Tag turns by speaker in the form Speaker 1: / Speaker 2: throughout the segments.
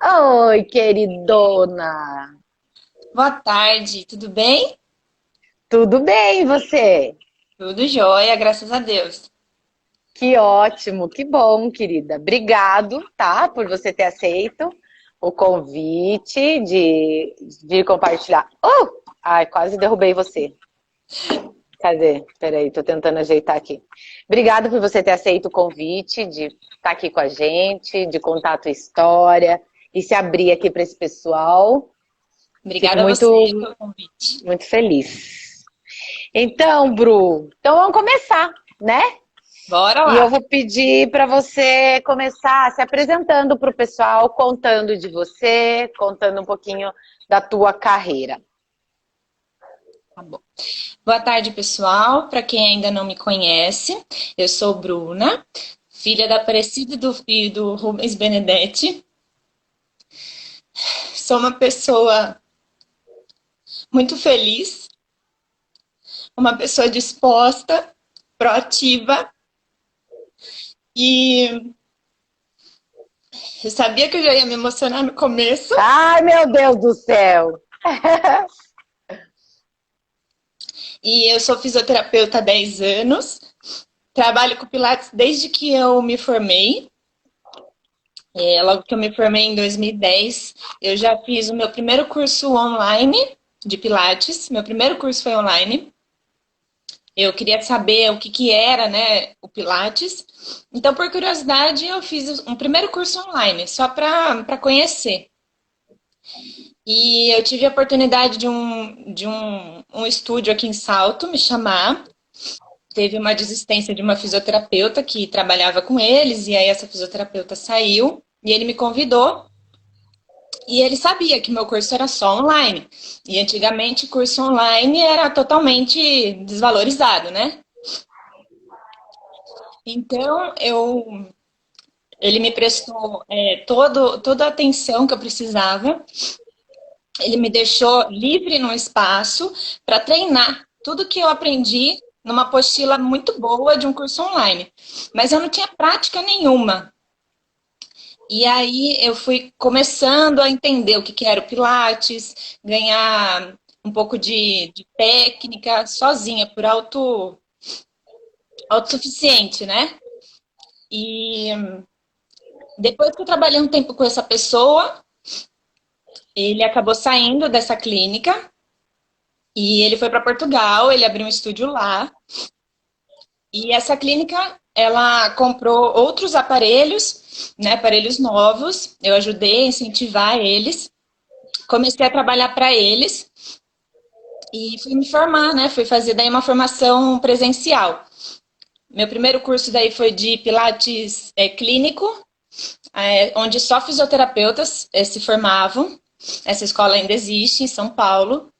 Speaker 1: Oi, queridona.
Speaker 2: Boa tarde, tudo bem?
Speaker 1: Tudo bem, e você?
Speaker 2: Tudo jóia, graças a Deus.
Speaker 1: Que ótimo, que bom, querida. Obrigado, tá, por você ter aceito o convite de compartilhar. Ai, quase derrubei você. Cadê? Peraí, tô tentando ajeitar aqui. Obrigado por você ter aceito o convite de estar aqui com a gente, de contar a tua história e se abrir aqui para esse pessoal. Fico
Speaker 2: Obrigada a você
Speaker 1: muito,
Speaker 2: pelo convite.
Speaker 1: muito feliz. Então, Bru, então vamos começar, né?
Speaker 2: Bora
Speaker 1: E eu
Speaker 2: lá.
Speaker 1: vou pedir para você começar se apresentando para o pessoal, contando de você, contando um pouquinho da tua carreira.
Speaker 2: Tá bom. Boa tarde, pessoal. Para quem ainda não me conhece, eu sou Bruna, filha da Aparecida e do Rubens Benedetti. Sou uma pessoa muito feliz, uma pessoa disposta, proativa e eu sabia que eu já ia me emocionar no começo.
Speaker 1: Ai, meu Deus do céu!
Speaker 2: E eu sou fisioterapeuta há 10 anos. Trabalho com Pilates desde que eu me formei. Logo que eu me formei em 2010, eu já fiz o meu primeiro curso online de Pilates. Meu primeiro curso foi online. Eu queria saber o que que era, né, o Pilates. Então, por curiosidade, eu fiz um primeiro curso online, só para conhecer. E eu tive a oportunidade de um estúdio aqui em Salto me chamar. Teve uma desistência de uma fisioterapeuta que trabalhava com eles, e aí essa fisioterapeuta saiu, e ele me convidou, e ele sabia que meu curso era só online. E antigamente curso online era totalmente desvalorizado, né? Então ele me prestou toda a atenção que eu precisava. Ele me deixou livre no espaço para treinar tudo que eu aprendi numa apostila muito boa de um curso online. Mas eu não tinha prática nenhuma. E aí eu fui começando a entender o que que era o Pilates, ganhar um pouco de técnica sozinha, por autossuficiente, né? E depois que eu trabalhei um tempo com essa pessoa, ele acabou saindo dessa clínica e ele foi para Portugal, ele abriu um estúdio lá. E essa clínica, ela comprou outros aparelhos, né, aparelhos novos. Eu ajudei a incentivar eles. Comecei a trabalhar para eles e fui me formar, né? Fui fazer daí uma formação presencial. Meu primeiro curso daí foi de Pilates clínico, onde só fisioterapeutas se formavam. Essa escola ainda existe em São Paulo,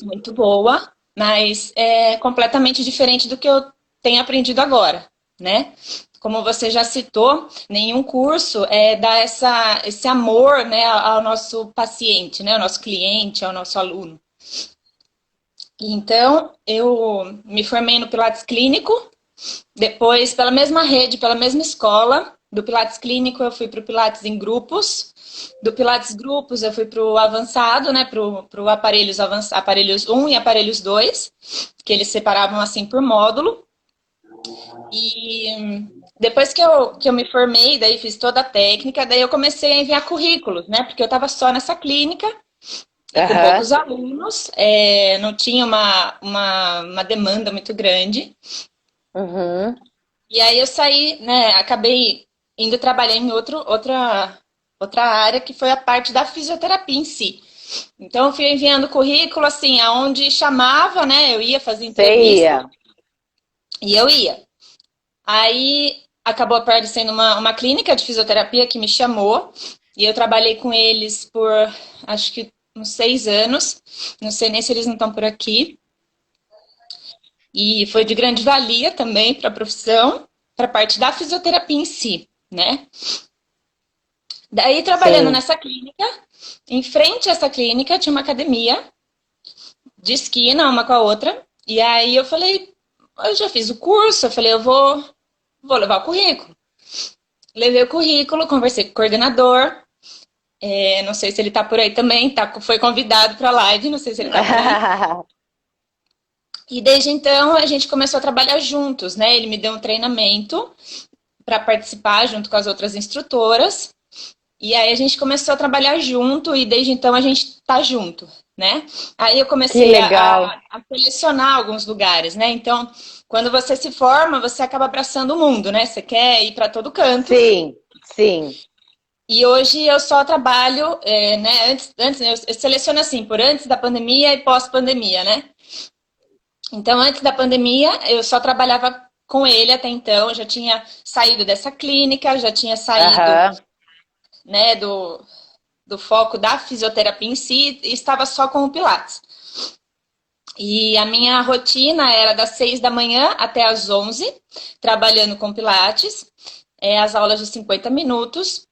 Speaker 2: muito boa, mas é completamente diferente do que eu tenho aprendido agora, né? Como você já citou, nenhum curso dá esse amor, né, ao nosso paciente, né, ao nosso cliente, ao nosso aluno. Então, eu me formei no Pilates Clínico, depois, pela mesma rede, pela mesma escola, do Pilates Clínico eu fui para o Pilates em grupos, do Pilates Grupos eu fui para o avançado, né, para o aparelhos 1 e aparelhos 2, que eles separavam assim por módulo. E depois que eu me formei, daí fiz toda a técnica, daí eu comecei a enviar currículos, né, porque eu estava só nessa clínica, e com
Speaker 1: Aham.
Speaker 2: poucos alunos, não tinha uma demanda muito grande.
Speaker 1: Uhum.
Speaker 2: E aí eu saí, né, acabei indo trabalhar em outra área, que foi a parte da fisioterapia em si. Então eu fui enviando currículo, assim, aonde chamava, né, eu ia fazer
Speaker 1: Você
Speaker 2: entrevista
Speaker 1: ia.
Speaker 2: e eu ia. Aí acabou aparecendo uma clínica de fisioterapia que me chamou, e eu trabalhei com eles por, acho que uns 6 anos, não sei nem se eles não estão por aqui. E foi de grande valia também para a profissão, para a parte da fisioterapia em si, né? Daí, trabalhando
Speaker 1: Sei.
Speaker 2: nessa clínica, em frente a essa clínica tinha uma academia de esquina, uma com a outra. E aí eu falei, eu já fiz o curso, eu falei, vou levar o currículo. Levei o currículo, conversei com o coordenador, Não sei se ele tá por aí também, foi convidado para a live, não sei se ele tá por aí. E desde então a gente começou a trabalhar juntos, né? Ele me deu um treinamento para participar junto com as outras instrutoras. E aí a gente começou a trabalhar junto e desde então a gente tá junto, né? Aí eu comecei a selecionar alguns lugares, né? Então, quando você se forma, você acaba abraçando o mundo, né? Você quer ir para todo canto.
Speaker 1: Sim, sim.
Speaker 2: E hoje eu só trabalho, né? Antes eu seleciono assim, por antes da pandemia e pós-pandemia, né? Então, antes da pandemia, eu só trabalhava com ele até então. Eu já tinha saído dessa clínica, já tinha saído, né, do foco da fisioterapia em si, e estava só com o Pilates. E a minha rotina era das 6 da manhã até as 11, trabalhando com Pilates, as aulas de 50 minutos.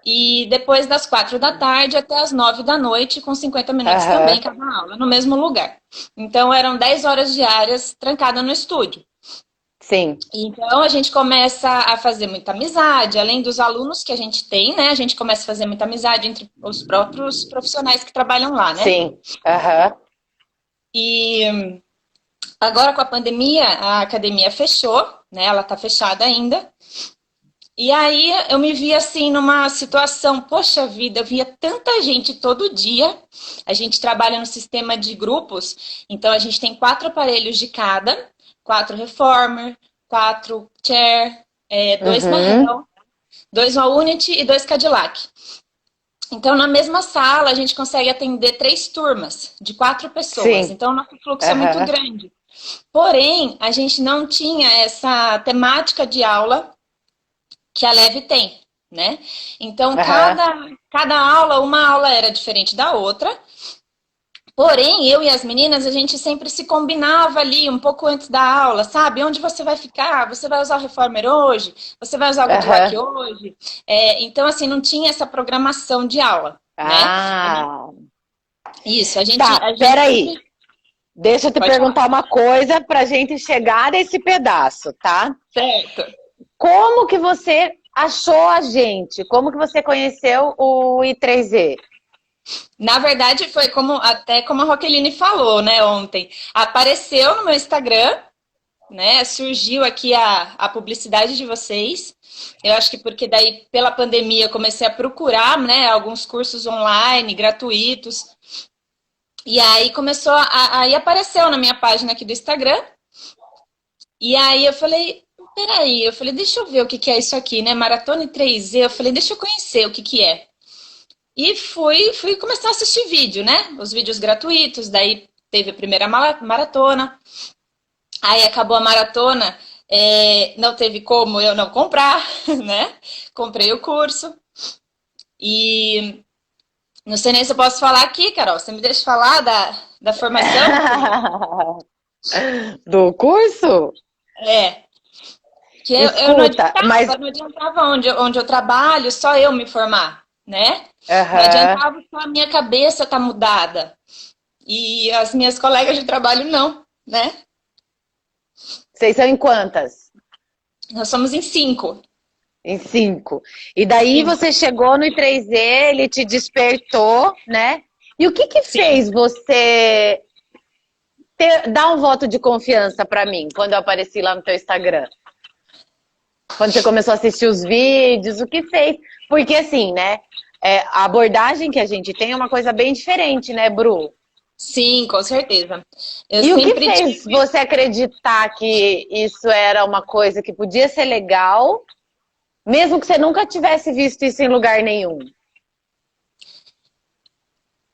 Speaker 2: E depois das 4 da tarde até as 9 da noite, com 50 minutos também cada aula, no mesmo lugar. Então, eram 10 horas diárias trancada no estúdio.
Speaker 1: Sim.
Speaker 2: Então, a gente começa a fazer muita amizade, além dos alunos que a gente tem, né? A gente começa a fazer muita amizade entre os próprios profissionais que trabalham lá, né?
Speaker 1: Sim.
Speaker 2: E agora, com a pandemia, a academia fechou, né? Ela tá fechada ainda. E aí eu me vi assim numa situação, poxa vida, eu via tanta gente todo dia. A gente trabalha no sistema de grupos, então a gente tem 4 aparelhos de cada, 4 reformer, 4 chair, 2 marrel, 2 Unity e 2 Cadillac. Então, na mesma sala, a gente consegue atender 3 turmas de 4 pessoas. Sim. Então, o nosso fluxo é muito grande. Porém, a gente não tinha essa temática de aula que a Leve tem, né? Então, cada aula, uma aula era diferente da outra. Porém, eu e as meninas, a gente sempre se combinava ali um pouco antes da aula, sabe? Onde você vai ficar? Você vai usar o reformer hoje? Você vai usar o Cadillac hoje? Então, assim, não tinha essa programação de aula, né? Isso, a gente...
Speaker 1: Tá, peraí. Deixa eu te perguntar uma coisa pra gente chegar nesse pedaço, tá?
Speaker 2: Certo.
Speaker 1: Como que você achou a gente? Como que você conheceu o I3Z?
Speaker 2: Na verdade, foi até como a Roqueline falou, né, ontem. Apareceu no meu Instagram, né? Surgiu aqui a publicidade de vocês. Eu acho que porque daí, pela pandemia, eu comecei a procurar, né, alguns cursos online, gratuitos. E aí começou, aí apareceu na minha página aqui do Instagram. E aí eu falei, peraí, deixa eu ver o que é isso aqui, né? Maratona I3Z, eu falei, deixa eu conhecer o que é. E fui começar a assistir vídeo, né? Os vídeos gratuitos, daí teve a primeira maratona. Aí acabou a maratona, não teve como eu não comprar, né? Comprei o curso. E não sei nem se eu posso falar aqui, Carol. Você me deixa falar da formação?
Speaker 1: Do curso?
Speaker 2: Que eu não adiantava onde eu trabalho, só eu me formar, né? Não adiantava só a minha cabeça estar mudada. E as minhas colegas de trabalho não, né?
Speaker 1: Vocês são em quantas?
Speaker 2: Nós somos em 5.
Speaker 1: Em 5. E daí você chegou no I3Z, ele te despertou, né? E o que fez você dar um voto de confiança pra mim, quando eu apareci lá no teu Instagram? Quando você começou a assistir os vídeos, o que fez? Porque assim, né? A abordagem que a gente tem é uma coisa bem diferente, né, Bru?
Speaker 2: Sim, com certeza.
Speaker 1: E o que fez você acreditar que isso era uma coisa que podia ser legal, mesmo que você nunca tivesse visto isso em lugar nenhum?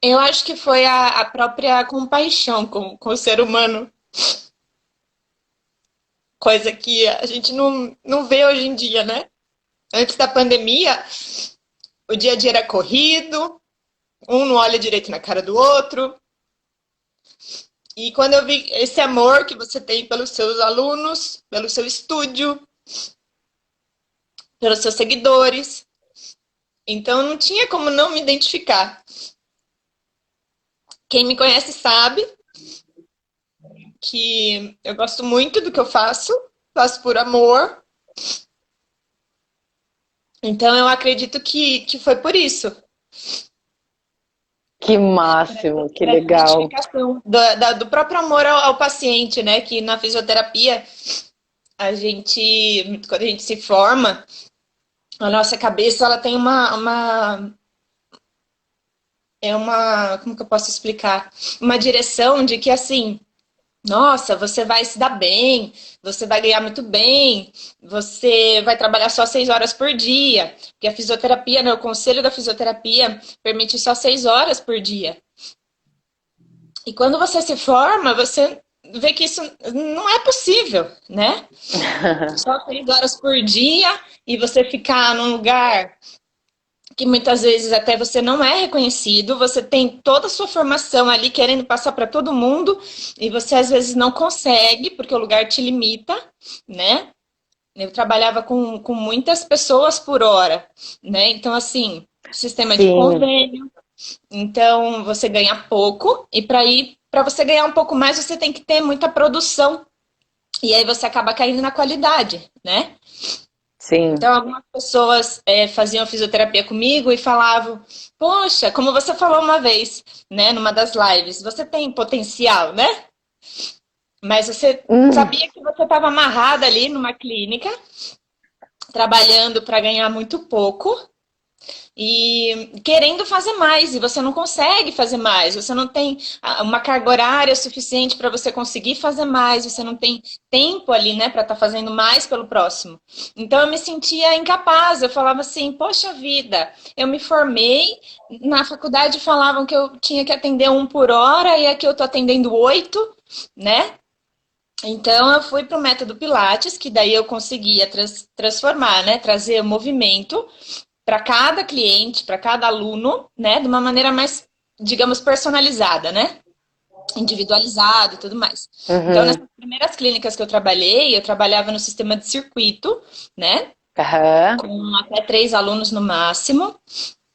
Speaker 2: Eu acho que foi a própria compaixão com o ser humano. Coisa que a gente não vê hoje em dia, né? Antes da pandemia, o dia a dia era corrido, um não olha direito na cara do outro. E quando eu vi esse amor que você tem pelos seus alunos, pelo seu estúdio, pelos seus seguidores, então não tinha como não me identificar. Quem me conhece sabe que eu gosto muito do que eu faço por amor. Então eu acredito que foi por isso.
Speaker 1: Que máximo, que
Speaker 2: Para
Speaker 1: legal.
Speaker 2: identificação do próprio amor ao paciente, né? Que na fisioterapia, quando a gente se forma, a nossa cabeça ela tem como que eu posso explicar? Uma direção de que assim, nossa, você vai se dar bem, você vai ganhar muito bem, você vai trabalhar só 6 horas por dia. Porque a fisioterapia, né, o conselho da fisioterapia permite só 6 horas por dia. E quando você se forma, você vê que isso não é possível, né? Só 6 horas por dia e você ficar num lugar que muitas vezes até você não é reconhecido, você tem toda a sua formação ali querendo passar para todo mundo e você às vezes não consegue porque o lugar te limita, né? Eu trabalhava com muitas pessoas por hora, né? Então, assim, sistema de
Speaker 1: Sim,
Speaker 2: convênio, então você ganha pouco e para você ganhar um pouco mais, você tem que ter muita produção. E aí você acaba caindo na qualidade, né?
Speaker 1: sim.
Speaker 2: Então, algumas pessoas faziam fisioterapia comigo e falavam: poxa, como você falou uma vez, né, numa das lives, você tem potencial, né? Mas você
Speaker 1: Hum,
Speaker 2: sabia que você estava amarrada ali numa clínica, trabalhando para ganhar muito pouco, e querendo fazer mais, e você não consegue fazer mais, você não tem uma carga horária suficiente para você conseguir fazer mais, você não tem tempo ali, né, para estar fazendo mais pelo próximo. Então eu me sentia incapaz, eu falava assim, poxa vida, eu me formei, na faculdade falavam que eu tinha que atender 1 por hora, e aqui eu tô atendendo 8, né? Então eu fui para o método Pilates, que daí eu conseguia transformar, né, trazer o movimento para cada cliente, para cada aluno, né, de uma maneira mais, digamos, personalizada, né? Individualizado e tudo mais. Então,
Speaker 1: uhum,
Speaker 2: nessas primeiras clínicas que eu trabalhei, eu trabalhava no sistema de circuito, né?
Speaker 1: aham.
Speaker 2: Com até 3 alunos no máximo.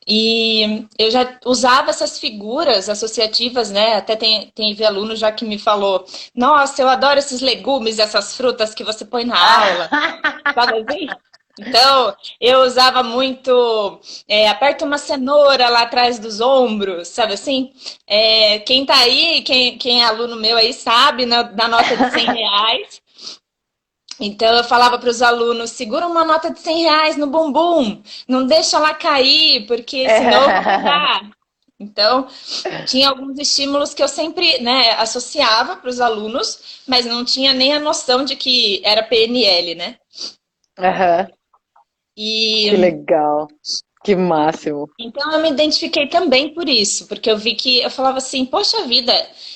Speaker 2: E eu já usava essas figuras associativas, né? Até tem aluno já que me falou: nossa, eu adoro esses legumes, essas frutas que você põe na aula. Sabe assim? Então, eu usava muito, aperta uma cenoura lá atrás dos ombros, sabe assim? Quem tá aí, quem é aluno meu aí sabe, né, da nota de R$ 100. Então, eu falava para os alunos, segura uma nota de R$ 100 no bumbum, não deixa ela cair, porque senão eu vou pegar. Então, tinha alguns estímulos que eu sempre, né, associava para os alunos, mas não tinha nem a noção de que era PNL, né?
Speaker 1: Aham. Que
Speaker 2: E
Speaker 1: legal. Que máximo.
Speaker 2: então eu me identifiquei também por isso, porque eu vi que eu falava assim, poxa vida,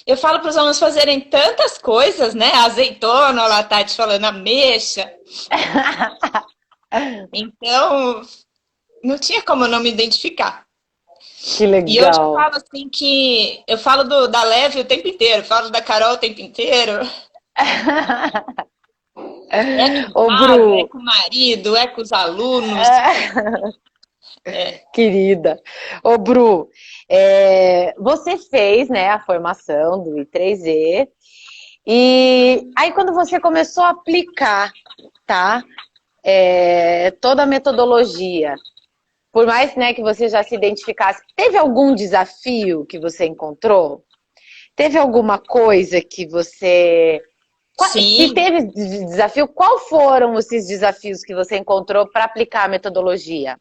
Speaker 2: eu falo para os alunos fazerem tantas coisas, né? Azeitona, lá a Tati falando ameixa. Então, não tinha como eu não me identificar.
Speaker 1: Que
Speaker 2: E hoje eu
Speaker 1: legal.
Speaker 2: falo assim que eu falo da Leve o tempo inteiro, falo da Carol o tempo inteiro. É com o
Speaker 1: Ô,
Speaker 2: Fábio, é
Speaker 1: Bru,
Speaker 2: com o marido, é com os alunos. É,
Speaker 1: querida. Ô, Bru, você fez, né, a formação do I3E e aí quando você começou a aplicar, tá, toda a metodologia, por mais, né, que você já se identificasse, teve algum desafio que você encontrou? Teve alguma coisa que você... Se
Speaker 2: sim.
Speaker 1: teve desafio, qual foram esses desafios que você encontrou para aplicar a metodologia?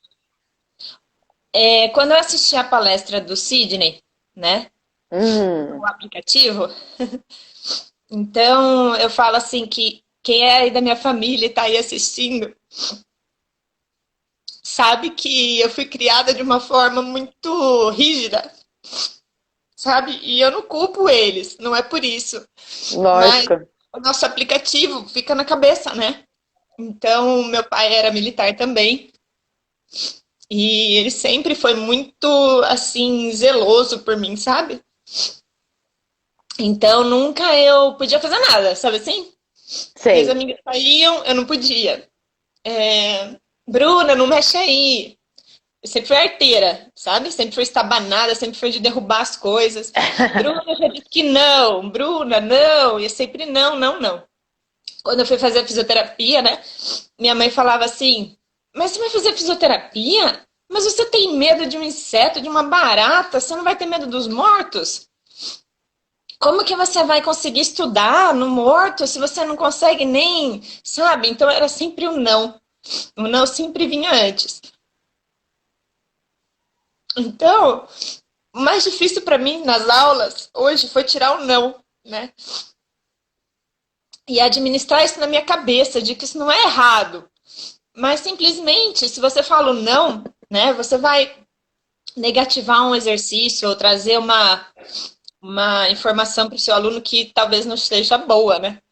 Speaker 2: Quando eu assisti a palestra do Sidney, né,
Speaker 1: Hum,
Speaker 2: no aplicativo, então eu falo assim que quem é aí da minha família e tá aí assistindo, sabe que eu fui criada de uma forma muito rígida, sabe? E eu não culpo eles, não é por isso. Mas
Speaker 1: lógico.
Speaker 2: o nosso aplicativo fica na cabeça, né? Então, meu pai era militar também. E ele sempre foi muito, assim, zeloso por mim, sabe? Então, nunca eu podia fazer nada, sabe assim? Minhas
Speaker 1: Sei.
Speaker 2: amigas saíam, eu não podia. Bruna, não mexe aí. Eu sempre fui arteira, sabe? Sempre fui estabanada, sempre fui de derrubar as coisas. Bruna já disse que não, Bruna, não. E eu sempre não, não, não. Quando eu fui fazer fisioterapia, né? Minha mãe falava assim: mas você vai fazer fisioterapia? Mas você tem medo de um inseto, de uma barata? Você não vai ter medo dos mortos? Como que você vai conseguir estudar no morto se você não consegue nem, sabe? Então era sempre o não. O não sempre vinha antes. Então, o mais difícil para mim nas aulas hoje foi tirar o não, né? E administrar isso na minha cabeça, de que isso não é errado. Mas simplesmente, se você fala o não, né, você vai negativar um exercício ou trazer uma informação para o seu aluno que talvez não seja boa, né?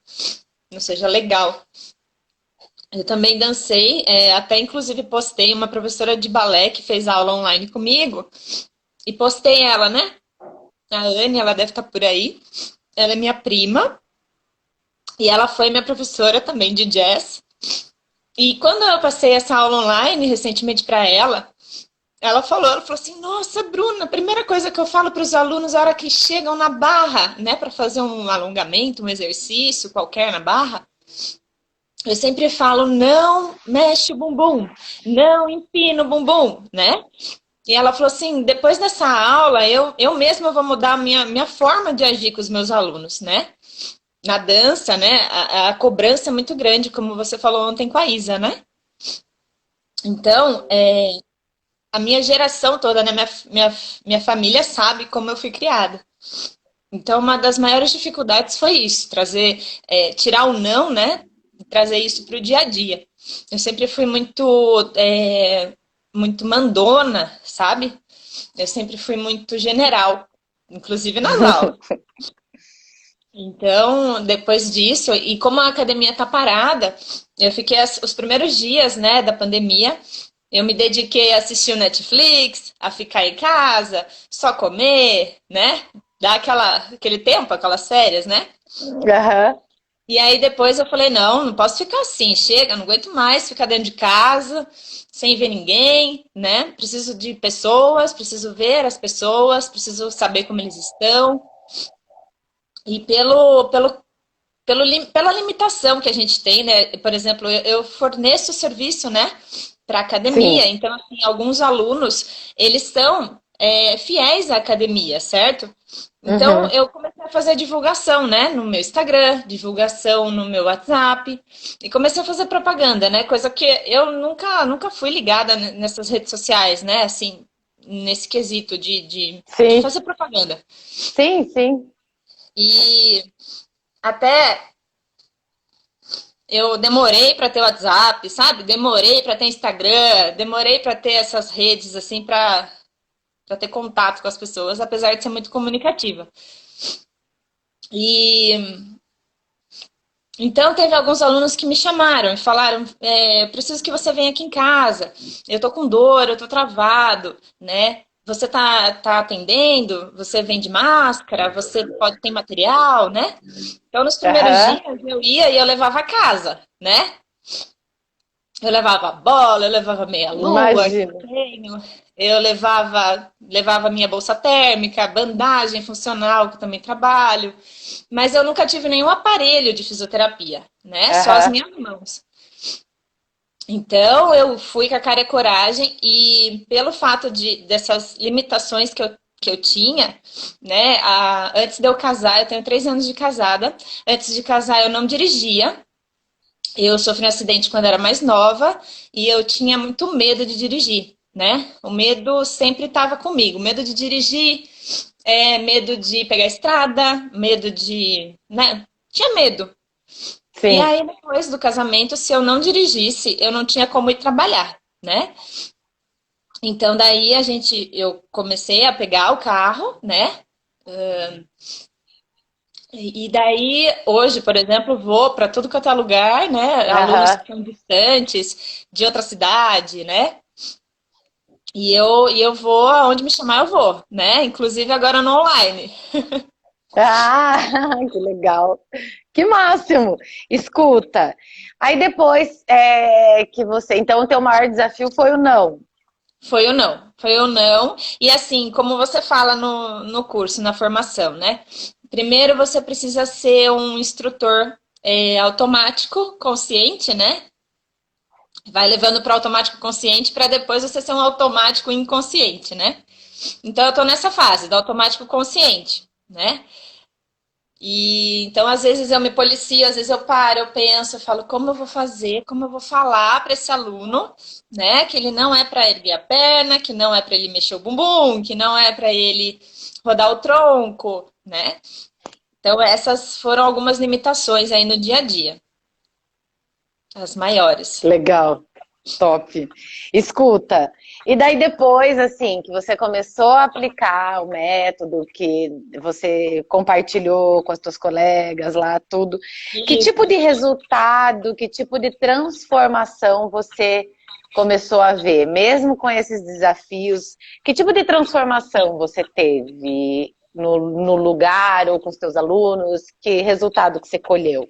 Speaker 2: Não seja legal. Eu também dancei, até inclusive postei uma professora de balé que fez aula online comigo, e postei ela, né? A Anne, ela deve estar por aí. Ela é minha prima, e ela foi minha professora também de jazz. E quando eu passei essa aula online recentemente para ela, ela falou assim, nossa, Bruna, a primeira coisa que eu falo para os alunos na hora que chegam na barra, né, para fazer um alongamento, um exercício qualquer na barra, eu sempre falo, não mexe o bumbum, não empina o bumbum, né? E ela falou assim, depois dessa aula, eu mesma vou mudar a minha forma de agir com os meus alunos, né? Na dança, né, a cobrança é muito grande, como você falou ontem com a Isa, né? Então, a minha geração toda, né, minha família sabe como eu fui criada. Então, uma das maiores dificuldades foi isso, tirar o não, né, e trazer isso para o dia a dia. Eu sempre fui muito mandona, sabe? Eu sempre fui muito general, inclusive nas aulas. Então, depois disso, e como a academia está parada, eu fiquei os primeiros dias, né, da pandemia, eu me dediquei a assistir o Netflix, a ficar em casa, só comer, né? Dar aquele tempo, aquelas férias, né?
Speaker 1: Uhum.
Speaker 2: E aí depois eu falei, não posso ficar assim, chega, não aguento mais ficar dentro de casa, sem ver ninguém, né? Preciso de pessoas, preciso ver as pessoas, preciso saber como eles estão. E pela limitação que a gente tem, né? Por exemplo, eu forneço serviço, né, para academia.
Speaker 1: Sim.
Speaker 2: Então, assim, alguns alunos, eles são fiéis à academia, certo? Então,
Speaker 1: Uhum.
Speaker 2: eu comecei a fazer divulgação, né, no meu Instagram, divulgação no meu WhatsApp, e comecei a fazer propaganda, né, coisa que eu nunca fui ligada nessas redes sociais, né, assim, nesse quesito de
Speaker 1: Sim,
Speaker 2: fazer propaganda.
Speaker 1: sim, sim.
Speaker 2: E até eu demorei para ter WhatsApp, sabe? Demorei para ter Instagram, demorei para ter essas redes assim para ter contato com as pessoas, apesar de ser muito comunicativa. E então teve alguns alunos que me chamaram e falaram, eu preciso que você venha aqui em casa. Eu tô com dor, eu tô travado, né? Você tá atendendo? Você vende máscara? Você pode ter material, né? Então, nos primeiros
Speaker 1: Aham.
Speaker 2: dias, eu ia e eu levava a casa, né? Eu levava bola, eu levava meia-lua, que eu
Speaker 1: Imagino.
Speaker 2: tenho. Eu levava minha bolsa térmica, bandagem funcional, que eu também trabalho. Mas eu nunca tive nenhum aparelho de fisioterapia, né? Só as
Speaker 1: Aham.
Speaker 2: minhas mãos. Então, eu fui com a cara e a coragem e pelo fato dessas limitações que eu tinha, né? Antes de eu casar, eu tenho 3 anos de casada. Antes de casar, eu não dirigia. Eu sofri um acidente quando era mais nova e eu tinha muito medo de dirigir, né? O medo sempre estava comigo. Medo de dirigir, medo de pegar a estrada, medo de, né? Tinha medo. E
Speaker 1: Sim.
Speaker 2: aí, depois do casamento, se eu não dirigisse, eu não tinha como ir trabalhar, né? Então, daí eu comecei a pegar o carro, né? E daí, hoje, por exemplo, vou para tudo quanto é lugar, né? Alunos
Speaker 1: Aham.
Speaker 2: que são distantes, de outra cidade, né? E eu vou aonde me chamar, eu vou, né? Inclusive agora no online.
Speaker 1: Ah, que legal. Que máximo. Escuta. Aí depois que você. Então, o teu maior desafio foi o não.
Speaker 2: Foi ou não? Foi ou não? E assim, como você fala no curso, na formação, né? Primeiro você precisa ser um instrutor automático, consciente, né? vai levando para o automático consciente para depois você ser um automático inconsciente, né? Então eu tô nessa fase do automático consciente, né? E então às vezes eu me policio, às vezes eu paro, eu penso, eu falo como eu vou fazer, como eu vou falar para esse aluno, né? Que ele não é para erguer a perna, que não é para ele mexer o bumbum, que não é para ele rodar o tronco, né? Então essas foram algumas limitações aí no dia a dia, as maiores.
Speaker 1: Legal, top. Escuta, e daí depois, assim, que você começou a aplicar o método que você compartilhou com as suas colegas lá, tudo, que tipo de resultado, que tipo de transformação você começou a ver, mesmo com esses desafios? Que tipo de transformação você teve no lugar ou com os seus alunos? Que resultado que você colheu?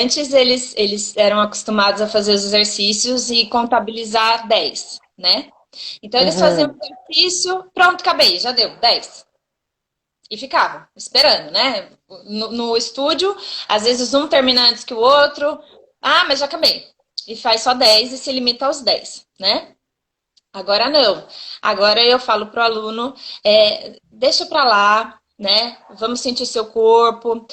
Speaker 2: Antes eles eram acostumados a fazer os exercícios e contabilizar 10, né? Então eles faziam
Speaker 1: Uhum.
Speaker 2: o exercício, pronto, acabei, já deu, 10. E ficavam esperando, né? No estúdio, às vezes um termina antes que o outro. Ah, mas já acabei. E faz só 10 e se limita aos 10, né? Agora não. Agora eu falo pro aluno, deixa pra lá, né? Vamos sentir seu corpo,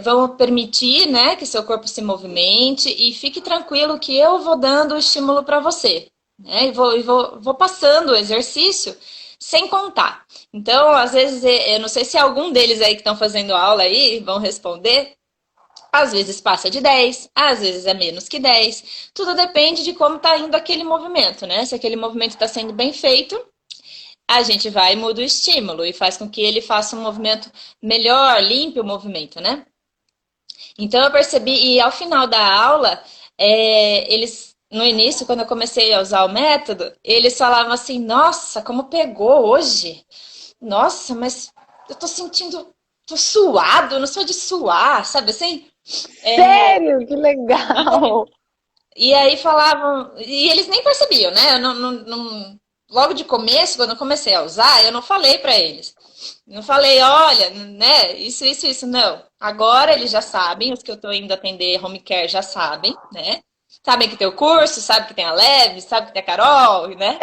Speaker 2: vamos permitir, né, que seu corpo se movimente e fique tranquilo que eu vou dando o estímulo para você, né? E vou passando o exercício sem contar. Então, às vezes, eu não sei se algum deles aí que estão fazendo aula aí vão responder. Às vezes passa de 10, às vezes é menos que 10. Tudo depende de como está indo aquele movimento, né? Se aquele movimento está sendo bem feito, a gente vai e muda o estímulo e faz com que ele faça um movimento melhor, limpe o movimento, né? Então eu percebi, e ao final da aula, eles, no início, quando eu comecei a usar o método, eles falavam assim, nossa, como pegou hoje. Nossa, mas eu tô sentindo, tô suado, não sou de suar, sabe assim?
Speaker 1: Sério? Que legal!
Speaker 2: E aí falavam, e eles nem percebiam, né? Eu logo de começo, quando eu comecei a usar, eu não falei para eles. Não falei, olha, né, isso, não. Agora eles já sabem, os que eu tô indo atender home care já sabem, né? Sabem que tem o curso, sabem que tem a Leve, sabem que tem a Carol, né?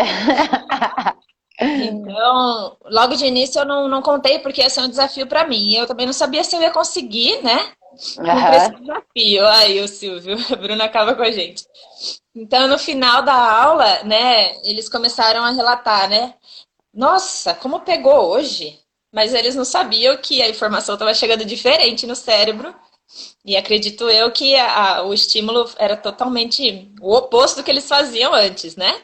Speaker 2: Então, logo de início eu não contei porque esse é um desafio para mim. Eu também não sabia se eu ia conseguir, né? Cumprir esse
Speaker 1: Aham.
Speaker 2: desafio. Aí o Silvio, a Bruna acaba com a gente. Então, no final da aula, né, eles começaram a relatar, né? Nossa, como pegou hoje? Mas eles não sabiam que a informação estava chegando diferente no cérebro. E acredito eu que o estímulo era totalmente o oposto do que eles faziam antes, né?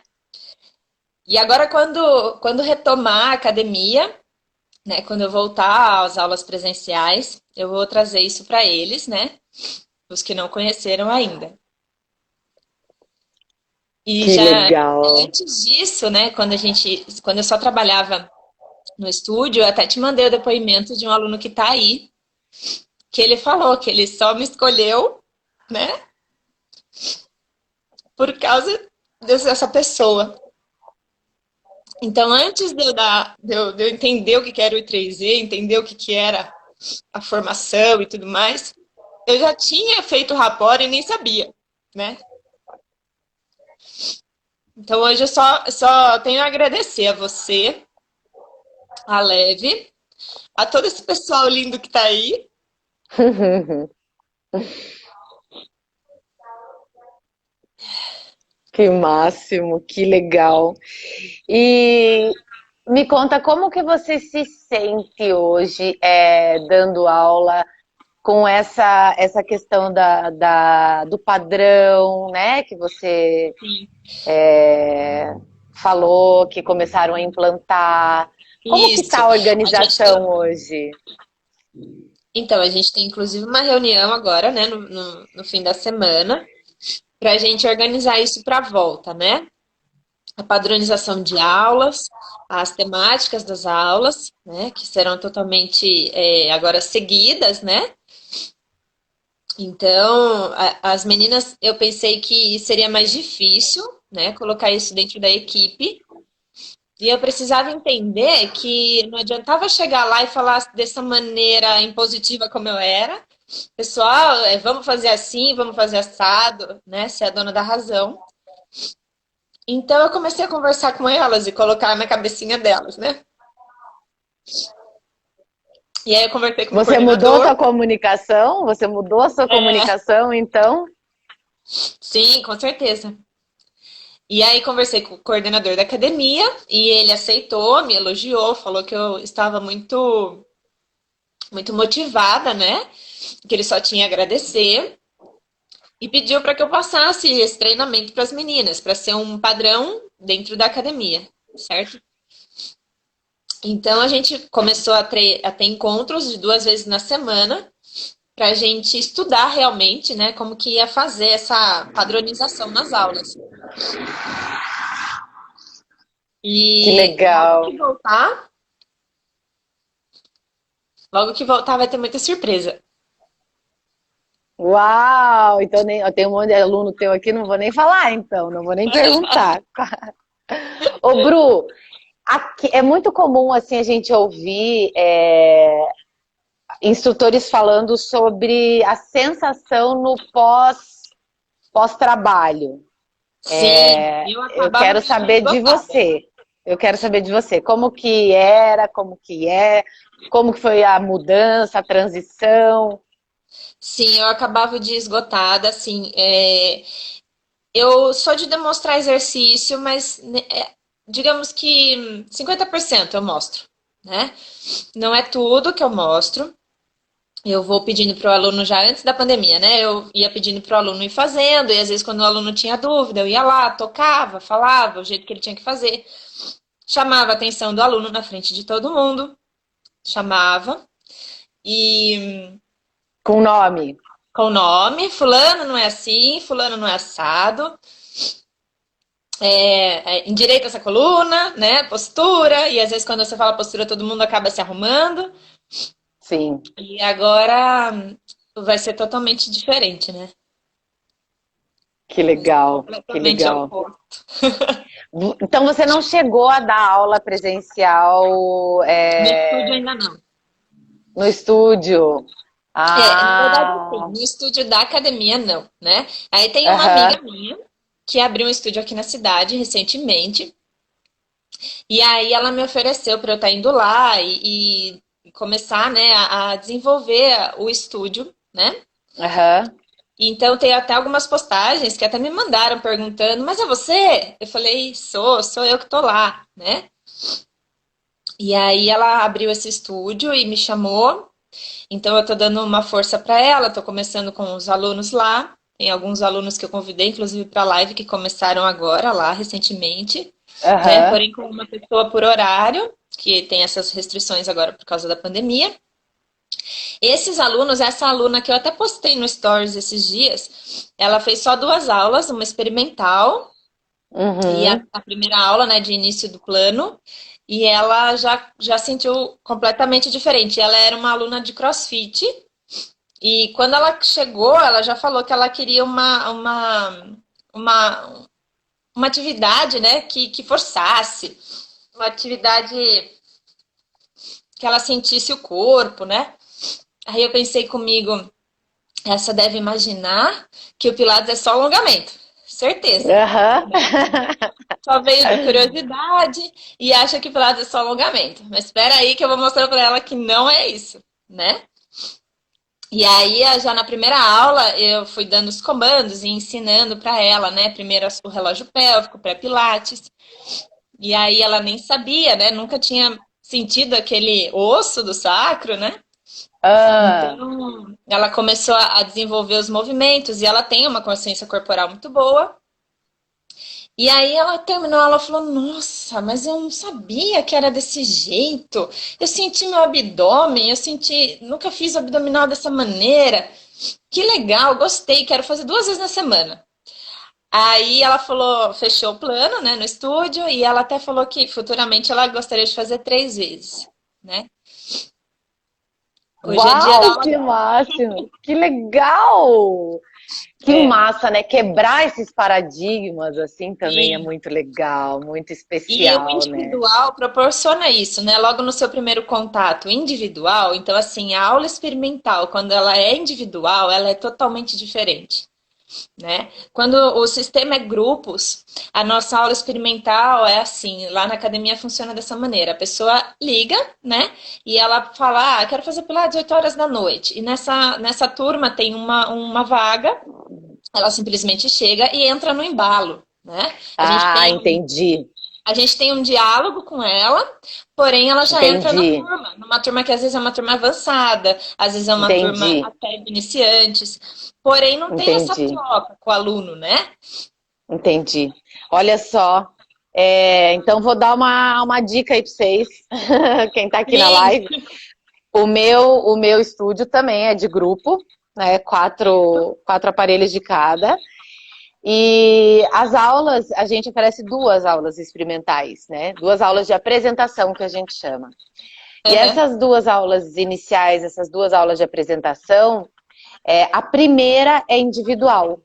Speaker 2: E agora, quando retomar a academia, né, quando eu voltar às aulas presenciais, eu vou trazer isso para eles, né? Os que não conheceram ainda. E
Speaker 1: Que
Speaker 2: já
Speaker 1: legal.
Speaker 2: antes disso, né, quando eu só trabalhava no estúdio, eu até te mandei o depoimento de um aluno que está aí, que ele falou que ele só me escolheu, né, por causa dessa pessoa. Então, antes de eu entender o que era o I3E, entender o que era a formação e tudo mais, eu já tinha feito o rapport e nem sabia, né? Então, hoje eu só tenho a agradecer a você, a Leve, a todo esse pessoal lindo que está aí.
Speaker 1: Que máximo, que legal. E me conta como que você se sente hoje dando aula com essa questão do padrão, né? Que você
Speaker 2: Sim.
Speaker 1: falou que começaram a implantar. Como que
Speaker 2: Isso.
Speaker 1: está a
Speaker 2: A gente tem,
Speaker 1: organização hoje?
Speaker 2: então, a gente tem inclusive uma reunião agora, né, no fim da semana, para a gente organizar isso para a volta, né? A padronização de aulas, as temáticas das aulas, né, que serão totalmente agora seguidas, né? Então, as meninas, eu pensei que seria mais difícil, né, colocar isso dentro da equipe, E eu precisava entender que não adiantava chegar lá e falar dessa maneira impositiva como eu era. Pessoal, vamos fazer assim, vamos fazer assado, né? Ser a dona da razão. Então eu comecei a conversar com elas e colocar na cabecinha delas, né? E aí eu conversei com o
Speaker 1: Você mudou a
Speaker 2: coordenador.
Speaker 1: sua comunicação? Você mudou a sua
Speaker 2: É,
Speaker 1: comunicação, então?
Speaker 2: sim, com certeza. E aí conversei com o coordenador da academia e ele aceitou, me elogiou, falou que eu estava muito motivada, né? Que ele só tinha a agradecer e pediu para que eu passasse esse treinamento para as meninas, para ser um padrão dentro da academia, certo? Então a gente começou a ter encontros de 2 vezes na semana para a gente estudar realmente, né, como que ia fazer essa padronização nas aulas.
Speaker 1: Que
Speaker 2: E
Speaker 1: legal.
Speaker 2: logo que voltar vai ter muita surpresa.
Speaker 1: Uau! Então nem, eu tenho um monte de aluno teu aqui, não vou nem falar então, não vou nem perguntar. Ô, Bru, aqui, é muito comum assim a gente ouvir instrutores falando sobre a sensação no pós-trabalho.
Speaker 2: Sim, eu
Speaker 1: Eu
Speaker 2: acabava
Speaker 1: quero
Speaker 2: ficando
Speaker 1: saber de
Speaker 2: esgotada.
Speaker 1: você. Eu quero saber de você. Como que era, como que é, como que foi a mudança, a transição.
Speaker 2: Sim, eu acabava de esgotada, assim. Eu sou de demonstrar exercício, mas né, digamos que 50% eu mostro, né? Não é tudo que eu mostro. Eu vou pedindo para o aluno já antes da pandemia, né? Eu ia pedindo para o aluno ir fazendo, e às vezes quando o aluno tinha dúvida, eu ia lá, tocava, falava o jeito que ele tinha que fazer, chamava a atenção do aluno na frente de todo mundo, chamava, e
Speaker 1: Com nome.
Speaker 2: com o nome, fulano não é assim, fulano não é assado, endireita essa coluna, né? Postura, e às vezes quando você fala postura, todo mundo acaba se arrumando.
Speaker 1: Sim,
Speaker 2: E agora vai ser totalmente diferente, né?
Speaker 1: que
Speaker 2: Vai ser
Speaker 1: legal, que
Speaker 2: completamente
Speaker 1: legal.
Speaker 2: oposto.
Speaker 1: Então você não chegou a dar aula presencial
Speaker 2: No estúdio ainda não.
Speaker 1: no estúdio?
Speaker 2: Na verdade, sim,
Speaker 1: Ah,
Speaker 2: no estúdio da academia não, né? Aí tem uma
Speaker 1: aham,
Speaker 2: amiga minha que abriu um estúdio aqui na cidade recentemente, e aí ela me ofereceu para eu estar indo lá e começar, né, a desenvolver o estúdio, né?
Speaker 1: aham.
Speaker 2: Então tem até algumas postagens que até me mandaram perguntando, mas é você? Eu falei, sou eu que tô lá, né? E aí ela abriu esse estúdio e me chamou. Então eu tô dando uma força para ela, tô começando com os alunos lá. Tem alguns alunos que eu convidei, inclusive, para live, que começaram agora lá recentemente, né?
Speaker 1: Aham.
Speaker 2: Porém, com uma pessoa por horário, que tem essas restrições agora por causa da pandemia. Esses alunos, essa aluna que eu até postei no Stories esses dias, ela fez só 2 aulas, uma experimental e
Speaker 1: Uhum.
Speaker 2: a primeira aula, né, de início do plano, e ela já sentiu completamente diferente. Ela era uma aluna de CrossFit e quando ela chegou, ela já falou que ela queria uma, uma atividade, né, que forçasse, uma atividade que ela sentisse o corpo, né? Aí eu pensei comigo, essa deve imaginar que o Pilates é só alongamento. Certeza.
Speaker 1: Aham.
Speaker 2: Só veio de curiosidade e acha que Pilates é só alongamento. Mas espera aí que eu vou mostrar para ela que não é isso, né? E aí, já na primeira aula, eu fui dando os comandos e ensinando para ela, né? Primeiro o relógio pélvico, pré-pilates. E aí ela nem sabia, né? Nunca tinha sentido aquele osso do sacro, né?
Speaker 1: Ah,
Speaker 2: Então, ela começou a desenvolver os movimentos e ela tem uma consciência corporal muito boa. E aí ela terminou, ela falou: Nossa, mas eu não sabia que era desse jeito. Eu senti meu abdômen, eu senti, nunca fiz abdominal dessa maneira. Que legal, gostei, quero fazer 2 vezes na semana. Aí ela falou, fechou o plano, né, no estúdio, e ela até falou que futuramente ela gostaria de fazer 3 vezes, né? Hoje é dia da
Speaker 1: Uau,
Speaker 2: aula
Speaker 1: que
Speaker 2: grátis.
Speaker 1: máximo! Que legal! Que
Speaker 2: É.
Speaker 1: massa, né? Quebrar esses paradigmas assim também é
Speaker 2: E,
Speaker 1: muito legal, muito
Speaker 2: e o
Speaker 1: especial, né?
Speaker 2: individual proporciona isso, né? Logo no seu primeiro contato individual, então assim, a aula experimental, quando ela é individual, ela é totalmente diferente. Né? Quando o sistema é grupos, a nossa aula experimental é assim, lá na academia funciona dessa maneira. A pessoa liga, né? E ela fala, quero fazer pilates 8 horas da noite. E nessa turma tem uma vaga, ela simplesmente chega e entra no embalo, né? A gente
Speaker 1: Ah,
Speaker 2: tem
Speaker 1: entendi,
Speaker 2: a gente tem um diálogo com ela, porém ela já entra na
Speaker 1: entendi,
Speaker 2: turma, numa turma que às vezes é uma turma avançada, às vezes é uma turma
Speaker 1: entendi,
Speaker 2: até de iniciantes, porém não tem essa
Speaker 1: entendi,
Speaker 2: troca com o aluno, né?
Speaker 1: entendi. Olha só, então vou dar uma dica aí para vocês, quem está aqui na
Speaker 2: Sim,
Speaker 1: live. O meu estúdio também é de grupo, né? Quatro aparelhos de cada. E as aulas, a gente oferece duas aulas experimentais, né? Duas aulas de apresentação que a gente chama. E
Speaker 2: uhum.
Speaker 1: essas duas aulas iniciais, essas duas aulas de apresentação, a primeira é individual.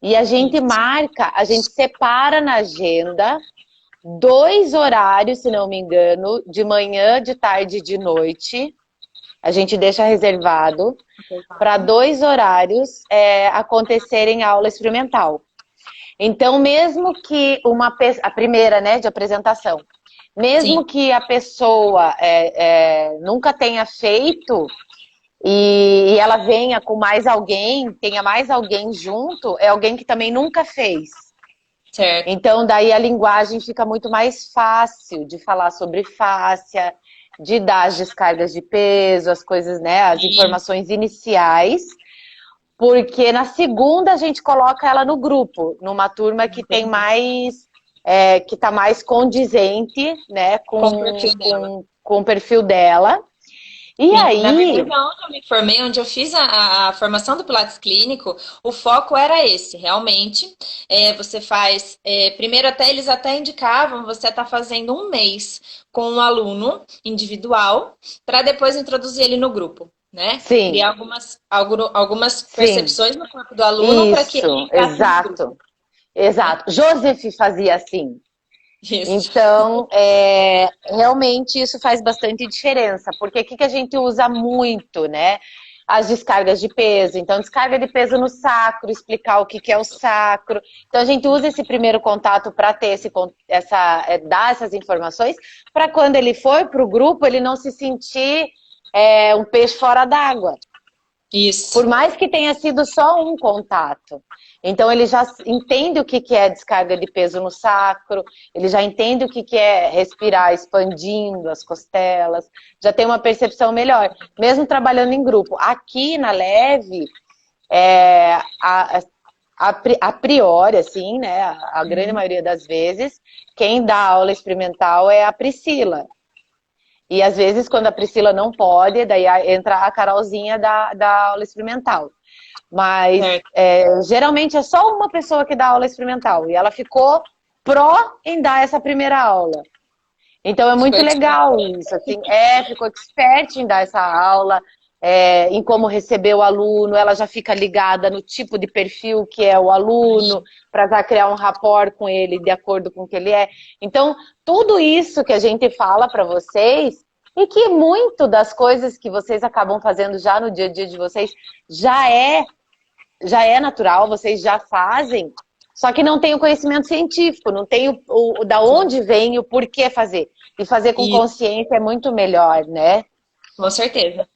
Speaker 1: E a gente
Speaker 2: Isso,
Speaker 1: marca, a gente separa na agenda dois horários, se não me engano, de manhã, de tarde e de noite. A gente deixa reservado para dois horários acontecerem aula experimental. Então, mesmo que a primeira, né, de apresentação,
Speaker 2: sim,
Speaker 1: mesmo que a pessoa nunca tenha feito e ela venha com mais alguém, tenha mais alguém junto, é alguém que também nunca fez.
Speaker 2: certo.
Speaker 1: Então, daí a linguagem fica muito mais fácil de falar sobre fáscia, de dar as descargas de peso, as coisas, né, as
Speaker 2: Sim,
Speaker 1: informações iniciais, porque na segunda a gente coloca ela no grupo, numa turma que tem
Speaker 2: entendi.
Speaker 1: mais, que está mais condizente, né,
Speaker 2: Com o perfil dela.
Speaker 1: com o perfil dela. E
Speaker 2: Sim, na
Speaker 1: aí,
Speaker 2: verdade, onde eu me formei, onde eu fiz a formação do Pilates Clínico, o foco era esse, realmente. Você faz, primeiro eles até indicavam você estar fazendo um mês com um aluno individual, para depois introduzir ele no grupo, né?
Speaker 1: sim,
Speaker 2: Criar algumas
Speaker 1: sim,
Speaker 2: percepções no corpo do aluno para que ele
Speaker 1: isso,
Speaker 2: entrasse no grupo,
Speaker 1: exato,
Speaker 2: né?
Speaker 1: exato. Joseph fazia assim.
Speaker 2: Isso.
Speaker 1: Então, realmente isso faz bastante diferença, porque o que a gente usa muito, né? As descargas de peso. Então, descarga de peso no sacro, explicar o que é o sacro. Então, a gente usa esse primeiro contato para ter dar essas informações, para quando ele for para o grupo, ele não se sentir um peixe fora d'água.
Speaker 2: Isso.
Speaker 1: Por mais que tenha sido só um contato. Então, ele já entende o que é descarga de peso no sacro, ele já entende o que é respirar expandindo as costelas, já tem uma percepção melhor, mesmo trabalhando em grupo. Aqui na Leve, é, a, a priori, assim, né, a grande
Speaker 2: Uhum.
Speaker 1: maioria das vezes, quem dá aula experimental é a Priscila. E às vezes, quando a Priscila não pode, daí entra a Carolzinha da aula experimental. Mas
Speaker 2: Certo.
Speaker 1: geralmente é só uma pessoa que dá aula experimental. E ela ficou pró em dar essa primeira aula. Então é
Speaker 2: Ficou
Speaker 1: muito
Speaker 2: expert.
Speaker 1: legal isso. Assim, ficou expert em dar essa aula, em como receber o aluno. Ela já fica ligada no tipo de perfil que é o aluno, para já criar um rapport com ele de acordo com o que ele é. Então, tudo isso que a gente fala para vocês, e que muito das coisas que vocês acabam fazendo já no dia a dia de vocês já é natural, vocês já fazem, só que não tem o conhecimento científico, não tem da onde vem e o porquê fazer. E fazer com
Speaker 2: Isso,
Speaker 1: consciência é muito melhor, né?
Speaker 2: com certeza.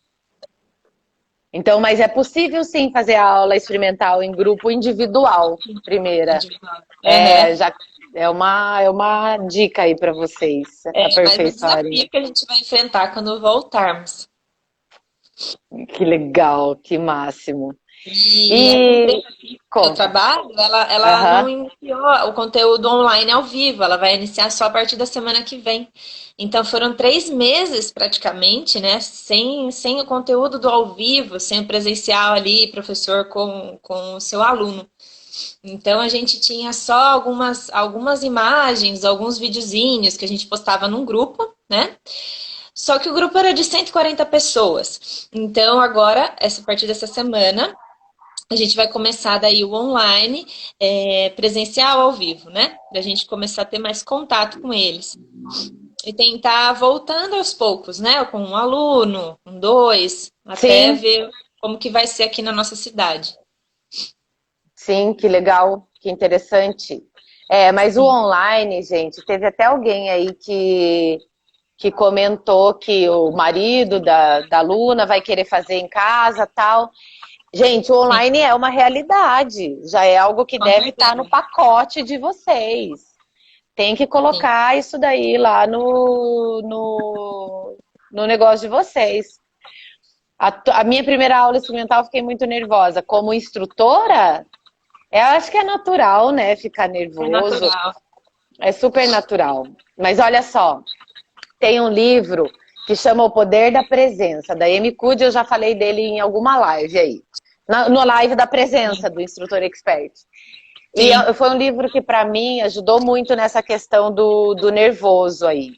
Speaker 1: Então, mas é possível sim fazer a aula experimental em grupo individual, primeira.
Speaker 2: Individual. Aham.
Speaker 1: Já é uma dica aí para vocês
Speaker 2: Mas o
Speaker 1: aperfeiçoarem.
Speaker 2: desafio que a gente vai enfrentar quando voltarmos.
Speaker 1: Que legal, que máximo.
Speaker 2: E essa
Speaker 1: E
Speaker 2: empresa aqui que eu
Speaker 1: conta.
Speaker 2: trabalho, ela não
Speaker 1: Aham.
Speaker 2: iniciou o conteúdo online ao vivo, ela vai iniciar só a partir da semana que vem. Então foram 3 meses praticamente, né? Sem o conteúdo do ao vivo, sem o presencial ali, professor com o seu aluno. Então a gente tinha só algumas imagens, alguns videozinhos que a gente postava num grupo, né? Só que o grupo era de 140 pessoas. Então, agora, a partir dessa semana, a gente vai começar daí o online, presencial ao vivo, né? Pra gente começar a ter mais contato com eles. E tentar voltando aos poucos, né? Com um aluno, com dois, até
Speaker 1: Sim,
Speaker 2: ver como que vai ser aqui na nossa cidade.
Speaker 1: sim, que legal, que interessante. É, mas o
Speaker 2: Sim,
Speaker 1: online, gente, teve até alguém aí que comentou que o marido da Luna vai querer fazer em casa, tal. Gente, o
Speaker 2: sim,
Speaker 1: online é uma realidade, já é algo que
Speaker 2: com
Speaker 1: deve estar no
Speaker 2: certeza.
Speaker 1: pacote de vocês. Tem que
Speaker 2: Sim,
Speaker 1: colocar isso daí lá no negócio de vocês. A minha primeira aula experimental eu fiquei muito nervosa. Como instrutora, eu acho que é natural, né? Ficar
Speaker 2: é
Speaker 1: nervoso.
Speaker 2: natural.
Speaker 1: É super natural. Mas olha só, tem um livro que chama O Poder da Presença, da Amy Cuddy, eu já falei dele em alguma live aí. No live da presença
Speaker 2: Sim,
Speaker 1: do instrutor expert. E
Speaker 2: sim,
Speaker 1: foi um livro que, para mim, ajudou muito nessa questão do nervoso aí.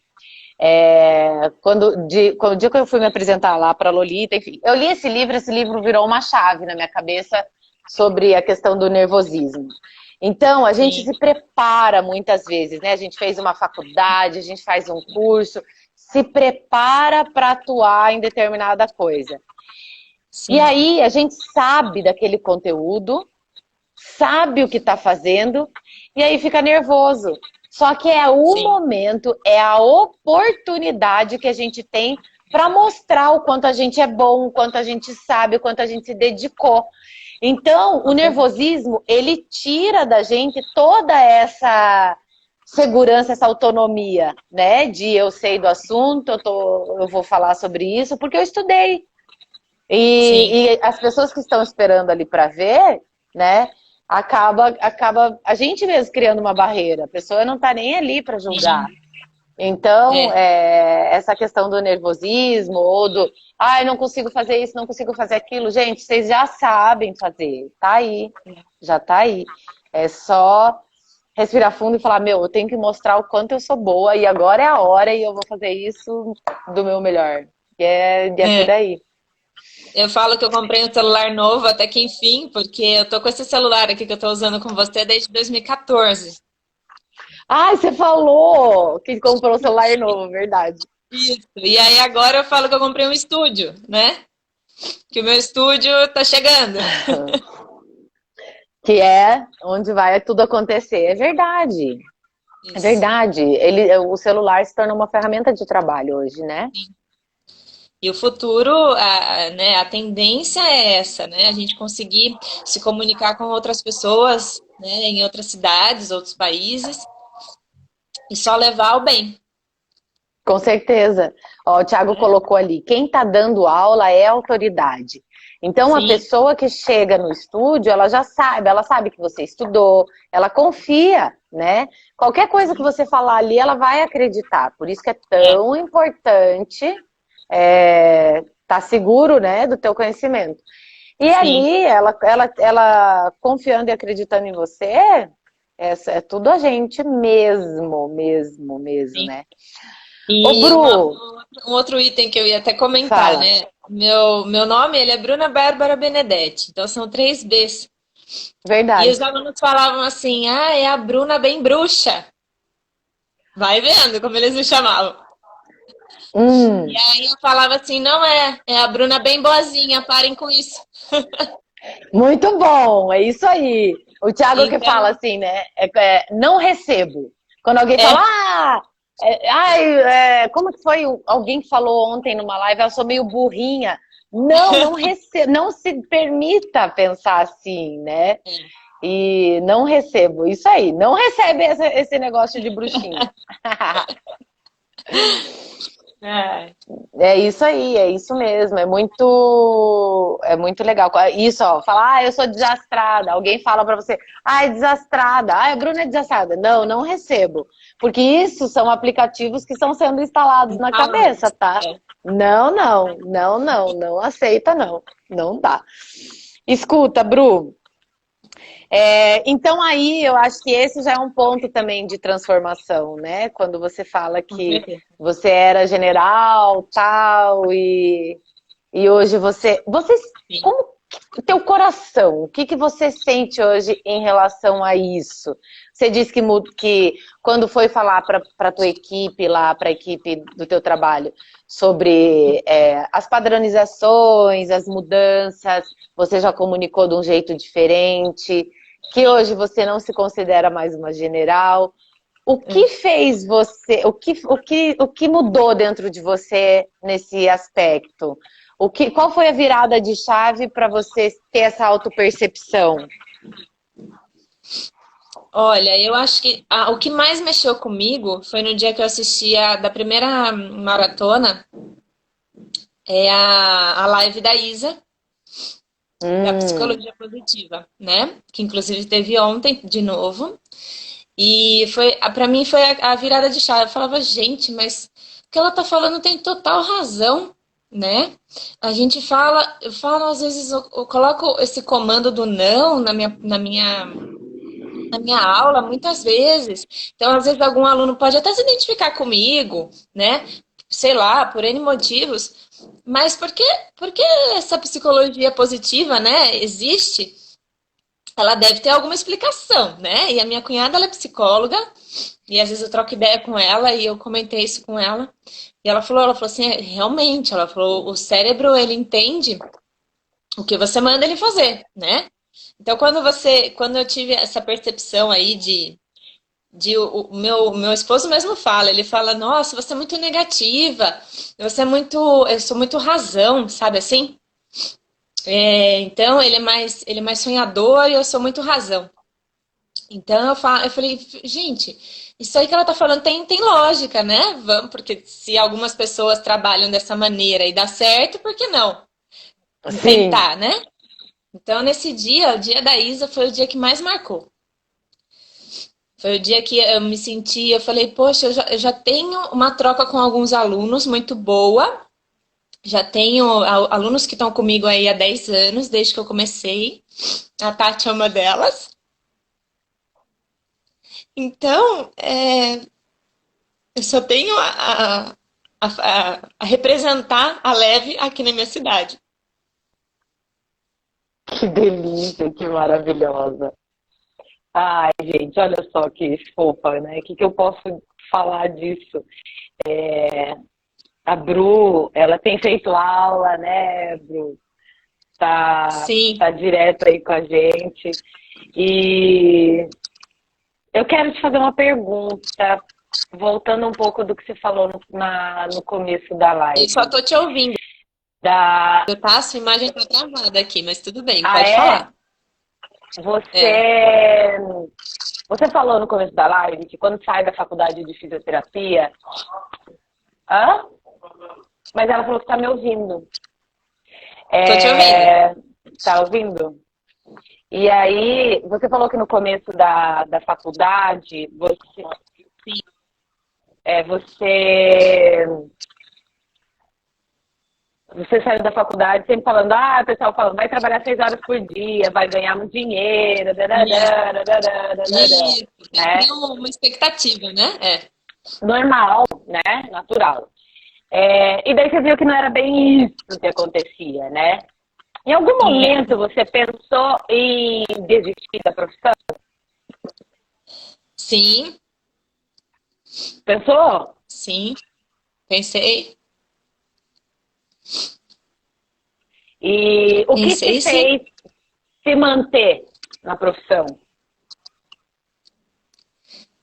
Speaker 1: Quando o dia que eu fui me apresentar lá para a Lolita, enfim, eu li esse livro virou uma chave na minha cabeça sobre a questão do nervosismo. Então, a gente
Speaker 2: sim,
Speaker 1: se prepara muitas vezes, né? A gente fez uma faculdade, a gente faz um curso, se prepara para atuar em determinada coisa. E
Speaker 2: sim,
Speaker 1: aí a gente sabe daquele conteúdo, sabe o que está fazendo, e aí fica nervoso. Só que é o
Speaker 2: sim,
Speaker 1: momento, é a oportunidade que a gente tem para mostrar o quanto a gente é bom, o quanto a gente sabe, o quanto a gente se dedicou. Então, o
Speaker 2: com certeza.
Speaker 1: nervosismo, ele tira da gente toda essa segurança, essa autonomia, né? De eu sei do assunto, eu vou falar sobre isso, porque eu estudei.
Speaker 2: Sim,
Speaker 1: E as pessoas que estão esperando ali para ver, né? Acaba a gente mesmo criando uma barreira. A pessoa não está nem ali para julgar.
Speaker 2: sim,
Speaker 1: Então,
Speaker 2: é,
Speaker 1: essa questão do nervosismo ou do, ai, não consigo fazer isso, não consigo fazer aquilo, gente, vocês já sabem fazer, tá aí, já tá aí. É só respirar fundo e falar, meu, eu tenho que mostrar o quanto eu sou boa e agora é a hora e eu vou fazer isso do meu melhor. E é por
Speaker 2: é.
Speaker 1: aí.
Speaker 2: Eu falo que eu comprei um celular novo até que enfim, porque eu tô com esse celular aqui que eu tô usando com você desde 2014.
Speaker 1: Ah, você falou que comprou um celular novo, verdade.
Speaker 2: Isso. E aí agora eu falo que eu comprei um estúdio, né? Que o meu estúdio tá chegando.
Speaker 1: Que é onde vai tudo acontecer. É verdade. É
Speaker 2: Isso.
Speaker 1: verdade. O celular se tornou uma ferramenta de trabalho hoje, né?
Speaker 2: E o futuro, né, a tendência é essa, né? A gente conseguir se comunicar com outras pessoas, né, em outras cidades, outros países, e só levar o bem.
Speaker 1: Com certeza. Ó, o Thiago
Speaker 2: Né?
Speaker 1: colocou ali, quem está dando aula é autoridade. Então, a
Speaker 2: Sim,
Speaker 1: pessoa que chega no estúdio, ela já sabe, ela sabe que você estudou, ela confia, né? Qualquer coisa que você falar ali, ela vai acreditar. Por isso que é
Speaker 2: é,
Speaker 1: tão importante tá seguro, né, do teu conhecimento. E
Speaker 2: sim.
Speaker 1: ali, ela confiando e acreditando em você, é tudo a gente mesmo, mesmo, mesmo,
Speaker 2: Sim.
Speaker 1: né? Ô,
Speaker 2: E
Speaker 1: Bru,
Speaker 2: um outro item que eu ia até comentar,
Speaker 1: fala.
Speaker 2: né? Meu nome, ele é Bruna Bárbara Benedetti, então são 3 Bs. E
Speaker 1: Verdade.
Speaker 2: os alunos falavam assim, é a Bruna bem bruxa. Vai vendo como eles me chamavam. E
Speaker 1: Hum,
Speaker 2: aí eu falava assim, não é a Bruna bem boazinha, parem com isso.
Speaker 1: muito bom, é isso aí. O Thiago que fala
Speaker 2: Então,
Speaker 1: assim, né? Não recebo. Quando alguém fala,
Speaker 2: é,
Speaker 1: como que foi? Alguém que falou ontem numa live, eu sou meio burrinha. Não, não recebo, não se permita pensar assim, né? E não recebo. Isso aí, não recebe esse negócio de bruxinha.
Speaker 2: é,
Speaker 1: É isso aí, é isso mesmo. É muito legal. Isso, ó, falar, eu sou desastrada. Alguém fala pra você, é desastrada. A Bruna é desastrada. Não, não recebo. Porque isso são aplicativos que estão sendo instalados na cabeça,
Speaker 2: palavras.
Speaker 1: tá? Não, não, não, não, não aceita, não. Não dá. Escuta, Bru, Então aí eu acho que esse já é um ponto também de transformação, né? Quando você fala que você era general, tal, e hoje como o teu coração, o que você sente hoje em relação a isso? Você disse que quando foi falar para a tua equipe lá, para a equipe do teu trabalho, sobre as padronizações, as mudanças, você já comunicou de um jeito diferente, que hoje você não se considera mais uma general. O que fez você, o que mudou dentro de você nesse aspecto? Qual foi a virada de chave para você ter essa autopercepção?
Speaker 2: Olha, eu acho que o que mais mexeu comigo foi no dia que eu assisti da primeira maratona, a live da Isa, da psicologia positiva, né? Que inclusive teve ontem de novo. E para mim foi a virada de chave. Eu falava, gente, mas o que ela tá falando tem total razão, né? A gente eu falo às vezes, eu coloco esse comando do não na minha aula, muitas vezes. Então, às vezes, algum aluno pode até se identificar comigo, né? Sei lá, por N motivos. Mas por que essa psicologia positiva, né, existe? Ela deve ter alguma explicação, né? E a minha cunhada, ela é psicóloga, e às vezes eu troco ideia com ela, e eu comentei isso com ela. E ela falou assim, realmente, ela falou, o cérebro, ele entende o que você manda ele fazer, né? Então, quando eu tive essa percepção aí o meu esposo mesmo fala, ele fala, nossa, você é muito negativa, eu sou muito razão, sabe assim? Então, ele é mais sonhador e eu sou muito razão. Então, eu falei, gente, isso aí que ela tá falando tem lógica, né? Vamos, porque se algumas pessoas trabalham dessa maneira e dá certo, por que não?
Speaker 1: Sim.
Speaker 2: Tentar, né? Então, nesse dia, o dia da Isa foi o dia que mais marcou. Foi o dia que eu me senti, eu falei, poxa, eu já tenho uma troca com alguns alunos muito boa. Já tenho alunos que estão comigo aí há 10 anos, desde que eu comecei. A Tati é uma delas. Então, eu só tenho a representar a Leve aqui na minha cidade.
Speaker 1: Que delícia, que maravilhosa. Ai, gente, olha só que fofa, né? O que eu posso falar disso? A Bru, ela tem feito aula, né, Bru?
Speaker 2: Sim.
Speaker 1: Tá direto aí com a gente. E eu quero te fazer uma pergunta, voltando um pouco do que você falou no começo da live.
Speaker 2: Eu só tô te ouvindo. Eu passo, a imagem tá travada aqui, mas tudo bem, pode falar.
Speaker 1: Você falou no começo da live que quando sai da faculdade de fisioterapia... Mas ela falou que tá me ouvindo.
Speaker 2: Tô te ouvindo.
Speaker 1: Tá ouvindo? E aí, você falou que no começo da faculdade, você saiu da faculdade sempre falando, o pessoal falando, vai trabalhar 6 horas por dia, vai ganhar muito dinheiro,
Speaker 2: Isso,
Speaker 1: né?
Speaker 2: Tem uma expectativa, né?
Speaker 1: Normal, né? Natural. E daí você viu que não era bem isso que acontecia, né? Em algum momento você pensou em desistir da profissão?
Speaker 2: Sim.
Speaker 1: Pensou?
Speaker 2: Sim, pensei.
Speaker 1: E o que te fez se manter na profissão?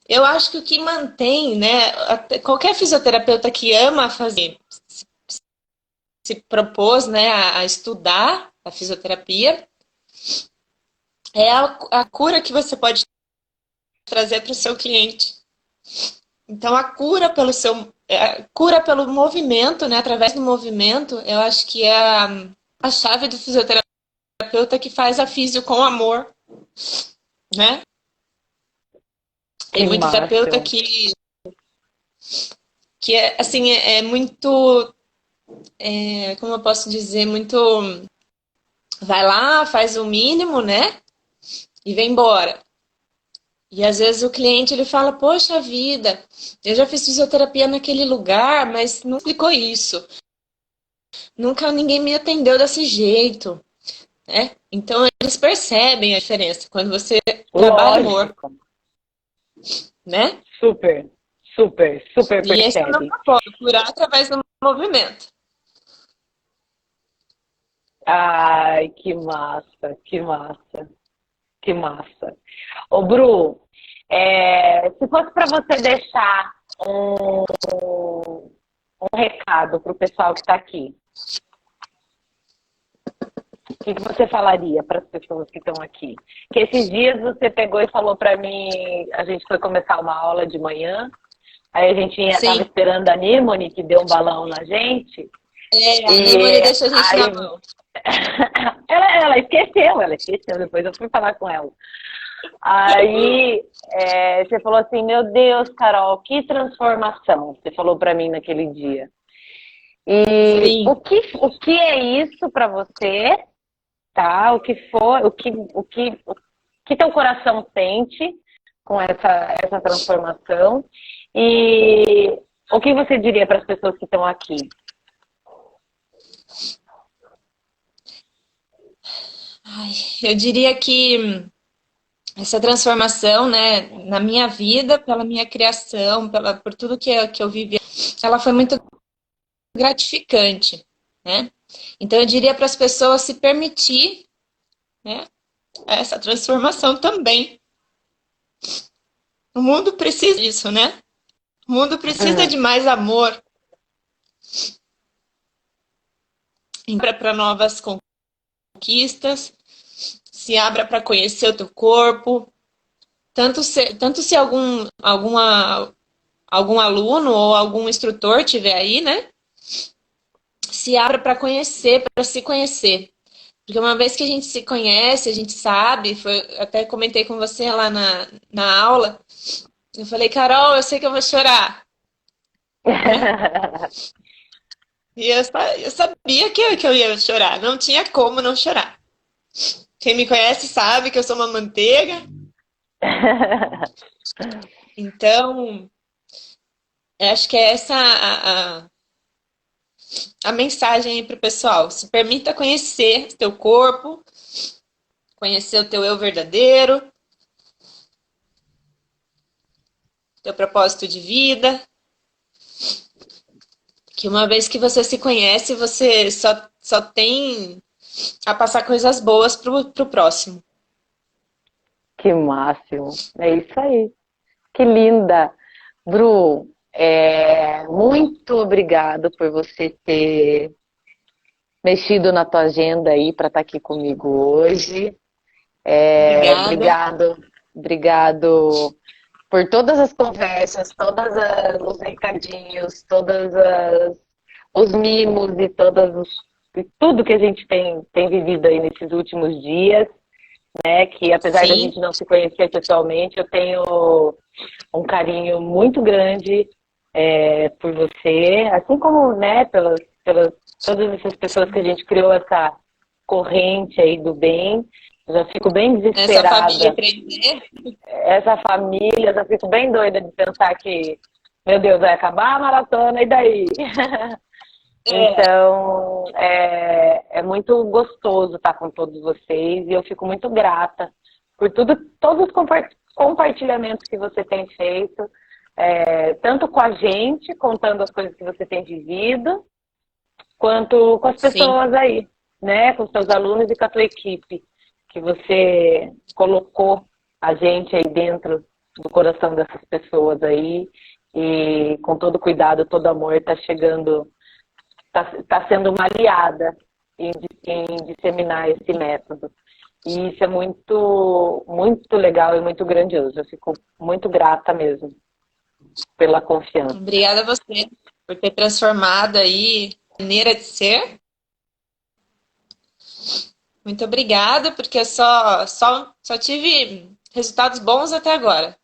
Speaker 2: Eu acho que o que mantém, né? Qualquer fisioterapeuta que ama fazer, se propôs, né, a estudar a fisioterapia, é a cura que você pode trazer para o seu cliente. Então, a cura pelo movimento, né, através do movimento, eu acho que é a chave do fisioterapeuta que faz a físio com amor, né? Tem muito terapeuta que é, assim, é muito, como eu posso dizer, muito... Vai lá, faz o mínimo, né? e vem embora. E às vezes o cliente ele fala, poxa vida, eu já fiz fisioterapia naquele lugar, mas não explicou isso. Nunca ninguém me atendeu desse jeito, né? Então eles percebem a diferença quando você trabalha amor,
Speaker 1: Lógico.
Speaker 2: né?
Speaker 1: Super, super, super
Speaker 2: E esse é o meu
Speaker 1: percebe.
Speaker 2: propósito, curar através do movimento.
Speaker 1: Ai, que massa, que massa, que massa. Ô, Bru, se fosse para você deixar um, um recado para o pessoal que está aqui, o que você falaria para as pessoas que estão aqui? Que esses dias você pegou e falou para mim, a gente foi começar uma aula de manhã, aí a gente estava
Speaker 2: Sim,
Speaker 1: esperando a Nimone, que deu um balão na gente,
Speaker 2: a Nemane
Speaker 1: e
Speaker 2: deixa a gente na
Speaker 1: aí
Speaker 2: mão.
Speaker 1: ela esqueceu, depois eu fui falar com ela. Aí você falou assim, meu Deus, Carol, que transformação, você falou para mim naquele dia. E
Speaker 2: Sim.
Speaker 1: o que é isso para você, tá? O que foi, o que teu coração sente com essa transformação? E o que você diria para as pessoas que estão aqui?
Speaker 2: Ai, eu diria que essa transformação, né, na minha vida, pela minha criação, por tudo que eu vivi, ela foi muito gratificante, né? Então eu diria para as pessoas se permitir, né, essa transformação também. O mundo precisa disso, né? O mundo precisa de mais amor para novas conquistas, se abra para conhecer o teu corpo, tanto se algum aluno ou algum instrutor tiver aí, né? Se abra para conhecer, para se conhecer. Porque uma vez que a gente se conhece, a gente sabe, até comentei com você lá na aula, eu falei, Carol, eu sei que eu vou chorar, né? E eu sabia que eu ia chorar, não tinha como não chorar. Quem me conhece sabe que eu sou uma manteiga, então acho que é essa a mensagem aí pro pessoal. Se permita conhecer teu corpo, conhecer o teu eu verdadeiro, teu propósito de vida, que uma vez que você se conhece, você só tem a passar coisas boas pro próximo.
Speaker 1: Que máximo. É isso aí. Que linda. Bru, muito obrigado por você ter mexido na tua agenda aí para estar aqui comigo hoje.
Speaker 2: Obrigada.
Speaker 1: Obrigado, obrigado por todas as conversas, os recadinhos, os mimos e tudo que a gente tem vivido aí nesses últimos dias, né? Que apesar da
Speaker 2: Sim,
Speaker 1: gente não se conhecer pessoalmente, eu tenho um carinho muito grande por você, assim como, né, pelas todas essas pessoas que a gente criou essa corrente aí do bem. Eu já fico bem
Speaker 2: nessa família
Speaker 1: desesperada.
Speaker 2: 3D.
Speaker 1: Essa família, eu já fico bem doida de pensar que, meu Deus, vai acabar a maratona, e daí?
Speaker 2: É,
Speaker 1: Então, é muito gostoso estar com todos vocês e eu fico muito grata por todos os compartilhamentos que você tem feito, tanto com a gente, contando as coisas que você tem vivido, quanto com as
Speaker 2: sim.
Speaker 1: pessoas aí, né? Com os seus alunos e com a tua equipe, que você colocou a gente aí dentro do coração dessas pessoas aí e com todo cuidado, todo amor, está chegando, está sendo uma aliada em disseminar esse método. E isso é muito, muito legal e muito grandioso. Eu fico muito grata mesmo pela confiança.
Speaker 2: Obrigada a você por ter transformado aí a maneira de ser. Muito obrigada, porque eu só tive resultados bons até agora.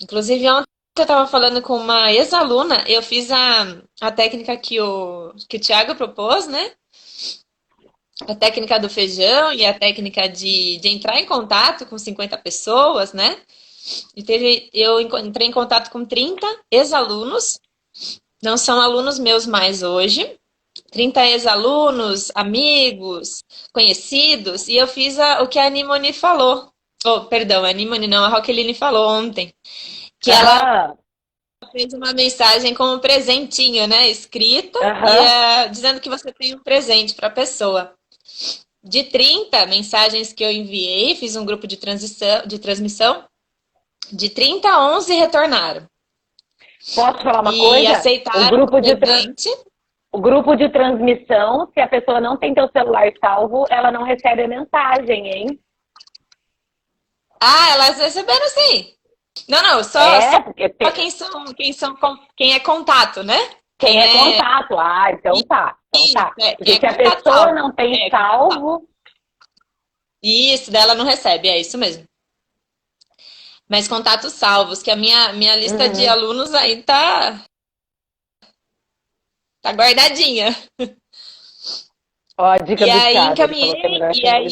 Speaker 2: Inclusive, ontem eu estava falando com uma ex-aluna, eu fiz a técnica que o Thiago propôs, né? a técnica do feijão e a técnica de entrar em contato com 50 pessoas, né? Eu entrei em contato com 30 ex-alunos, não são alunos meus mais hoje, 30 ex-alunos, amigos, conhecidos, e eu fiz o que a Nimoni falou. Oh, perdão, a Nimoni não, a Roqueline falou ontem. Que ela fez uma mensagem com um presentinho, né? Escrita, e dizendo que você tem um presente para a pessoa. De 30 mensagens que eu enviei, fiz um grupo de transmissão, de 30 a 11 retornaram.
Speaker 1: Posso falar uma coisa?
Speaker 2: E aceitaram
Speaker 1: o grupo de transmissão, se a pessoa não tem teu celular salvo, ela não recebe a mensagem, hein?
Speaker 2: Ah, elas receberam sim. Não, só quem é contato, né?
Speaker 1: Quem é contato. Ah, então tá. Então tá. Porque se a pessoa não tem salvo...
Speaker 2: Isso, dela não recebe, é isso mesmo. Mas contatos salvos, que a minha lista de alunos aí tá guardadinha.
Speaker 1: Ó, a dica do
Speaker 2: aí
Speaker 1: Thiago,
Speaker 2: encaminhei, e aí...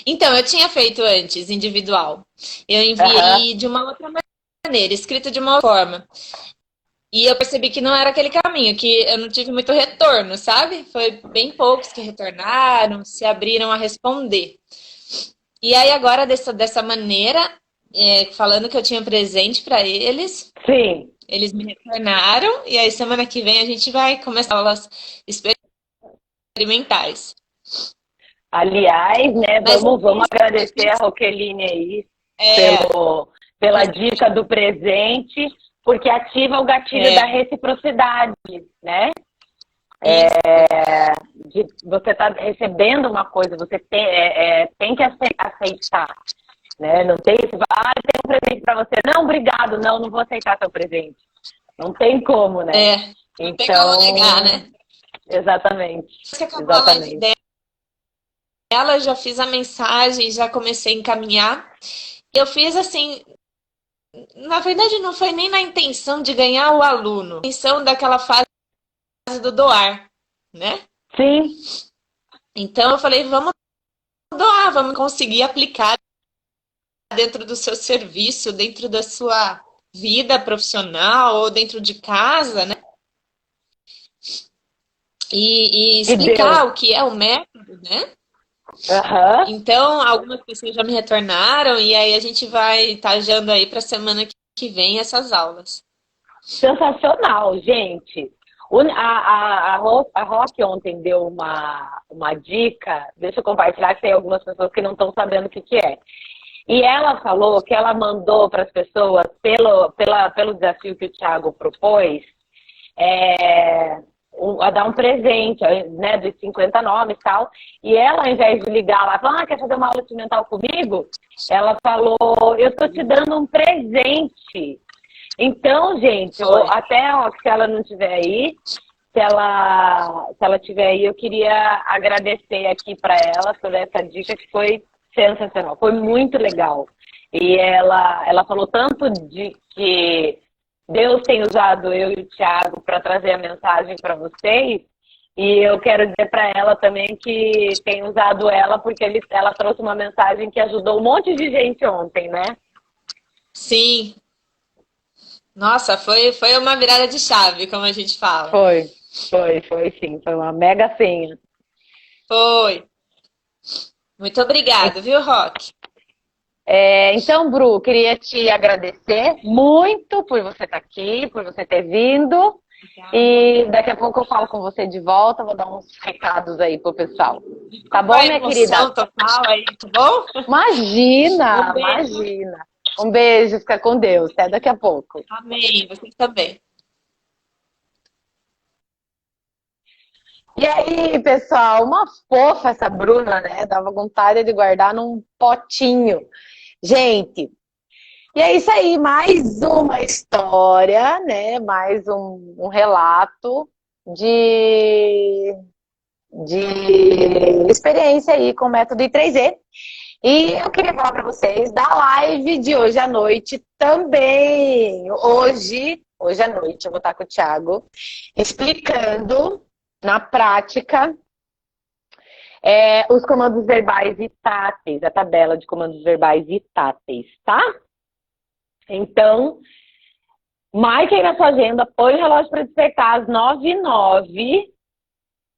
Speaker 2: Então, eu tinha feito antes, individual. Eu enviei de uma outra maneira, escrito de uma outra forma. E eu percebi que não era aquele caminho, que eu não tive muito retorno, sabe? Foi bem poucos que retornaram, se abriram a responder. E aí agora, dessa maneira, falando que eu tinha presente para eles.
Speaker 1: Sim.
Speaker 2: Eles me retornaram, e aí semana que vem a gente vai começar aulas experimentais.
Speaker 1: Aliás, né, vamos agradecer a Roqueline aí pela dica do presente, porque ativa o gatilho da reciprocidade, né? Você está recebendo uma coisa, você tem que aceitar, né? Não tem esse, tem um presente para você, não, obrigado, não vou aceitar seu presente. Não tem como, né?
Speaker 2: Não tem como negar, né?
Speaker 1: Exatamente.
Speaker 2: Você acabou a live dela, já fiz a mensagem, já comecei a encaminhar. Eu fiz assim, na verdade não foi nem na intenção de ganhar o aluno, a intenção daquela fase do doar, né?
Speaker 1: Sim.
Speaker 2: Então eu falei, vamos doar, vamos conseguir aplicar dentro do seu serviço, dentro da sua vida profissional ou dentro de casa, né? E explicar o que é o método, né? Então, algumas pessoas já me retornaram e aí a gente vai tajando aí para a semana que vem essas aulas.
Speaker 1: Sensacional, gente. A Rock ontem deu uma dica, deixa eu compartilhar que tem algumas pessoas que não estão sabendo o que é. E ela falou que ela mandou para as pessoas, pelo desafio que o Thiago propôs, a dar um presente, né, dos 50 nomes e tal. E ela, ao invés de ligar lá, falar, quer fazer uma aula experimental comigo? Ela falou, eu estou te dando um presente. Então, gente, até se ela não estiver aí, se ela estiver aí, eu queria agradecer aqui para ela por essa dica que foi sensacional, foi muito legal. E ela falou tanto de que Deus tem usado eu e o Thiago para trazer a mensagem para vocês, e eu quero dizer para ela também que tem usado ela porque ela trouxe uma mensagem que ajudou um monte de gente ontem, né?
Speaker 2: Sim. Nossa, foi uma virada de chave, como a gente fala.
Speaker 1: Foi sim, foi uma mega senha.
Speaker 2: Foi. Muito obrigada, viu, Roque?
Speaker 1: Então, Bru, queria te agradecer muito por você estar aqui, por você ter vindo. Obrigada. E daqui a pouco eu falo com você de volta, vou dar uns recados aí pro pessoal. Tá bom, minha querida?
Speaker 2: Total aí, tá bom?
Speaker 1: Imagina. Um beijo, fica com Deus. Até daqui a pouco.
Speaker 2: Amém, vocês também.
Speaker 1: E aí, pessoal, uma fofa essa Bruna, né? Dava vontade de guardar num potinho. Gente, e é isso aí, mais uma história, né? Mais um relato de experiência aí com o método I3E. E eu queria falar para vocês da live de hoje à noite também. Hoje à noite eu vou estar com o Thiago explicando na prática, os comandos verbais e táteis, a tabela de comandos verbais e táteis, tá? Então, marque aí na sua agenda, põe o relógio para despertar às 9h09,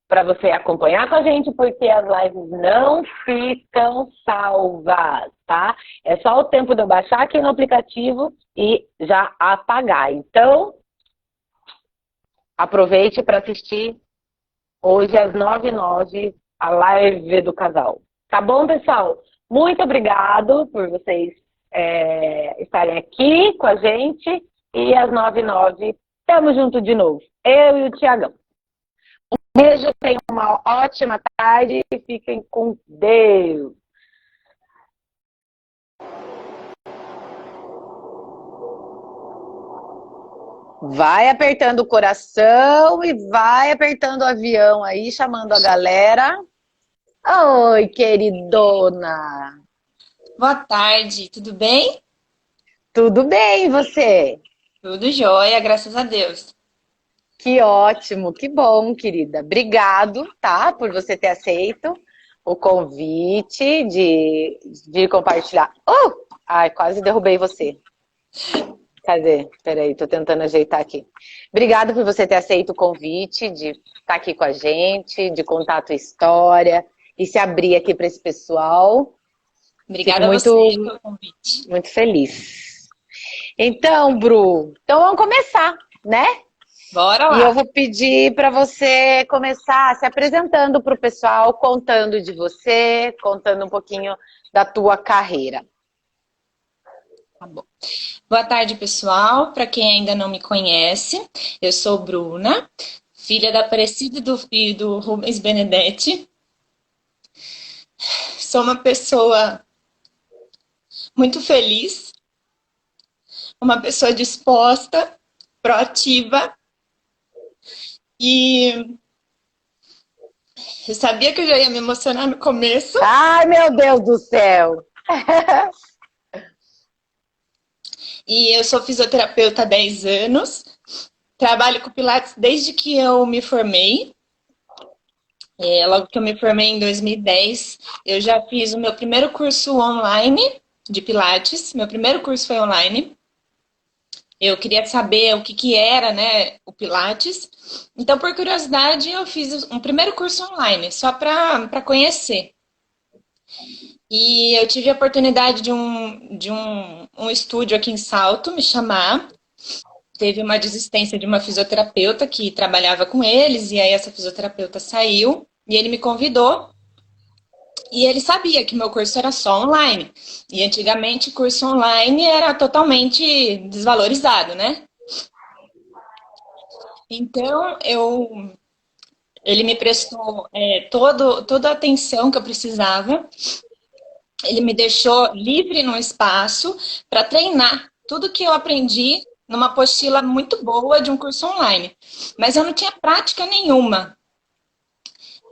Speaker 1: para você acompanhar com a gente, porque as lives não ficam salvas, tá? É só o tempo de eu baixar aqui no aplicativo e já apagar. Então, aproveite para assistir hoje às 9h09 a live do casal. Tá bom, pessoal? Muito obrigado por vocês estarem aqui com a gente. E às 9h09, tamo junto de novo. Eu e o Tiagão. Um beijo, tenham uma ótima tarde e fiquem com Deus. Vai apertando o coração e vai apertando o avião aí, chamando a galera. Oi, queridona.
Speaker 2: Boa tarde, tudo bem?
Speaker 1: Tudo bem, e você?
Speaker 2: Tudo jóia, graças a Deus.
Speaker 1: Que ótimo, que bom, querida. Obrigado, tá, por você ter aceito o convite de compartilhar. Ai, quase derrubei você. Cadê? Peraí, tô tentando ajeitar aqui. Obrigada por você ter aceito o convite de estar aqui com a gente, de contar a tua história e se abrir aqui para esse pessoal.
Speaker 2: Obrigada a você pelo convite.
Speaker 1: Muito feliz. Então, Bru, então vamos começar, né?
Speaker 2: Bora lá.
Speaker 1: E eu vou pedir para você começar se apresentando para o pessoal, contando de você, contando um pouquinho da tua carreira.
Speaker 2: Tá bom. Boa tarde, pessoal. Para quem ainda não me conhece, eu sou Bruna, filha da Aparecida e do Rubens Benedetti. Sou uma pessoa muito feliz, uma pessoa disposta, proativa. E eu sabia que eu já ia me emocionar no começo.
Speaker 1: Ai, meu Deus do céu!
Speaker 2: E eu sou fisioterapeuta há 10 anos. Trabalho com Pilates desde que eu me formei. Logo que eu me formei em 2010, eu já fiz o meu primeiro curso online de Pilates. Meu primeiro curso foi online. Eu queria saber o que era, né, o Pilates. Então, por curiosidade, eu fiz um primeiro curso online, só para conhecer. E eu tive a oportunidade de um estúdio aqui em Salto me chamar. Teve uma desistência de uma fisioterapeuta que trabalhava com eles, e aí essa fisioterapeuta saiu, e ele me convidou. E ele sabia que meu curso era só online. E antigamente curso online era totalmente desvalorizado, né? Então, ele me prestou toda a atenção que eu precisava. Ele me deixou livre no espaço para treinar tudo que eu aprendi numa apostila muito boa de um curso online. Mas eu não tinha prática nenhuma.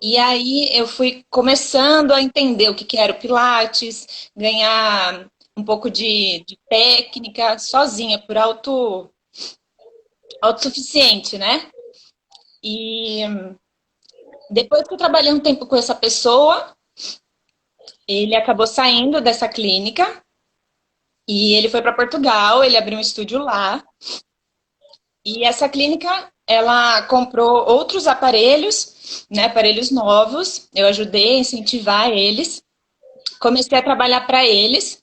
Speaker 2: E aí eu fui começando a entender o que era o Pilates, ganhar um pouco de técnica sozinha, por autossuficiente, né? E depois que eu trabalhei um tempo com essa pessoa, ele acabou saindo dessa clínica e ele foi para Portugal, ele abriu um estúdio lá. E essa clínica, ela comprou outros aparelhos, né, aparelhos novos. Eu ajudei a incentivar eles. Comecei a trabalhar para eles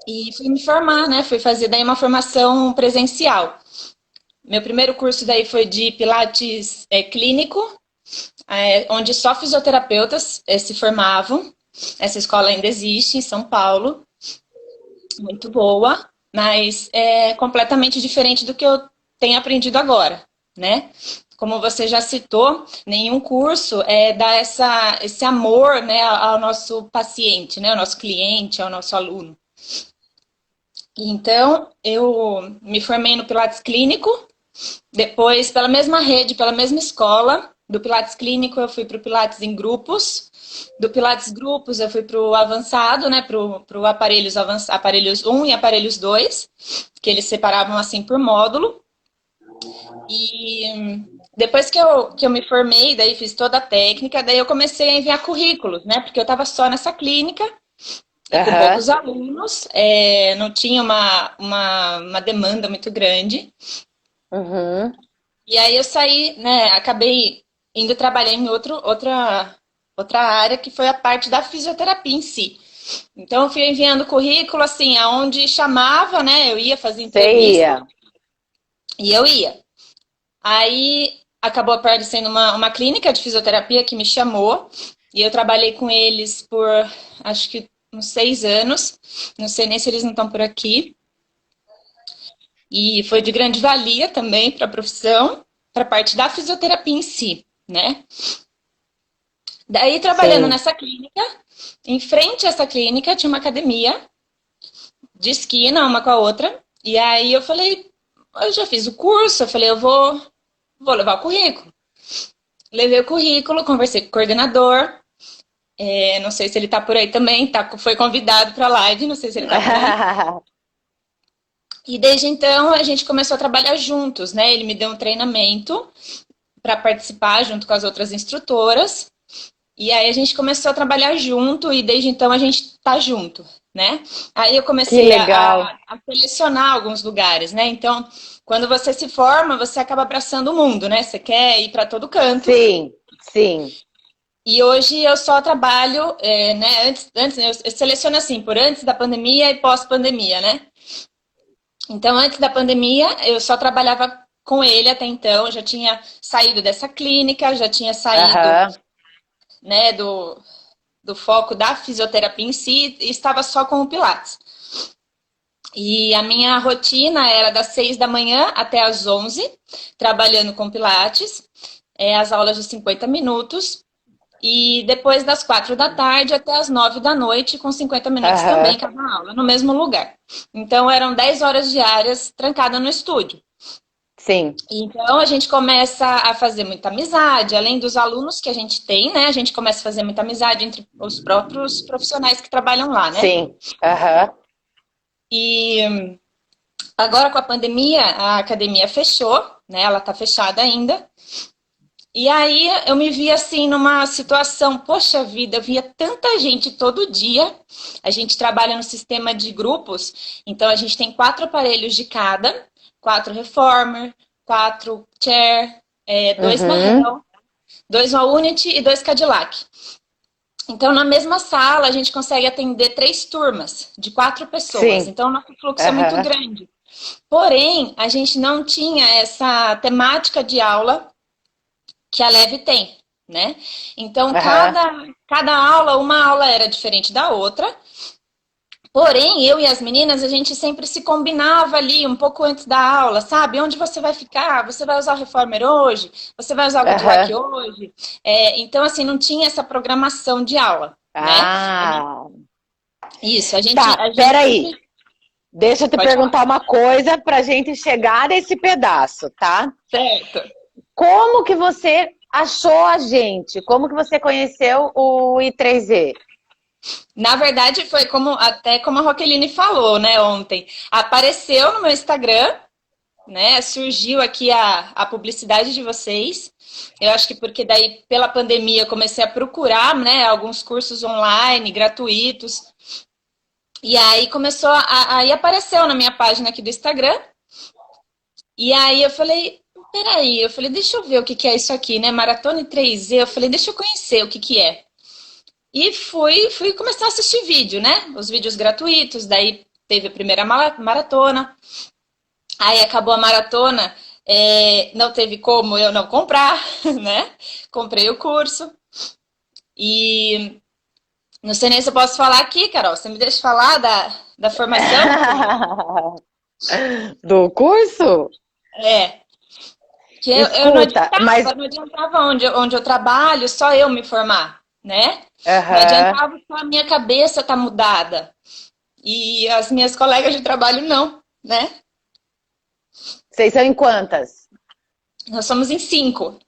Speaker 2: e fui me formar, né? Fui fazer daí uma formação presencial. Meu primeiro curso daí foi de Pilates clínico, onde só fisioterapeutas se formavam. Essa escola ainda existe em São Paulo, muito boa, mas é completamente diferente do que eu tenho aprendido agora, né? Como você já citou, nenhum curso dá esse amor, né, ao nosso paciente, né, ao nosso cliente, ao nosso aluno. Então, eu me formei no Pilates Clínico, depois, pela mesma rede, pela mesma escola, do Pilates Clínico eu fui para o Pilates em grupos, do Pilates Grupos eu fui para o avançado, né, para o aparelhos 1 e aparelhos 2, que eles separavam assim por módulo. E depois que eu me formei, daí fiz toda a técnica, daí eu comecei a enviar currículos, né? Porque eu estava só nessa clínica e com
Speaker 1: Aham.
Speaker 2: poucos alunos, não tinha uma demanda muito grande.
Speaker 1: Uhum.
Speaker 2: E aí eu saí, né? Acabei indo trabalhar em outra área, que foi a parte da fisioterapia em si. Então eu fui enviando currículo, assim, aonde chamava, né? Eu ia fazer
Speaker 1: Você
Speaker 2: entrevista
Speaker 1: ia.
Speaker 2: e eu ia. Aí acabou aparecendo uma clínica de fisioterapia que me chamou e eu trabalhei com eles por acho que uns 6 anos. Não sei nem se eles não estão por aqui. E foi de grande valia também para a profissão, para a parte da fisioterapia em si, né? Daí, trabalhando
Speaker 1: Sim.
Speaker 2: nessa clínica, em frente a essa clínica tinha uma academia de esquina, uma com a outra. E aí eu falei, eu já fiz o curso, eu falei, vou levar o currículo. Levei o currículo, conversei com o coordenador. Não sei se ele tá por aí também, foi convidado para a live, não sei se ele tá por aí. E desde então a gente começou a trabalhar juntos, né? Ele me deu um treinamento para participar junto com as outras instrutoras. E aí a gente começou a trabalhar junto e desde então a gente tá junto, né? Aí eu
Speaker 1: Que
Speaker 2: comecei
Speaker 1: legal.
Speaker 2: a selecionar alguns lugares, né? Então, quando você se forma, você acaba abraçando o mundo, né? Você quer ir para todo canto.
Speaker 1: Sim, sim.
Speaker 2: E hoje eu só trabalho, né? Antes eu seleciono assim, por antes da pandemia e pós-pandemia, né? Então, antes da pandemia, eu só trabalhava com ele até então, já tinha saído dessa clínica, já tinha saído,
Speaker 1: Aham.
Speaker 2: né, do foco da fisioterapia em si e estava só com o Pilates. E a minha rotina era das 6 da manhã até as 11, trabalhando com Pilates, as aulas de 50 minutos, e depois das 4 da tarde até as 9 da noite, com 50 minutos também
Speaker 1: Aham.
Speaker 2: cada aula, no mesmo lugar. Então eram 10 horas diárias trancada no estúdio.
Speaker 1: Sim,
Speaker 2: Então a gente começa a fazer muita amizade, além dos alunos que a gente tem, né? A gente começa a fazer muita amizade entre os próprios profissionais que trabalham lá, né?
Speaker 1: sim. Aham.
Speaker 2: E agora com a pandemia, a academia fechou, né? Ela tá fechada ainda. E aí eu me vi assim numa situação, poxa vida, eu via tanta gente todo dia. A gente trabalha no sistema de grupos, então a gente tem 4 aparelhos de cada, 4 reformer, 4 chair, 2
Speaker 1: Uhum.
Speaker 2: marrel, 2 Unity e 2 Cadillac. Então, na mesma sala, a gente consegue atender 3 turmas de 4 pessoas.
Speaker 1: Sim.
Speaker 2: Então, o nosso fluxo é muito
Speaker 1: Aham.
Speaker 2: grande. Porém, a gente não tinha essa temática de aula que a Leve tem, né? Então,
Speaker 1: Aham.
Speaker 2: cada aula, uma aula era diferente da outra. Porém, eu e as meninas, a gente sempre se combinava ali um pouco antes da aula, sabe? Onde você vai ficar? Você vai usar o reformer hoje? Você vai usar o Cadillac
Speaker 1: Aham.
Speaker 2: hoje? Então, assim, não tinha essa programação de aula, né?
Speaker 1: Ah,
Speaker 2: Isso,
Speaker 1: tá,
Speaker 2: a gente
Speaker 1: peraí.
Speaker 2: sempre...
Speaker 1: Deixa eu te
Speaker 2: Pode falar.
Speaker 1: perguntar uma coisa pra gente chegar nesse pedaço, tá?
Speaker 2: Certo.
Speaker 1: Como que você achou a gente? Como que você conheceu o I3E?
Speaker 2: Na verdade, foi até como a Roqueline falou, né, ontem. Apareceu no meu Instagram, né? Surgiu aqui a publicidade de vocês. Eu acho que porque daí, pela pandemia, eu comecei a procurar, né, alguns cursos online, gratuitos. E aí aí apareceu na minha página aqui do Instagram. E aí eu falei, peraí, eu falei, deixa eu ver o que que é isso aqui, né? Maratona e 3Z. Eu falei, deixa eu conhecer o que que é. E fui começar a assistir vídeo, né? Os vídeos gratuitos, daí teve a primeira maratona. Aí acabou a maratona, não teve como eu não comprar, né? Comprei o curso. E não sei nem se eu posso falar aqui, Carol. Você me deixa falar da formação, Roqueline?
Speaker 1: Do curso?
Speaker 2: É. Que eu
Speaker 1: Escuta, mas.
Speaker 2: não adiantava onde eu trabalho, só eu me formar, né? Não
Speaker 1: Aham.
Speaker 2: adiantava só a minha cabeça estar mudada. E as minhas colegas de trabalho não, né?
Speaker 1: Vocês são em quantas?
Speaker 2: Nós somos em 5.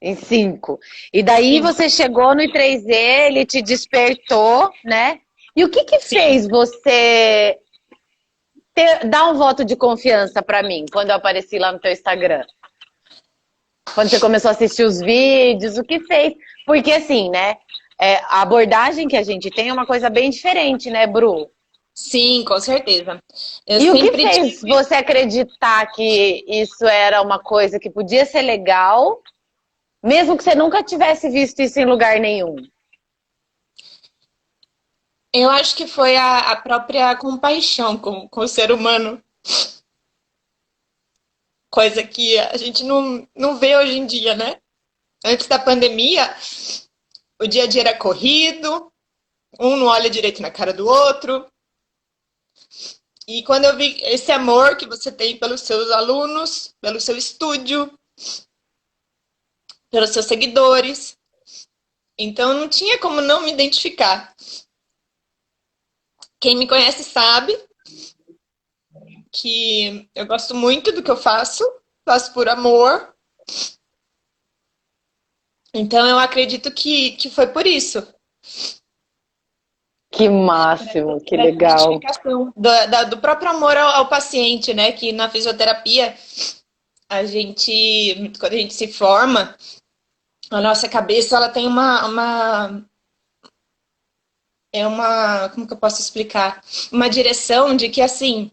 Speaker 1: Em cinco. E daí
Speaker 2: Sim,
Speaker 1: você chegou no I3E, ele te despertou, né? E o que que
Speaker 2: sim.
Speaker 1: fez você Dá um voto de confiança pra mim, quando eu apareci lá no teu Instagram. Quando você começou a assistir os vídeos, o que fez? Porque assim, né? A abordagem que a gente tem é uma coisa bem diferente, né, Bru?
Speaker 2: Sim, com certeza. Eu
Speaker 1: E o que
Speaker 2: sempre
Speaker 1: fez
Speaker 2: tive.
Speaker 1: você acreditar que isso era uma coisa que podia ser legal, mesmo que você nunca tivesse visto isso em lugar nenhum?
Speaker 2: Eu acho que foi a própria compaixão com o ser humano. Coisa que a gente não vê hoje em dia, né? Antes da pandemia, o dia a dia era corrido, um não olha direito na cara do outro. E quando eu vi esse amor que você tem pelos seus alunos, pelo seu estúdio, pelos seus seguidores, então não tinha como não me identificar. Quem me conhece sabe que eu gosto muito do que eu faço, faço por amor. Então eu acredito que foi por isso.
Speaker 1: Que máximo, que
Speaker 2: Por essa
Speaker 1: legal.
Speaker 2: identificação do próprio amor ao paciente, né? Que na fisioterapia, quando a gente se forma, a nossa cabeça ela tem como que eu posso explicar? Uma direção de que assim,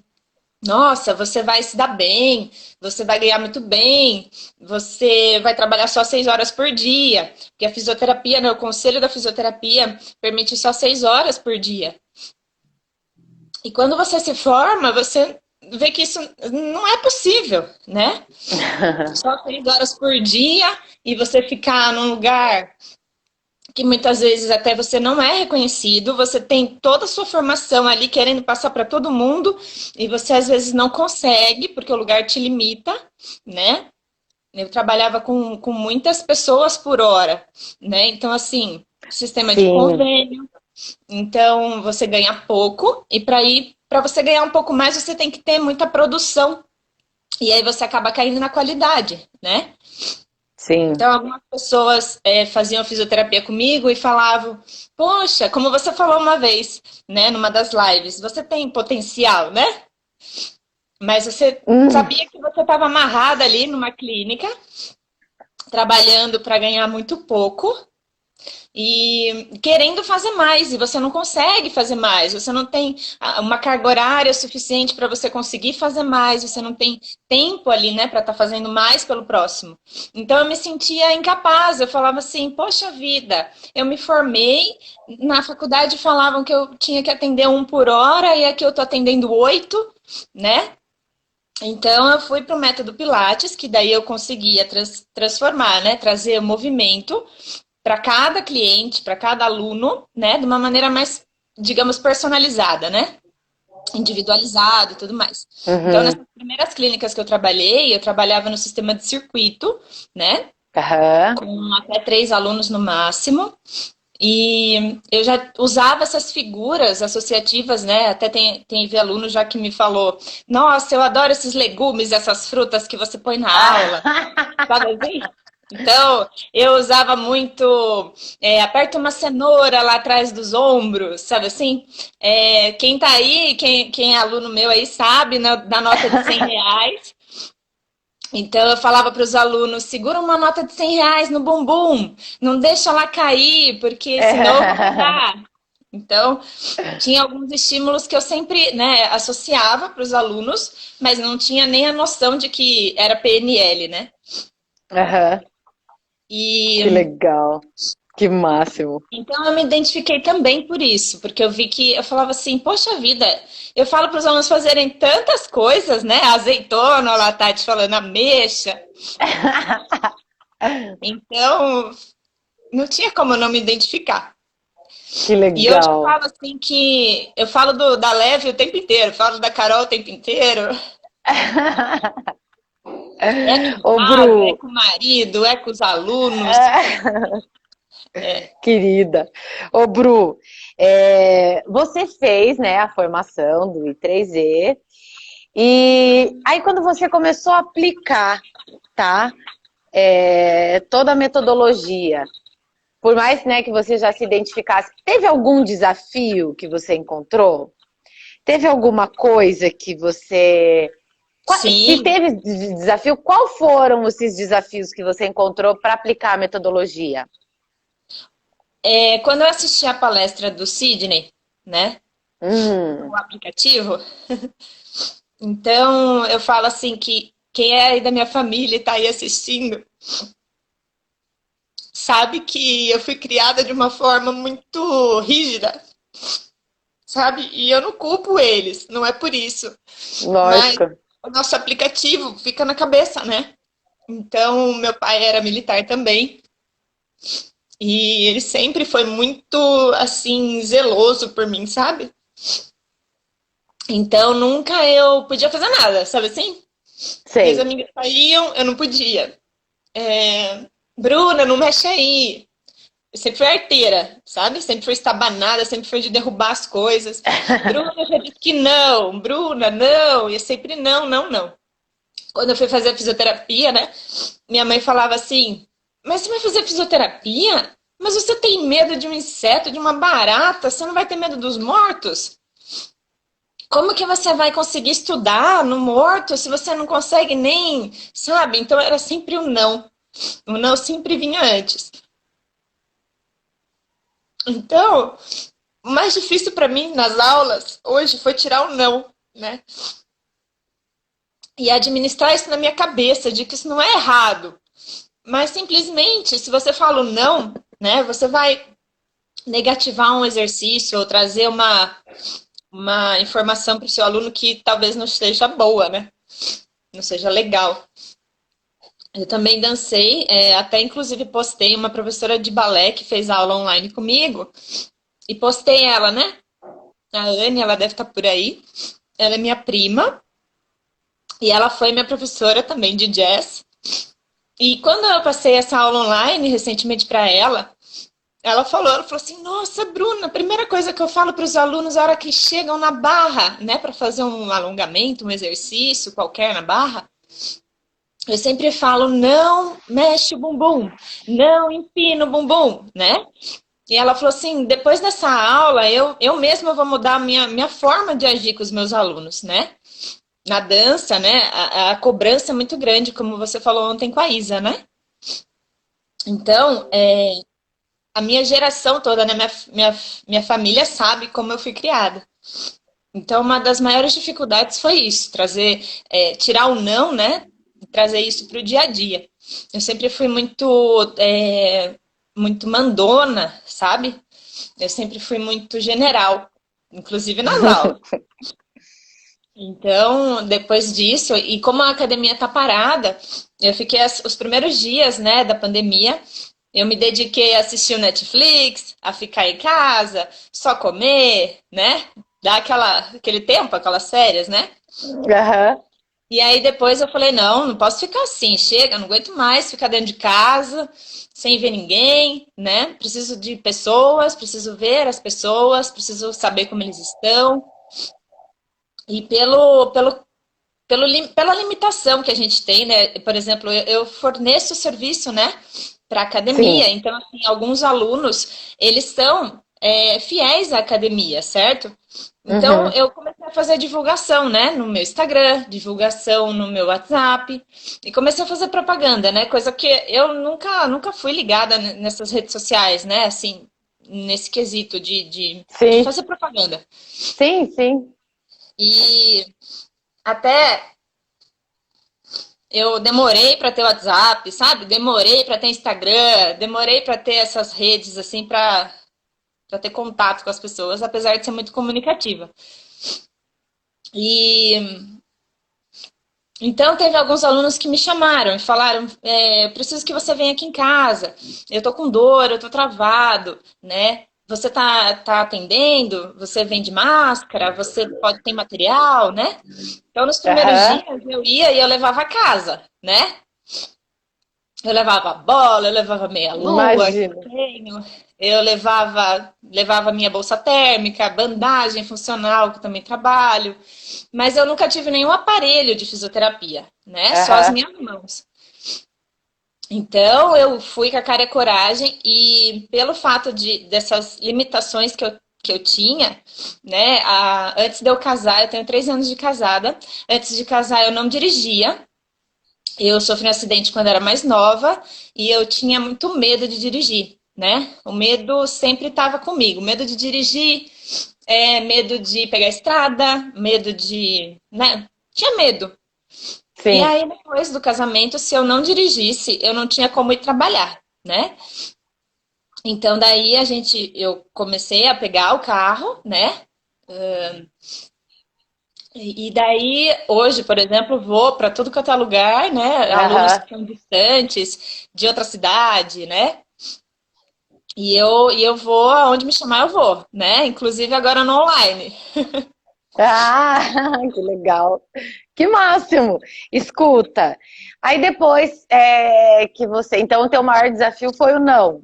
Speaker 2: nossa, você vai se dar bem, você vai ganhar muito bem, você vai trabalhar só 6 horas por dia, porque a fisioterapia, né, o conselho da fisioterapia permite só 6 horas por dia. E quando você se forma, você vê que isso não é possível, né? Só 6 horas por dia e você ficar num lugar que muitas vezes até você não é reconhecido, você tem toda a sua formação ali querendo passar para todo mundo e você às vezes não consegue porque o lugar te limita, né? Eu trabalhava com muitas pessoas por hora, né? Então, assim, sistema de
Speaker 1: Sim,
Speaker 2: convênio, então você ganha pouco e para você ganhar um pouco mais, você tem que ter muita produção. E aí você acaba caindo na qualidade, né?
Speaker 1: sim.
Speaker 2: Então, algumas pessoas faziam fisioterapia comigo e falavam: Poxa, como você falou uma vez, né, numa das lives, você tem potencial, né? Mas você
Speaker 1: Hum,
Speaker 2: sabia que você estava amarrada ali numa clínica, trabalhando para ganhar muito pouco e querendo fazer mais, e você não consegue fazer mais, você não tem uma carga horária suficiente para você conseguir fazer mais, você não tem tempo ali, né, para estar fazendo mais pelo próximo. Então eu me sentia incapaz, eu falava assim, poxa vida, eu me formei, na faculdade falavam que eu tinha que atender 1 por hora, e aqui eu tô atendendo 8, né? Então eu fui para o método Pilates, que daí eu conseguia transformar, né, trazer o movimento para cada cliente, para cada aluno, né, de uma maneira mais, digamos, personalizada, né, individualizado e tudo mais. Então,
Speaker 1: uhum,
Speaker 2: nessas primeiras clínicas que eu trabalhava no sistema de circuito, né,
Speaker 1: aham.
Speaker 2: com até 3 alunos no máximo. E eu já usava essas figuras associativas, né? Até teve aluno já que me falou: Nossa, eu adoro esses legumes, essas frutas que você põe na aula. Sabe assim? Então, eu usava muito, aperta uma cenoura lá atrás dos ombros, sabe assim? Quem tá aí, quem é aluno meu aí sabe, né, da nota de R$ 100. Então, eu falava para os alunos, segura uma nota de R$ 100 no bumbum, não deixa ela cair, porque senão eu vou pegar. Então, tinha alguns estímulos que eu sempre, né, associava para os alunos, mas não tinha nem a noção de que era PNL, né?
Speaker 1: Aham. Que
Speaker 2: E
Speaker 1: legal. Que máximo.
Speaker 2: então eu me identifiquei também por isso, porque eu vi que eu falava assim, poxa vida, eu falo para os alunos fazerem tantas coisas, né? Azeitona, lá a Tati falando ameixa. Então, não tinha como eu não me identificar.
Speaker 1: Que
Speaker 2: E hoje eu
Speaker 1: legal.
Speaker 2: falo assim que eu falo da Leve o tempo inteiro, falo da Carol o tempo inteiro. É com
Speaker 1: Ô,
Speaker 2: casa, é
Speaker 1: Bru,
Speaker 2: com o marido, é com os alunos. É.
Speaker 1: querida. Ô, Bru, você fez, né, a formação do I3E e aí quando você começou a aplicar, tá, toda a metodologia, por mais, né, que você já se identificasse, teve algum desafio que você encontrou? Teve alguma coisa que você... Se
Speaker 2: Sim.
Speaker 1: teve desafio, qual foram esses desafios que você encontrou para aplicar a metodologia?
Speaker 2: Quando eu assisti a palestra do Sidney, né,
Speaker 1: Hum,
Speaker 2: no aplicativo, então eu falo assim que quem é aí da minha família e tá aí assistindo, sabe que eu fui criada de uma forma muito rígida, sabe? E eu não culpo eles, não é por isso. Mas
Speaker 1: lógico.
Speaker 2: o nosso aplicativo fica na cabeça, né? Então, meu pai era militar também. E ele sempre foi muito, assim, zeloso por mim, sabe? Então, nunca eu podia fazer nada, sabe assim? Minhas
Speaker 1: Sei.
Speaker 2: amigas saíam, eu não podia. Bruna, não mexe aí. Eu sempre fui arteira, sabe? Sempre fui estabanada, sempre fui de derrubar as coisas. Bruna já disse que não, Bruna, não. E eu sempre não, não, não. Quando eu fui fazer fisioterapia, né? Minha mãe falava assim: Mas você vai fazer fisioterapia? Mas você tem medo de um inseto, de uma barata? Você não vai ter medo dos mortos? Como que você vai conseguir estudar no morto se você não consegue nem, sabe? Então era sempre o não. O não sempre vinha antes. Então, o mais difícil para mim nas aulas hoje foi tirar o não, né? E administrar isso na minha cabeça, de que isso não é errado. Mas simplesmente, se você fala o não, né, você vai negativar um exercício ou trazer uma informação para o seu aluno que talvez não seja boa, né? Não seja legal. Eu também dancei, até inclusive postei uma professora de balé que fez aula online comigo, e postei ela, né? A Anne, ela deve estar por aí. Ela é minha prima, e ela foi minha professora também de jazz. E quando eu passei essa aula online recentemente para ela, ela falou assim: Nossa, Bruna, a primeira coisa que eu falo para os alunos na hora que chegam na barra, né, para fazer um alongamento, um exercício qualquer na barra, eu sempre falo: Não mexe o bumbum, não empina o bumbum, né? E ela falou assim: Depois dessa aula, eu mesma vou mudar a minha forma de agir com os meus alunos, né? Na dança, né? A cobrança é muito grande, como você falou ontem com a Isa, né? Então, a minha geração toda, né? Minha família sabe como eu fui criada. Então, uma das maiores dificuldades foi isso, trazer, tirar o não, né? E trazer isso para o dia a dia. Eu sempre fui muito mandona, sabe? Eu sempre fui muito general, inclusive nas aulas. Então, depois disso, e como a academia tá parada, eu fiquei os primeiros dias, né, da pandemia, eu me dediquei a assistir o Netflix, a ficar em casa, só comer, né? Dar aquele tempo, aquelas férias, né?
Speaker 1: Aham.
Speaker 2: E aí depois eu falei, não, não posso ficar assim, chega, não aguento mais ficar dentro de casa, sem ver ninguém, né? Preciso de pessoas, preciso ver as pessoas, preciso saber como eles estão. E pela limitação que a gente tem, né? Por exemplo, eu forneço serviço, né, para
Speaker 1: Sim.
Speaker 2: academia. Então, assim, alguns alunos, eles são fiéis à academia, certo? Então,
Speaker 1: Uhum.
Speaker 2: eu comecei a fazer divulgação, né, no meu Instagram, divulgação no meu WhatsApp, e comecei a fazer propaganda, né, coisa que eu nunca fui ligada nessas redes sociais, né, assim, nesse quesito de
Speaker 1: Sim.
Speaker 2: fazer propaganda.
Speaker 1: Sim, sim.
Speaker 2: E até eu demorei para ter WhatsApp, sabe? Demorei para ter Instagram, demorei para ter essas redes assim para ter contato com as pessoas, apesar de ser muito comunicativa. E então teve alguns alunos que me chamaram e falaram: eu preciso que você venha aqui em casa. Eu tô com dor, eu tô travado, né? Você tá atendendo? Você vende máscara? Você pode ter material, né? Então, nos primeiros
Speaker 1: Aham.
Speaker 2: dias, eu ia e eu levava a casa, né? Eu levava bola, eu levava meia-lua, que eu
Speaker 1: Imagino.
Speaker 2: tenho, eu levava minha bolsa térmica, bandagem funcional, que eu também trabalho, mas eu nunca tive nenhum aparelho de fisioterapia, né? Só as
Speaker 1: Aham.
Speaker 2: minhas mãos. Então, eu fui com a cara e a coragem, e pelo fato dessas limitações que eu tinha, né? Antes de eu casar, eu tenho 3 anos de casada. Antes de casar, eu não dirigia. Eu sofri um acidente quando era mais nova e eu tinha muito medo de dirigir, né? O medo sempre estava comigo. Medo de dirigir, medo de pegar a estrada, medo de, né? Tinha medo. E
Speaker 1: Sim.
Speaker 2: aí, depois do casamento, se eu não dirigisse, eu não tinha como ir trabalhar, né? Então, daí eu comecei a pegar o carro, né? E daí, hoje, por exemplo, vou para tudo quanto é lugar, né? Alunos
Speaker 1: Aham.
Speaker 2: que são distantes, de outra cidade, né? E eu vou aonde me chamar, eu vou, né? Inclusive agora no online.
Speaker 1: Ah, que legal. Que máximo. Escuta. Aí depois que você. Então, o teu maior desafio foi o não.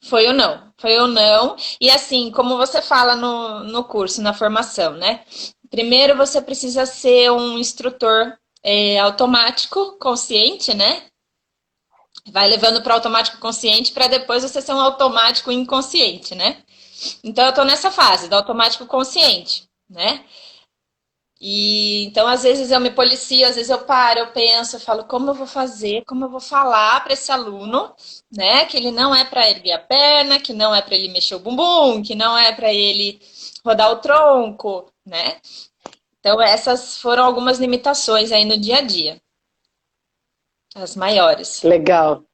Speaker 2: Foi ou não? Foi ou não? E assim, como você fala no curso, na formação, né? Primeiro você precisa ser um instrutor automático, consciente, né? Vai levando para o automático consciente para depois você ser um automático inconsciente, né? Então eu tô nessa fase do automático consciente, né? E então às vezes eu me policio, às vezes eu paro, eu penso, eu falo como eu vou fazer, como eu vou falar para esse aluno, né? Que ele não é para erguer a perna, que não é para ele mexer o bumbum, que não é para ele rodar o tronco, né? Então essas foram algumas limitações aí no dia a dia, as maiores.
Speaker 1: Legal.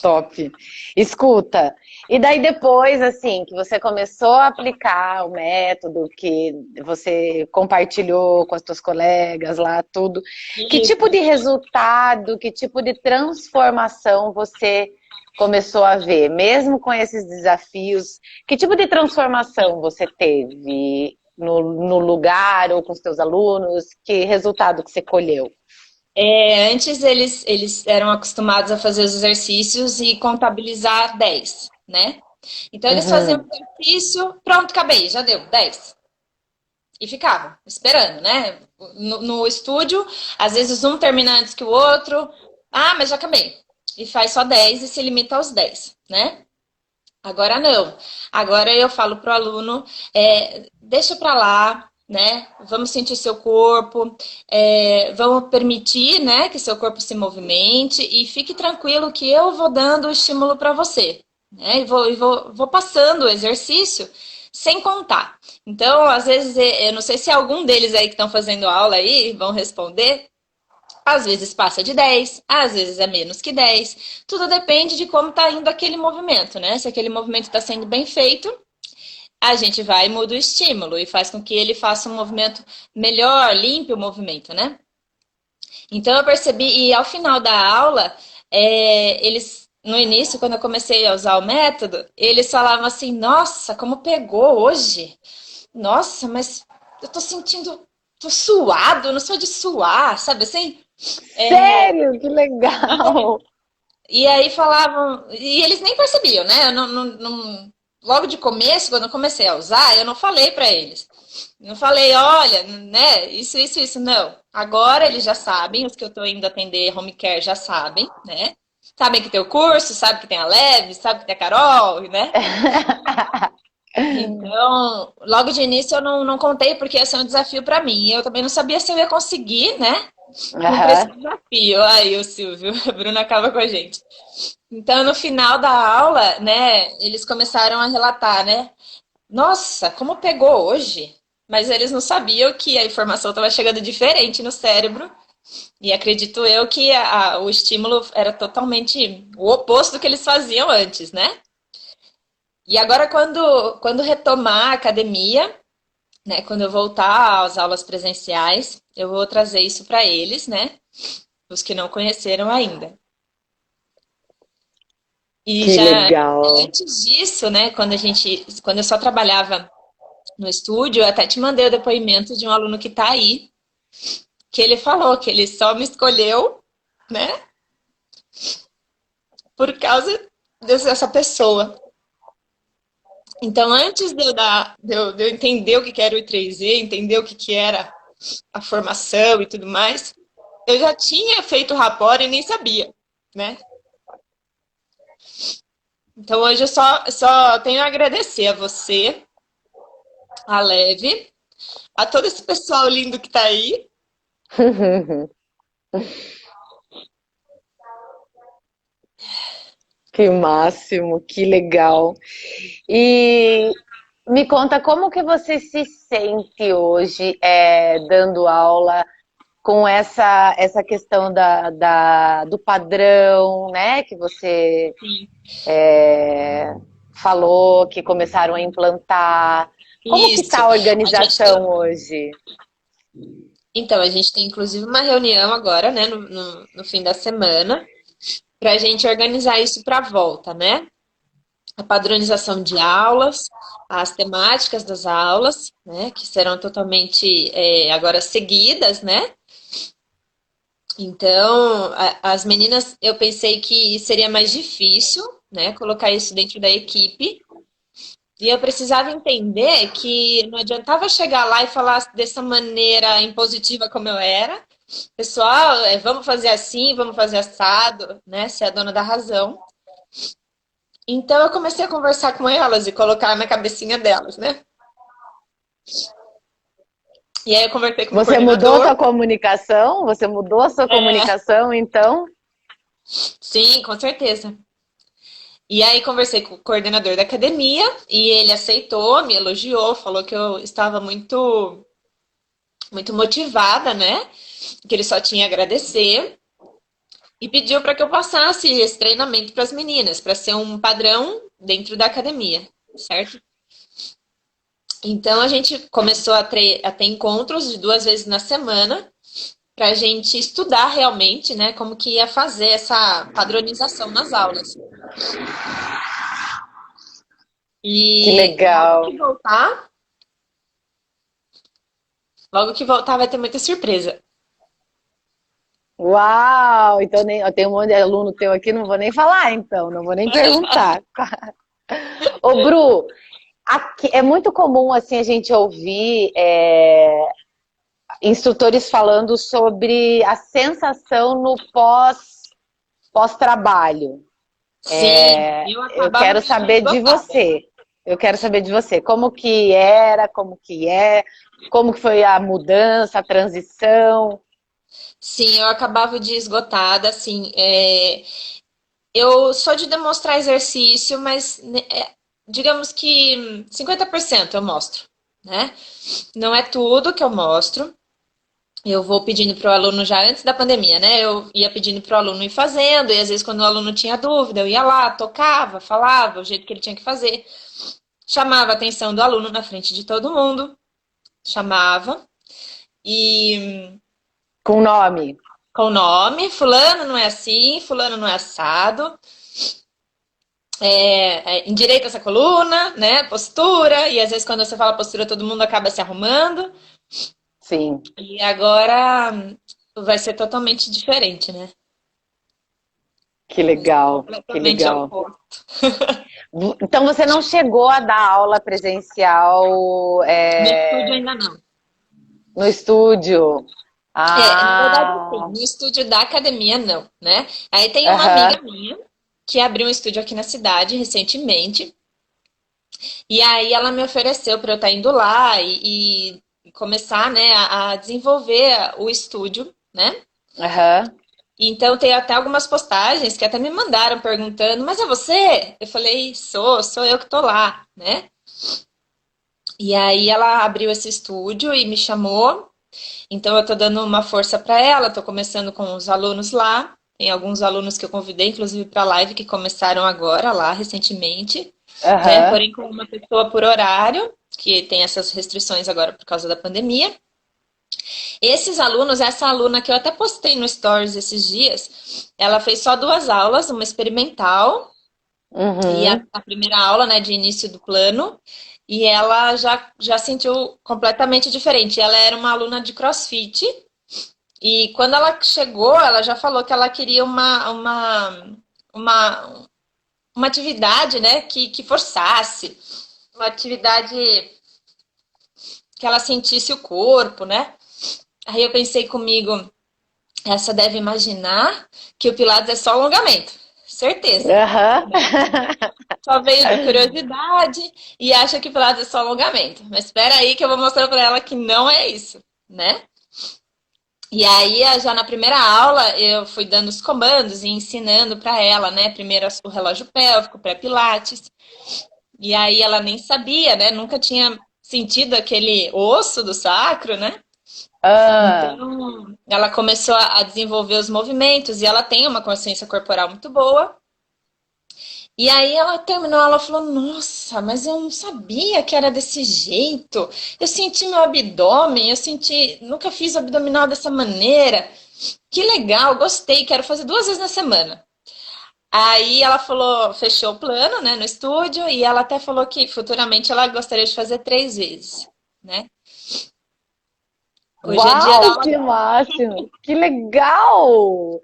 Speaker 1: Top. Escuta, e daí depois, assim, que você começou a aplicar o método que você compartilhou com as suas colegas lá, tudo, que tipo
Speaker 2: Isso.
Speaker 1: de resultado, que tipo de transformação você começou a ver, mesmo com esses desafios? Que tipo de transformação você teve no lugar ou com os seus alunos? Que resultado que você colheu?
Speaker 2: Antes eles eram acostumados a fazer os exercícios e contabilizar 10, né? Então eles faziam
Speaker 1: Uhum.
Speaker 2: o exercício, pronto, acabei, já deu 10. E ficavam esperando, né? No estúdio, às vezes um termina antes que o outro. Ah, mas já acabei. E faz só 10 e se limita aos 10, né? Agora não. Agora eu falo pro aluno, deixa pra lá, né? Vamos sentir seu corpo, vamos permitir, né, que seu corpo se movimente e fique tranquilo que eu vou dando o estímulo para você, né? E vou passando o exercício sem contar. Então, às vezes, eu não sei se algum deles aí que estão fazendo aula aí vão responder. Às vezes passa de 10, às vezes é menos que 10. Tudo depende de como está indo aquele movimento, né? Se aquele movimento está sendo bem feito, a gente vai e muda o estímulo e faz com que ele faça um movimento melhor, limpe o movimento, né? Então eu percebi, e ao final da aula, eles, no início, quando eu comecei a usar o método, eles falavam assim, nossa, como pegou hoje. Nossa, mas eu tô sentindo, tô suado, não sou de suar, sabe assim?
Speaker 1: Sério? Que legal!
Speaker 2: E aí falavam, e eles nem percebiam, né? Eu logo de começo, quando eu comecei a usar, eu não falei para eles. Não falei, olha, né, isso, não. Agora eles já sabem, os que eu estou indo atender home care já sabem, né? Sabem que tem o curso, sabem que tem a Leve, sabem que tem a Carol, né? Então, logo de início eu não contei porque ia ser um desafio para mim. Eu também não sabia se eu ia conseguir, né? Cumprir esse
Speaker 1: Aham.
Speaker 2: desafio. Aí o Silvio, a Bruna acaba com a gente. Então, no final da aula, né, eles começaram a relatar, né? Nossa, como pegou hoje? Mas eles não sabiam que a informação estava chegando diferente no cérebro. E acredito eu que o estímulo era totalmente o oposto do que eles faziam antes, né? E agora, quando retomar a academia, né, quando eu voltar às aulas presenciais, eu vou trazer isso para eles, né? Os que não conheceram ainda. E
Speaker 1: Que
Speaker 2: já
Speaker 1: legal.
Speaker 2: antes disso, né, quando eu só trabalhava no estúdio, eu até te mandei o depoimento de um aluno que está aí, que ele falou que ele só me escolheu, né, por causa dessa pessoa. Então, antes de eu entender o que era o I3E, entender o que era a formação e tudo mais, eu já tinha feito o rapport e nem sabia, né? Então, hoje eu só tenho a agradecer a você, a Leve, a todo esse pessoal lindo que tá aí.
Speaker 1: Que máximo, que legal. E me conta como que você se sente hoje dando aula com essa questão do padrão, né? Que você
Speaker 2: Sim.
Speaker 1: falou que começaram a implantar. Como que
Speaker 2: Isso.
Speaker 1: está a
Speaker 2: A gente tem,
Speaker 1: organização hoje?
Speaker 2: então, a gente tem inclusive uma reunião agora, né, no fim da semana, para a gente organizar isso para a volta, né? A padronização de aulas, as temáticas das aulas, né, que serão totalmente agora seguidas, né? Então, as meninas, eu pensei que seria mais difícil, né, colocar isso dentro da equipe. E eu precisava entender que não adiantava chegar lá e falar dessa maneira impositiva como eu era. Pessoal, vamos fazer assim, vamos fazer assado, né? Ser a dona da razão. Então eu comecei a conversar com elas e colocar na cabecinha delas, né? E aí eu conversei com o
Speaker 1: Você mudou a
Speaker 2: coordenador.
Speaker 1: sua comunicação? Você mudou a sua
Speaker 2: É,
Speaker 1: comunicação, então?
Speaker 2: sim, com certeza. E aí conversei com o coordenador da academia e ele aceitou, me elogiou, falou que eu estava muito motivada, né? Que ele só tinha a agradecer e pediu para que eu passasse esse treinamento para as meninas, para ser um padrão dentro da academia, certo? Então a gente começou a ter encontros de 2 vezes na semana para a gente estudar realmente, né, como que ia fazer essa padronização nas aulas.
Speaker 1: Que
Speaker 2: E
Speaker 1: legal.
Speaker 2: logo que voltar vai ter muita surpresa.
Speaker 1: Uau! Então eu tenho um monte de aluno teu aqui, não vou nem falar, então, não vou nem perguntar. Ô, Bru, aqui é muito comum assim a gente ouvir instrutores falando sobre a sensação no pós-trabalho.
Speaker 2: Sim, eu
Speaker 1: Eu
Speaker 2: acabava
Speaker 1: quero
Speaker 2: ficando
Speaker 1: saber de
Speaker 2: esgotada.
Speaker 1: você. Eu quero saber de você. Como que era, como que é, como que foi a mudança, a transição.
Speaker 2: Sim, eu acabava de esgotada, assim, eu sou de demonstrar exercício, mas né, digamos que 50% eu mostro, né? Não é tudo que eu mostro. Eu vou pedindo para o aluno já antes da pandemia, né? Eu ia pedindo para o aluno ir fazendo, e às vezes quando o aluno tinha dúvida, eu ia lá, tocava, falava o jeito que ele tinha que fazer, chamava a atenção do aluno na frente de todo mundo, chamava, e
Speaker 1: Com nome.
Speaker 2: com o nome, fulano não é assim, fulano não é assado, endireita essa coluna, né? Postura, e às vezes quando você fala postura, todo mundo acaba se arrumando.
Speaker 1: Sim,
Speaker 2: E agora vai ser totalmente diferente, né?
Speaker 1: que
Speaker 2: Vai ser
Speaker 1: legal, que
Speaker 2: completamente
Speaker 1: legal.
Speaker 2: oposto.
Speaker 1: Então você não chegou a dar aula presencial
Speaker 2: No estúdio ainda não.
Speaker 1: no estúdio?
Speaker 2: Na verdade, sim,
Speaker 1: Ah,
Speaker 2: no estúdio da academia não, né? Aí tem uma
Speaker 1: aham,
Speaker 2: amiga minha que abriu um estúdio aqui na cidade recentemente, e aí ela me ofereceu para eu estar indo lá e começar, né, a desenvolver o estúdio, né?
Speaker 1: aham.
Speaker 2: Então tem até algumas postagens que até me mandaram perguntando, mas é você? Eu falei, sou eu que tô lá, né? E aí ela abriu esse estúdio e me chamou. Então eu tô dando uma força para ela, tô começando com os alunos lá. Tem alguns alunos que eu convidei, inclusive, para live que começaram agora lá recentemente, né?
Speaker 1: Aham.
Speaker 2: Porém com uma pessoa por horário, que tem essas restrições agora por causa da pandemia. Esses alunos, essa aluna que eu até postei no Stories esses dias, ela fez só 2 aulas, uma experimental e a,
Speaker 1: Uhum.
Speaker 2: a primeira aula, né, de início do plano, e ela já sentiu completamente diferente. Ela era uma aluna de CrossFit e quando ela chegou, ela já falou que ela queria uma, uma atividade, né, que forçasse, uma atividade que ela sentisse o corpo, né? Aí eu pensei comigo, essa deve imaginar que o Pilates é só alongamento. certeza.
Speaker 1: Aham.
Speaker 2: Só veio de curiosidade e acha que Pilates é só alongamento. Mas espera aí que eu vou mostrar para ela que não é isso, né? E aí, já na primeira aula, eu fui dando os comandos e ensinando para ela, né? Primeiro o relógio pélvico, pré-pilates. E aí ela nem sabia, né? Nunca tinha sentido aquele osso do sacro, né?
Speaker 1: Ah,
Speaker 2: Então, ela começou a desenvolver os movimentos e ela tem uma consciência corporal muito boa. E aí ela terminou, ela falou, nossa, mas eu não sabia que era desse jeito. Eu senti meu abdômen, nunca fiz abdominal dessa maneira. Que legal, gostei, quero fazer 2 vezes na semana. Aí ela falou, fechou o plano, né, no estúdio, e ela até falou que futuramente ela gostaria de fazer 3 vezes, né? Hoje é dia da
Speaker 1: uau,
Speaker 2: aula
Speaker 1: que
Speaker 2: dela.
Speaker 1: máximo! Que legal!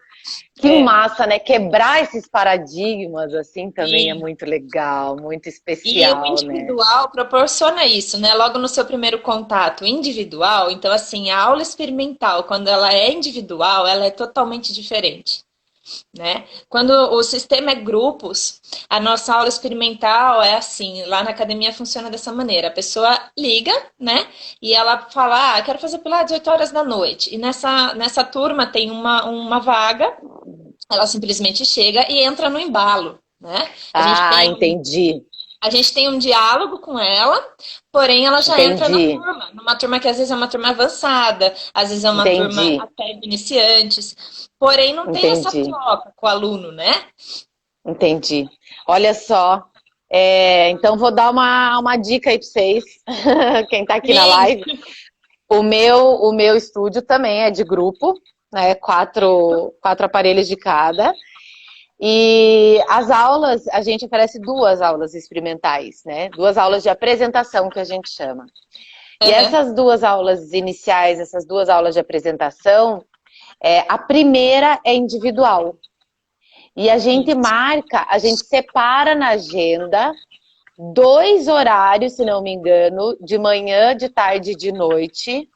Speaker 1: Que
Speaker 2: É,
Speaker 1: massa, né? Quebrar esses paradigmas assim também é
Speaker 2: sim.
Speaker 1: muito legal, muito
Speaker 2: E o
Speaker 1: especial, né?
Speaker 2: individual proporciona isso, né? Logo no seu primeiro contato individual, então assim, a aula experimental, quando ela é individual, ela é totalmente diferente, né? Quando o sistema é grupos, a nossa aula experimental é assim, lá na academia funciona dessa maneira. A pessoa liga, né? E ela fala, ah, quero fazer pilates 8 horas da noite. E nessa turma tem uma vaga, ela simplesmente chega e entra no embalo, né? A gente
Speaker 1: Ah,
Speaker 2: tem
Speaker 1: entendi,
Speaker 2: a gente tem um diálogo com ela, porém ela já entra na
Speaker 1: entendi,
Speaker 2: turma, numa turma que às vezes é uma turma avançada, às vezes é uma turma
Speaker 1: entendi,
Speaker 2: até de iniciantes, porém não tem essa
Speaker 1: entendi,
Speaker 2: troca com o aluno, né?
Speaker 1: entendi. Olha só, então vou dar uma dica aí para vocês, quem está aqui na
Speaker 2: Sim,
Speaker 1: live. O meu estúdio também é de grupo, né? Quatro aparelhos de cada. E as aulas, a gente oferece 2 aulas experimentais, né? 2 aulas de apresentação que a gente chama. E
Speaker 2: uhum.
Speaker 1: essas 2 aulas iniciais, essas 2 aulas de apresentação, a primeira é individual. E a gente
Speaker 2: Isso,
Speaker 1: marca, a gente separa na agenda 2 horários, se não me engano, de manhã, de tarde e de noite.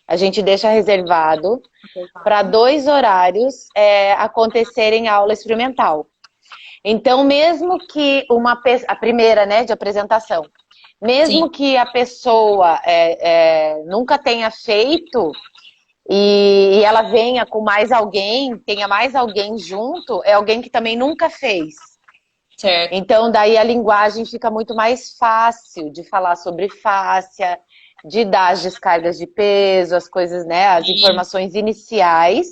Speaker 1: A gente deixa reservado para 2 horários acontecerem aula experimental. Então, mesmo que a primeira, né, de apresentação, mesmo
Speaker 2: sim,
Speaker 1: que a pessoa nunca tenha feito e ela venha com mais alguém, tenha mais alguém junto, é alguém que também nunca fez.
Speaker 2: certo.
Speaker 1: Então, daí a linguagem fica muito mais fácil de falar sobre fáscia, de dar as descargas de peso, as coisas, né, as
Speaker 2: Sim,
Speaker 1: informações iniciais,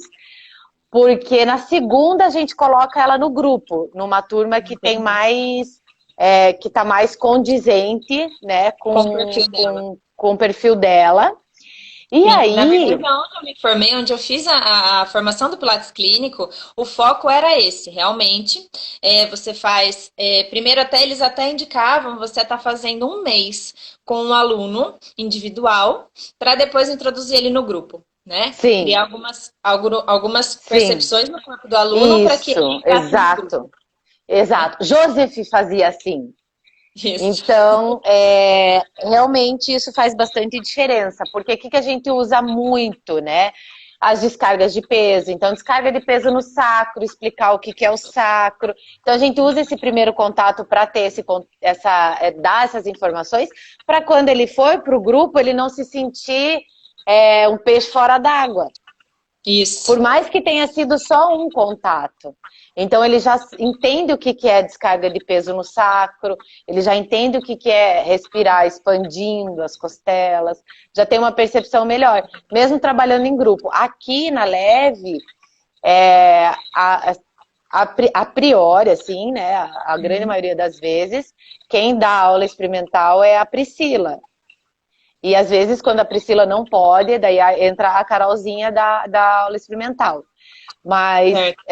Speaker 1: porque na segunda a gente coloca ela no grupo, numa turma que tem
Speaker 2: entendi.
Speaker 1: mais, que está mais condizente, né,
Speaker 2: Com o perfil
Speaker 1: com,
Speaker 2: dela.
Speaker 1: com, com o perfil dela. E
Speaker 2: Sim, na
Speaker 1: aí,
Speaker 2: verdade, onde eu me formei, onde eu fiz a formação do Pilates Clínico, o foco era esse, realmente. Você faz, primeiro até eles até indicavam, você está fazendo 1 mês com um aluno individual, para depois introduzir ele no grupo, né?
Speaker 1: sim,
Speaker 2: Criar algumas
Speaker 1: sim,
Speaker 2: percepções no corpo do aluno para que ele
Speaker 1: isso,
Speaker 2: entrasse no grupo,
Speaker 1: exato,
Speaker 2: né?
Speaker 1: exato. Joseph fazia assim.
Speaker 2: Isso.
Speaker 1: Então, realmente isso faz bastante diferença, porque o que que a gente usa muito, né? As descargas de peso. Então, descarga de peso no sacro, explicar o que que é o sacro. Então, a gente usa esse primeiro contato para ter dar essas informações, para quando ele for para o grupo, ele não se sentir um peixe fora d'água. Por
Speaker 2: Isso.
Speaker 1: mais que tenha sido só um contato. Então ele já entende o que é descarga de peso no sacro, ele já entende o que é respirar expandindo as costelas, já tem uma percepção melhor, mesmo trabalhando em grupo. Aqui na Leve, é, a, a priori, assim, né, a grande
Speaker 2: Uhum.
Speaker 1: maioria das vezes, quem dá aula experimental é a Priscila. E às vezes, quando a Priscila não pode, daí entra a Carolzinha da aula experimental. Mas
Speaker 2: Certo.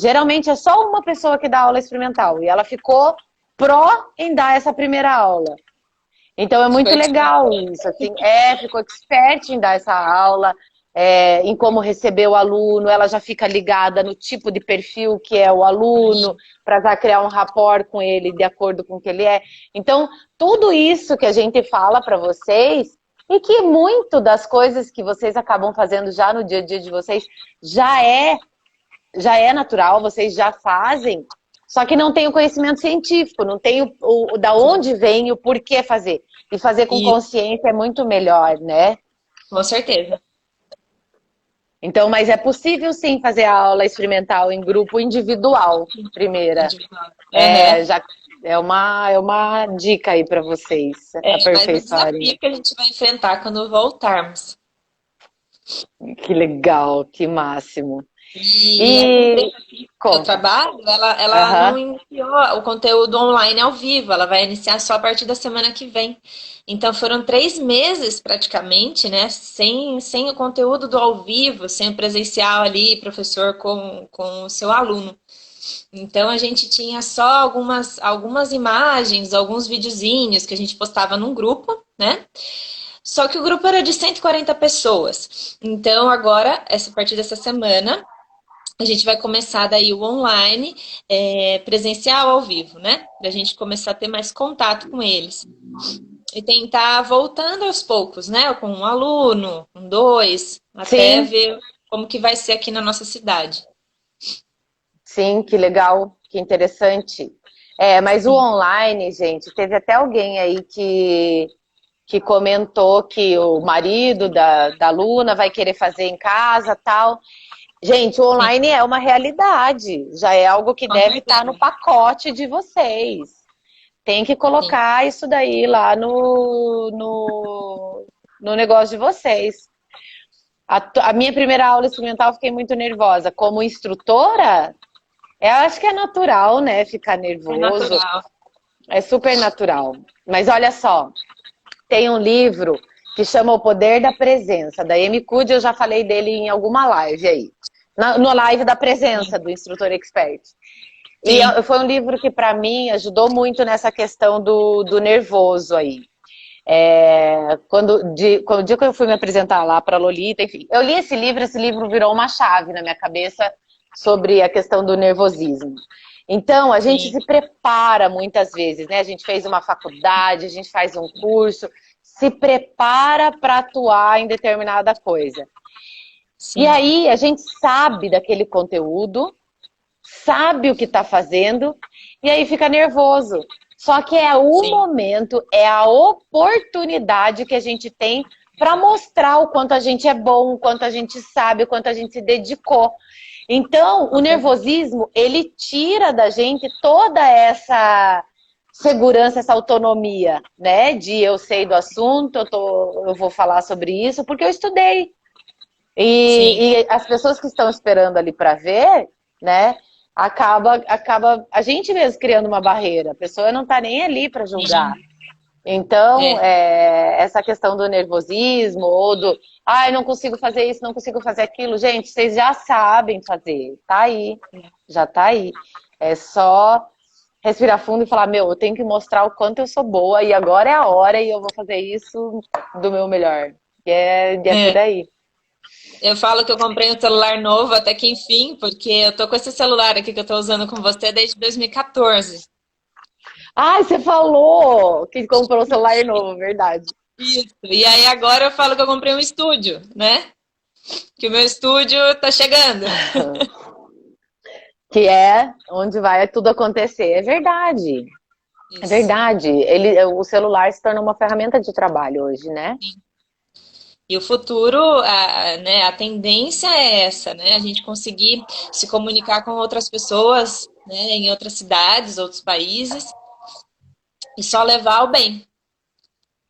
Speaker 1: geralmente é só uma pessoa que dá aula experimental. E ela ficou pró em dar essa primeira aula. Então é
Speaker 2: Ficou
Speaker 1: muito
Speaker 2: expert.
Speaker 1: legal isso, assim, ficou expert em dar essa aula, em como receber o aluno, ela já fica ligada no tipo de perfil que é o aluno, para já criar um rapport com ele de acordo com o que ele é. Então, tudo isso que a gente fala para vocês, e que muito das coisas que vocês acabam fazendo já no dia a dia de vocês já é natural, vocês já fazem, só que não tem o conhecimento científico, não tem da onde vem, o porquê fazer. E fazer com
Speaker 2: E,
Speaker 1: consciência é muito melhor, né?
Speaker 2: com certeza.
Speaker 1: Então, mas é possível sim fazer a aula experimental em grupo individual, primeira.
Speaker 2: Individual.
Speaker 1: É,
Speaker 2: Uhum.
Speaker 1: já é uma dica aí para vocês
Speaker 2: Mas o
Speaker 1: aperfeiçoarem.
Speaker 2: desafio que a gente vai enfrentar quando voltarmos.
Speaker 1: Que legal, que máximo.
Speaker 2: E essa
Speaker 1: E
Speaker 2: empresa que eu
Speaker 1: conta.
Speaker 2: trabalho, ela não
Speaker 1: Aham.
Speaker 2: iniciou o conteúdo online ao vivo, ela vai iniciar só a partir da semana que vem. Então foram 3 meses praticamente, né? Sem o conteúdo do ao vivo, sem o presencial ali, professor com o seu aluno. Então a gente tinha só algumas imagens, alguns videozinhos que a gente postava num grupo, né? Só que o grupo era de 140 pessoas. Então agora, a partir dessa semana, a gente vai começar daí o online, presencial ao vivo, né? Pra gente começar a ter mais contato com eles. E tentar voltando aos poucos, né? Com um aluno, com dois, até
Speaker 1: Sim,
Speaker 2: ver como que vai ser aqui na nossa cidade.
Speaker 1: sim, que legal, que interessante. É, mas o
Speaker 2: Sim,
Speaker 1: online, gente, teve até alguém aí que comentou que o marido da aluna vai querer fazer em casa, tal. Gente, o
Speaker 2: sim,
Speaker 1: online é uma realidade, já é algo que
Speaker 2: com
Speaker 1: deve estar no
Speaker 2: certeza.
Speaker 1: pacote de vocês. Tem que
Speaker 2: Sim,
Speaker 1: colocar isso daí lá no negócio de vocês. A minha primeira aula experimental eu fiquei muito nervosa. Como instrutora, eu acho que é natural, né? Ficar
Speaker 2: é
Speaker 1: nervoso.
Speaker 2: natural.
Speaker 1: É super natural. Mas olha só, tem um livro que chama O Poder da Presença, da Amy Cuddy, eu já falei dele em alguma live aí. No live da presença
Speaker 2: Sim,
Speaker 1: do instrutor expert. E
Speaker 2: sim,
Speaker 1: foi um livro que, para mim, ajudou muito nessa questão do nervoso aí. Quando o dia que eu fui me apresentar lá para a Lolita, enfim, eu li esse livro virou uma chave na minha cabeça sobre a questão do nervosismo. Então, a gente
Speaker 2: sim,
Speaker 1: se prepara muitas vezes, né? A gente fez uma faculdade, a gente faz um curso, se prepara para atuar em determinada coisa. E
Speaker 2: sim,
Speaker 1: aí, a gente sabe daquele conteúdo, sabe o que está fazendo, e aí fica nervoso. Só que é o
Speaker 2: sim,
Speaker 1: momento, é a oportunidade que a gente tem para mostrar o quanto a gente é bom, o quanto a gente sabe, o quanto a gente se dedicou. Então, o
Speaker 2: com certeza.
Speaker 1: nervosismo, ele tira da gente toda essa segurança, essa autonomia, né? De eu sei do assunto, eu vou falar sobre isso, porque eu estudei.
Speaker 2: Sim,
Speaker 1: E as pessoas que estão esperando ali para ver, né? Acaba a gente mesmo criando uma barreira. A pessoa não está nem ali para julgar.
Speaker 2: sim,
Speaker 1: Então,
Speaker 2: é,
Speaker 1: essa questão do nervosismo ou do, ai, não consigo fazer isso, não consigo fazer aquilo, gente, vocês já sabem fazer, tá aí, já tá aí. É só respirar fundo e falar, meu, eu tenho que mostrar o quanto eu sou boa e agora é a hora e eu vou fazer isso do meu melhor. E é por
Speaker 2: é.
Speaker 1: aí.
Speaker 2: Eu falo que eu comprei um celular novo até que enfim, porque eu tô com esse celular aqui que eu tô usando com você desde 2014.
Speaker 1: Ai, você falou que comprou um celular novo, verdade.
Speaker 2: Isso. E aí agora eu falo que eu comprei um estúdio, né? Que o meu estúdio tá chegando.
Speaker 1: Que é onde vai tudo acontecer. É verdade. É
Speaker 2: Isso.
Speaker 1: verdade. O celular se tornou uma ferramenta de trabalho hoje, né?
Speaker 2: E o futuro, né, a tendência é essa, né? A gente conseguir se comunicar com outras pessoas, né, em outras cidades, outros países, e só levar o bem.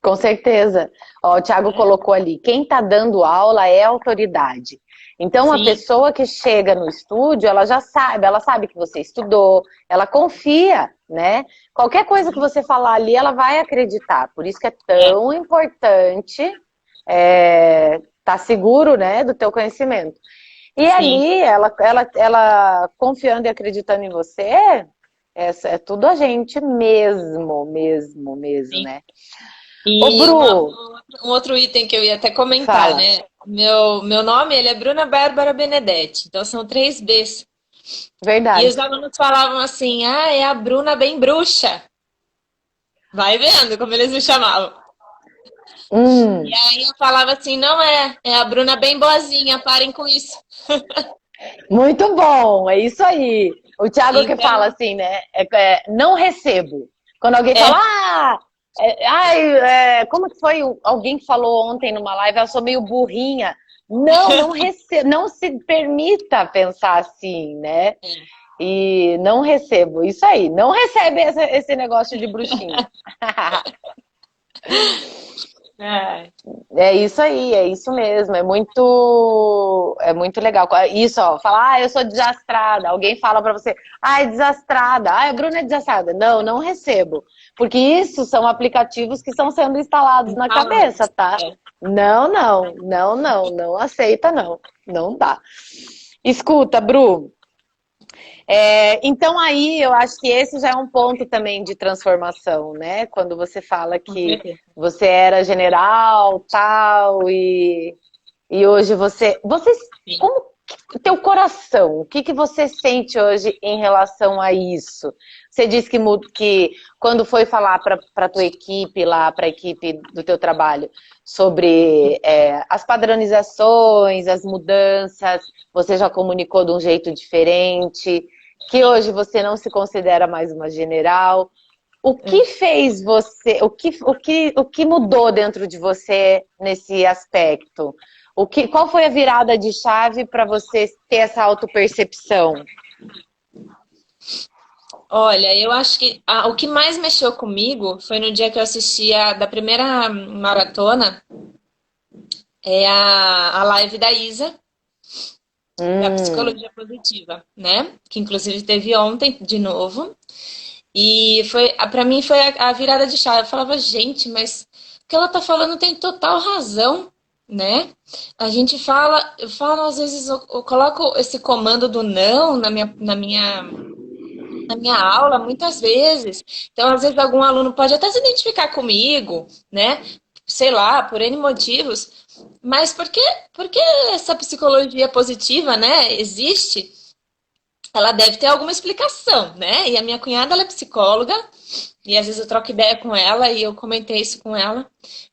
Speaker 1: Com certeza. Ó, o Thiago
Speaker 2: Né?
Speaker 1: colocou ali, quem está dando aula é autoridade. Então, a
Speaker 2: Sim,
Speaker 1: pessoa que chega no estúdio, ela já sabe, ela sabe que você estudou, ela confia, né? Qualquer coisa que você falar ali, ela vai acreditar. Por isso que é
Speaker 2: é,
Speaker 1: tão importante tá seguro, né, do teu conhecimento. E
Speaker 2: sim,
Speaker 1: ali, ela confiando e acreditando em você, é tudo a gente mesmo,
Speaker 2: sim.
Speaker 1: né? Ô,
Speaker 2: E
Speaker 1: Bru,
Speaker 2: um outro item que eu ia até comentar,
Speaker 1: fala.
Speaker 2: né? Meu nome, ele é Bruna Bárbara Benedetti, então são 3 Bs. E os
Speaker 1: Verdade.
Speaker 2: alunos falavam assim, ah, é a Bruna bem bruxa. Vai vendo como eles me chamavam. E
Speaker 1: Hum,
Speaker 2: aí eu falava assim, não é a Bruna bem boazinha, parem com isso.
Speaker 1: muito bom, é isso aí. O Thiago que
Speaker 2: Então,
Speaker 1: fala assim, né? Não recebo. Quando alguém fala, como que foi? Alguém que falou ontem numa live, eu sou meio burrinha. Não recebo, não se permita pensar assim, né? E não recebo. Isso aí, não recebe esse negócio de bruxinha. É isso aí, é isso mesmo. É muito legal. Isso, ó, falar, eu sou desastrada. Alguém fala pra você, é desastrada. A Bruna é desastrada. Não, não recebo. Porque isso são aplicativos que estão sendo instalados na cabeça, tá? Não, não, não, não, não aceita, não. Não dá. Escuta, Bru. Então aí eu acho que esse já é um ponto também de transformação, né? Quando você fala que você era general, tal, e hoje como o teu coração, o que você sente hoje em relação a isso? Você disse que quando foi falar para tua equipe lá, para a equipe do teu trabalho, sobre as padronizações, as mudanças, você já comunicou de um jeito diferente, que hoje você não se considera mais uma general. O que fez você, o que mudou dentro de você nesse aspecto? Qual foi a virada de chave para você ter essa autopercepção?
Speaker 2: Olha, eu acho que o que mais mexeu comigo foi no dia que eu assisti da primeira maratona, a live da Isa, da psicologia positiva, né? Que inclusive teve ontem de novo. E para mim foi a virada de chave. Eu falava, gente, mas o que ela tá falando tem total razão, né? A gente fala, eu falo às vezes, eu coloco esse comando do não na minha aula muitas vezes. Então, às vezes, algum aluno pode até se identificar comigo, né? Sei lá, por N motivos. Mas por que essa psicologia positiva, né, existe? Ela deve ter alguma explicação, né? E a minha cunhada, ela é psicóloga, e às vezes eu troco ideia com ela, e eu comentei isso com ela.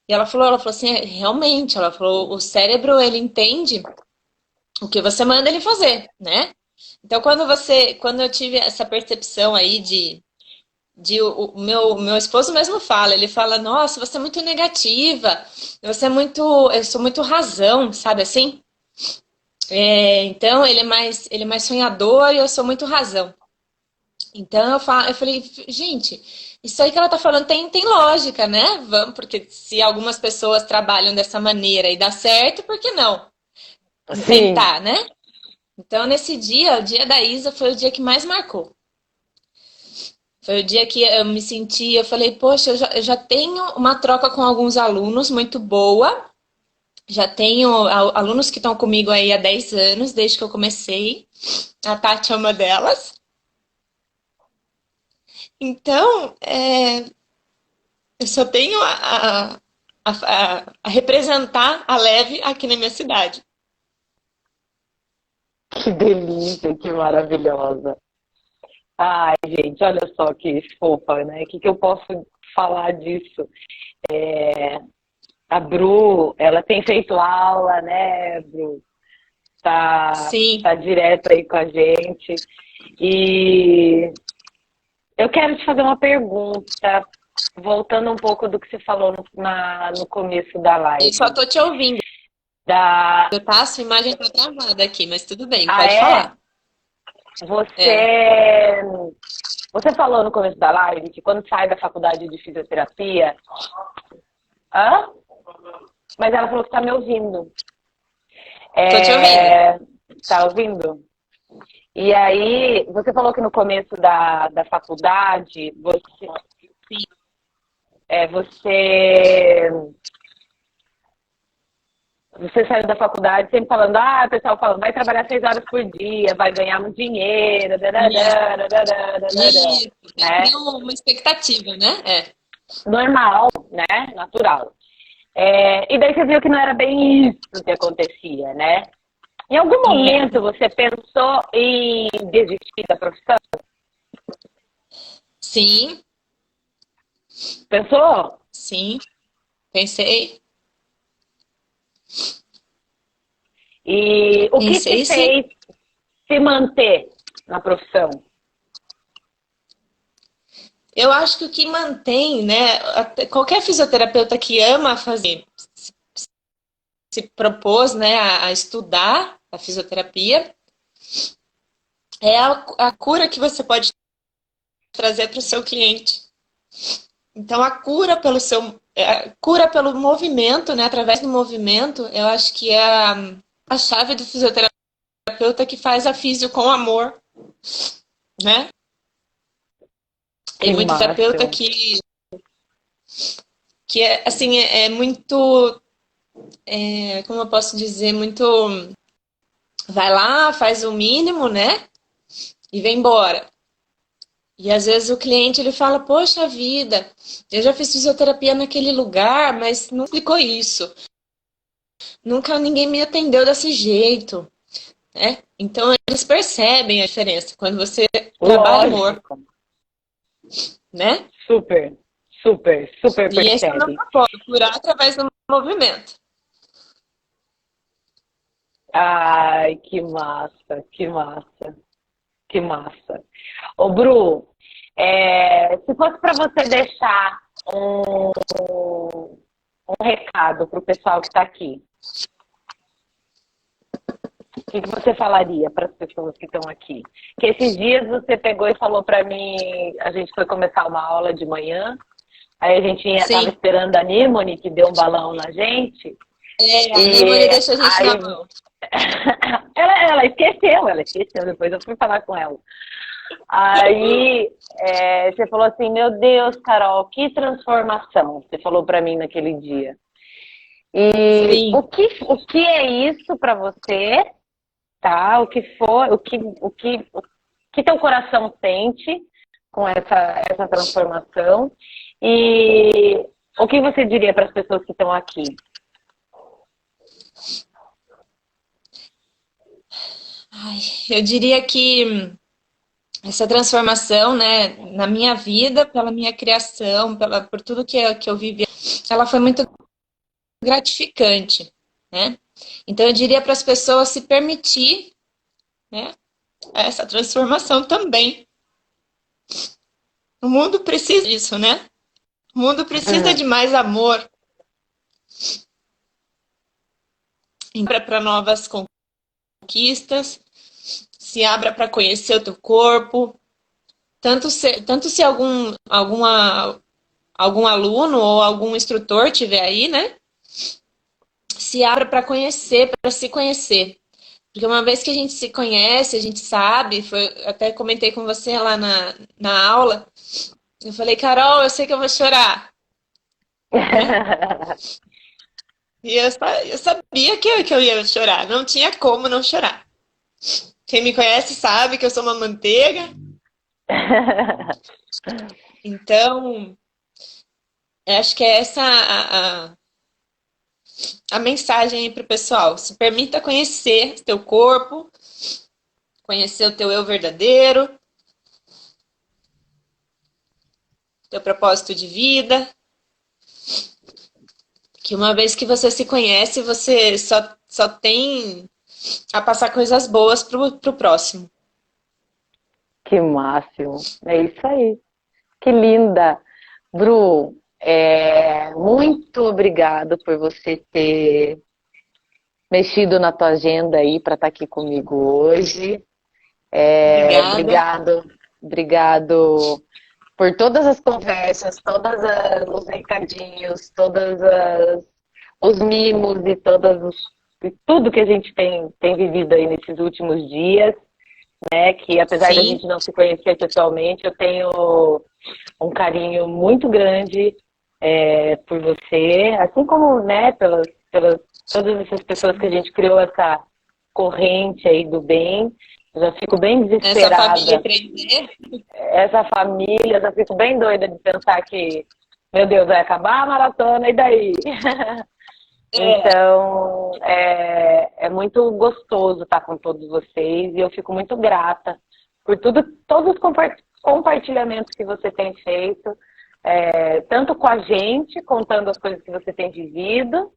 Speaker 2: E ela falou assim, realmente, ela falou, o cérebro, ele entende o que você manda ele fazer, né? Então, quando eu tive essa percepção aí o meu esposo mesmo fala, ele fala, nossa, você é muito negativa, eu sou muito razão, sabe assim? Então, ele é mais sonhador e eu sou muito razão. Então, eu falei, gente, isso aí que ela tá falando tem lógica, né? Vamos, porque se algumas pessoas trabalham dessa maneira e dá certo, por que não?
Speaker 1: Sim.
Speaker 2: Tentar, né? Então, nesse dia, o dia da Isa foi o dia que mais marcou. Foi o dia que eu me senti, eu falei, poxa, eu já tenho uma troca com alguns alunos muito boa. Já tenho alunos que estão comigo aí há 10 anos, desde que eu comecei. A Tati é uma delas. Então, eu só tenho a representar a Leve aqui na minha cidade.
Speaker 1: Que delícia, que maravilhosa. Ai, gente, olha só que fofa, né? O que eu posso falar disso? A Bru, ela tem feito aula, né, Bru?
Speaker 2: Sim.
Speaker 1: Tá direto aí com a gente. E eu quero te fazer uma pergunta, voltando um pouco do que você falou no começo da live.
Speaker 2: Eu só tô te ouvindo.
Speaker 1: Tá,
Speaker 2: Sua imagem tá travada aqui, mas tudo bem,
Speaker 1: Ah,
Speaker 2: pode falar.
Speaker 1: Você falou no começo da live que quando sai da faculdade de fisioterapia... Hã? Mas ela falou que tá me ouvindo.
Speaker 2: Tô te ouvindo.
Speaker 1: Tá ouvindo? E aí, você falou que no começo da faculdade,
Speaker 2: Sim.
Speaker 1: Você saiu da faculdade sempre falando, o pessoal falando, vai trabalhar 6 horas por dia, vai ganhar muito dinheiro,
Speaker 2: Isso.
Speaker 1: né?
Speaker 2: Tem uma expectativa, né?
Speaker 1: Normal, né? Natural. E daí você viu que não era bem isso que acontecia, né? Em algum momento você pensou em desistir da profissão?
Speaker 2: Sim.
Speaker 1: Pensou?
Speaker 2: Sim. Pensei.
Speaker 1: E o que te
Speaker 2: Pensei, sim.
Speaker 1: fez se manter na profissão?
Speaker 2: Eu acho que o que mantém, né, qualquer fisioterapeuta que ama fazer, se propôs, né, a estudar a fisioterapia, é a cura que você pode trazer para o seu cliente. Então, a cura pelo cura pelo movimento, né, através do movimento, eu acho que é a chave do fisioterapeuta que faz a físio com amor, né? Tem
Speaker 1: Que
Speaker 2: muito terapeuta
Speaker 1: máximo.
Speaker 2: que é, assim, é muito, como eu posso dizer, muito, vai lá, faz o mínimo, né? E vem embora. E às vezes o cliente ele fala, poxa vida, eu já fiz fisioterapia naquele lugar, mas não explicou isso. Nunca ninguém me atendeu desse jeito, né? Então eles percebem a diferença quando você trabalha amor,
Speaker 1: Lógico.
Speaker 2: né?
Speaker 1: Super, super, super
Speaker 2: E esse é o meu
Speaker 1: percebe.
Speaker 2: propósito, curar através do movimento.
Speaker 1: Ai, que massa, que massa, que massa. Ô, Bru, se fosse para você deixar um recado para o pessoal que está aqui, o que você falaria para as pessoas que estão aqui? Que esses dias você pegou e falou para mim, a gente foi começar uma aula de manhã, aí a gente estava
Speaker 2: Sim,
Speaker 1: esperando a Nimone, que deu um balão na gente,
Speaker 2: a Nemone
Speaker 1: e
Speaker 2: deixa a gente na
Speaker 1: aí
Speaker 2: mão.
Speaker 1: ela esqueceu, depois eu fui falar com ela. Aí você falou assim, meu Deus, Carol, que transformação, você falou para mim naquele dia. E
Speaker 2: Sim.
Speaker 1: o que é isso para você, tá? O que for, o que teu coração sente com essa transformação e o que você diria para as pessoas que estão aqui?
Speaker 2: Ai, eu diria que essa transformação, né, na minha vida, pela minha criação, por tudo que eu vivi, ela foi muito gratificante, né? Então eu diria para as pessoas se permitir, né, essa transformação também. O mundo precisa disso, né? O mundo precisa de mais amor para novas conquistas, se abra para conhecer o teu corpo, tanto se algum aluno ou algum instrutor tiver aí, né? Se abra para conhecer, para se conhecer. Porque uma vez que a gente se conhece, a gente sabe, até comentei com você lá na aula, eu falei, Carol, eu sei que eu vou chorar, né? E eu sabia que eu ia chorar, não tinha como não chorar. Quem me conhece sabe que eu sou uma manteiga, então acho que é essa a mensagem aí pro pessoal. Se permita conhecer teu corpo, conhecer o teu eu verdadeiro, teu propósito de vida, que uma vez que você se conhece, você só tem a passar coisas boas pro próximo.
Speaker 1: Que máximo. É isso aí. Que linda. Bru, muito obrigado por você ter mexido na tua agenda aí para estar aqui comigo hoje.
Speaker 2: Obrigada.
Speaker 1: Obrigado, obrigado por todas as conversas, os recadinhos, os mimos e tudo que a gente tem vivido aí nesses últimos dias, né? Que apesar da
Speaker 2: Sim,
Speaker 1: gente não se conhecer pessoalmente, eu tenho um carinho muito grande por você, assim como, né, pelas todas essas pessoas que a gente criou essa corrente aí do bem. Eu já fico bem
Speaker 2: essa família
Speaker 1: desesperada.
Speaker 2: 3D.
Speaker 1: Essa família, já fico bem doida de pensar que, meu Deus, vai acabar a maratona e daí?
Speaker 2: É,
Speaker 1: Então, é muito gostoso estar com todos vocês e eu fico muito grata por todos os compartilhamentos que você tem feito, tanto com a gente, contando as coisas que você tem vivido,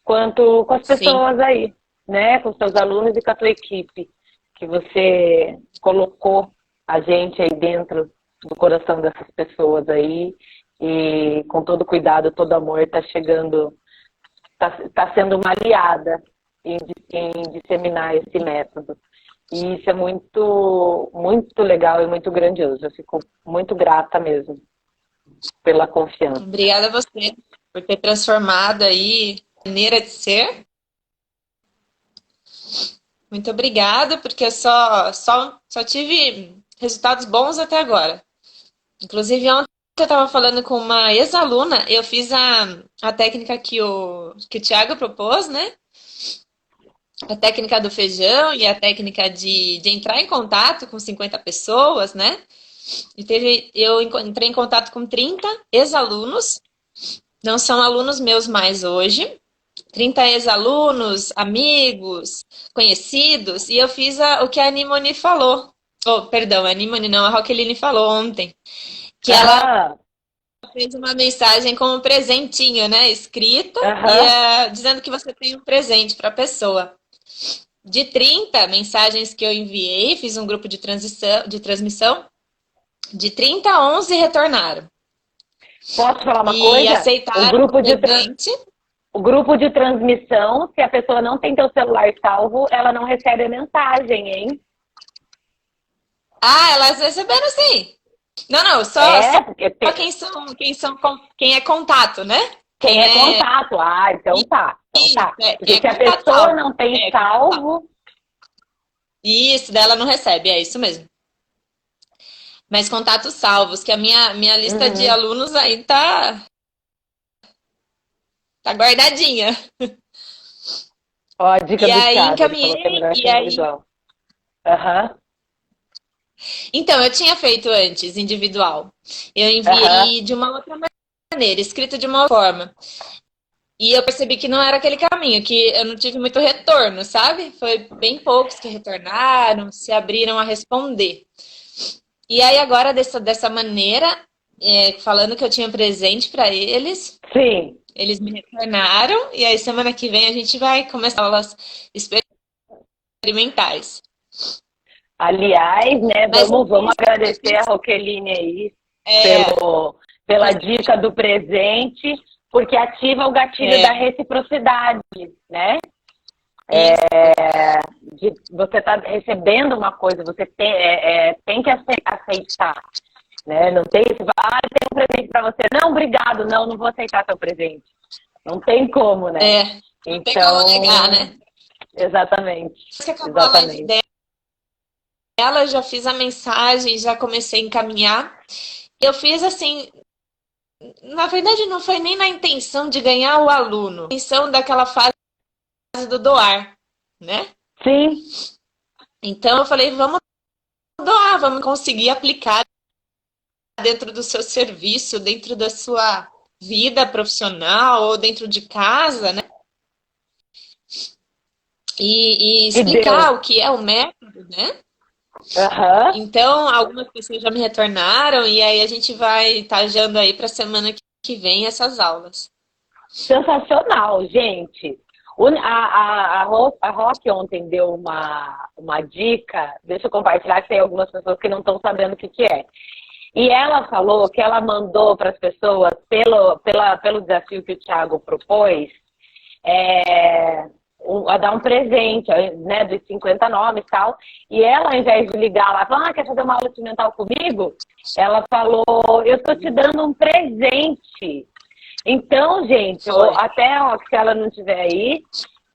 Speaker 1: quanto com as
Speaker 2: sim,
Speaker 1: pessoas aí, né? Com os seus alunos e com a tua equipe, que você colocou a gente aí dentro do coração dessas pessoas aí. E com todo cuidado, todo amor, está chegando, está sendo uma aliada em disseminar esse método. E isso é muito, muito legal e muito grandioso. Eu fico muito grata mesmo pela confiança.
Speaker 2: Obrigada a você por ter transformado aí a maneira de ser. Muito obrigada, porque eu só tive resultados bons até agora. Inclusive, ontem eu estava falando com uma ex-aluna, eu fiz a técnica que o Thiago propôs, né? A técnica do feijão e a técnica de entrar em contato com 50 pessoas, né? Eu entrei em contato com 30 ex-alunos, não são alunos meus mais hoje, 30 ex-alunos, amigos, conhecidos, e eu fiz o que a Nimoni falou. Oh, perdão, a Nimoni não, a Roqueline falou ontem. Que ela fez uma mensagem com um presentinho, né? Escrita, dizendo que você tem um presente para a pessoa. De 30 mensagens que eu enviei, fiz um grupo de transmissão, de 30, 11 retornaram.
Speaker 1: Posso falar uma coisa?
Speaker 2: E aceitaram
Speaker 1: o grupo de transmissão, se a pessoa não tem teu celular salvo, ela não recebe a mensagem, hein?
Speaker 2: Ah, elas receberam sim. Não, só quem é contato, né?
Speaker 1: Quem é contato. Ah, então tá. Então tá. Porque se a pessoa não tem salvo...
Speaker 2: Isso, dela não recebe, é isso mesmo. Mas contatos salvos, que a minha lista de alunos aí tá guardadinha.
Speaker 1: Ó, a dica do
Speaker 2: aí
Speaker 1: Thiago,
Speaker 2: encaminhei, e aí... Então, eu tinha feito antes, individual. Eu enviei de uma outra maneira, escrito de uma forma. E eu percebi que não era aquele caminho, que eu não tive muito retorno, sabe? Foi bem poucos que retornaram, se abriram a responder. E aí agora, dessa maneira, falando que eu tinha presente para eles.
Speaker 1: Sim.
Speaker 2: Eles me retornaram, e aí semana que vem a gente vai começar aulas experimentais.
Speaker 1: Aliás, né, vamos agradecer a Roqueline aí pela dica do presente, porque ativa o gatilho da reciprocidade, né? Você está recebendo uma coisa, você tem que aceitar, né? Não tem esse, tem um presente para você. Não, obrigado, não vou aceitar seu presente. Não tem como, né?
Speaker 2: Não tem como negar, né?
Speaker 1: Exatamente.
Speaker 2: Você acabou a live dela, já fiz a mensagem, já comecei a encaminhar. Eu fiz assim, na verdade não foi nem na intenção de ganhar o aluno, a intenção daquela fase do doar, né?
Speaker 1: Sim.
Speaker 2: Então eu falei, vamos doar, vamos conseguir aplicar dentro do seu serviço, dentro da sua vida profissional ou dentro de casa, né? E explicar o que é o método, né? Então, algumas pessoas já me retornaram e aí a gente vai estar agendando aí para a semana que vem essas aulas.
Speaker 1: Sensacional, gente. A Roque ontem deu uma dica, deixa eu compartilhar que tem algumas pessoas que não estão sabendo o que é. E ela falou que ela mandou para as pessoas, pelo desafio que o Thiago propôs, a dar um presente, né, dos 50 nomes e tal. E ela, ao invés de ligar lá, falar, quer fazer uma aula experimental comigo? Ela falou, eu estou te dando um presente. Então, gente, até se ela não estiver aí,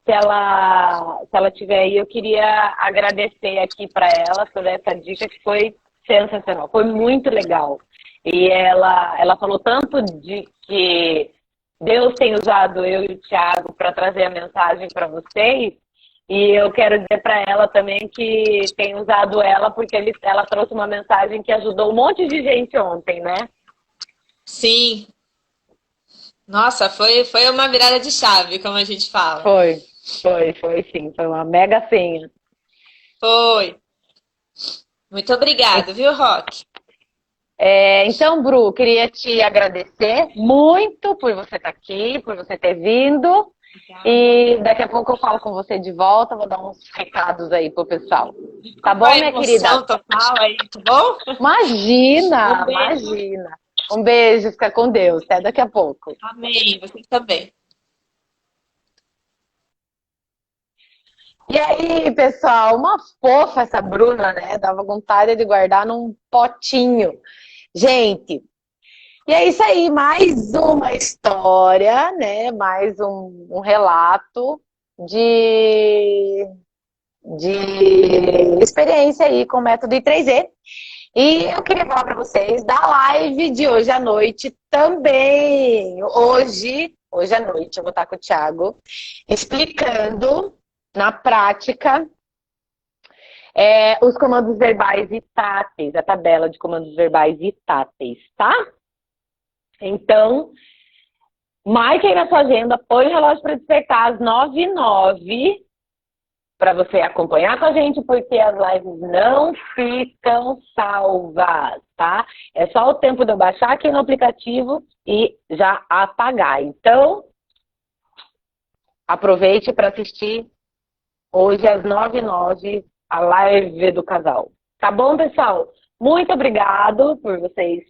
Speaker 1: se ela estiver aí, eu queria agradecer aqui para ela por essa dica que foi sensacional, foi muito legal. E ela falou tanto de que Deus tem usado eu e o Thiago para trazer a mensagem para vocês, e eu quero dizer para ela também que tem usado ela porque ela trouxe uma mensagem que ajudou um monte de gente ontem, né?
Speaker 2: Sim. Nossa, foi uma virada de chave, como a gente fala.
Speaker 1: Foi sim, foi uma mega senha.
Speaker 2: Foi. Muito obrigada, viu, Roque?
Speaker 1: Então, Bru, queria te agradecer muito por você estar aqui, por você ter vindo. E daqui a pouco eu falo com você de volta, vou dar uns recados aí pro pessoal. Tá bom, minha querida?
Speaker 2: Total aí, tá bom?
Speaker 1: Imagina,
Speaker 2: Um beijo.
Speaker 1: imagina. Um beijo, fica com Deus. Até daqui a pouco.
Speaker 2: Amém, vocês também.
Speaker 1: E aí, pessoal, uma fofa essa Bruna, né? Dava vontade de guardar num potinho. Gente, e é isso aí, mais uma história, né? Mais um relato de experiência aí com o método I3E. E eu queria falar para vocês da live de hoje à noite também. Hoje à noite, eu vou estar com o Thiago explicando na prática os comandos verbais e táteis, a tabela de comandos verbais e táteis, tá? Então, marque aí na sua agenda, põe o relógio para despertar às 9h09 para você acompanhar com a gente, porque as lives não ficam salvas, tá? É só o tempo de eu baixar aqui no aplicativo e já apagar. Então, aproveite para assistir hoje às 9h09 a live do casal. Tá bom, pessoal? Muito obrigado por vocês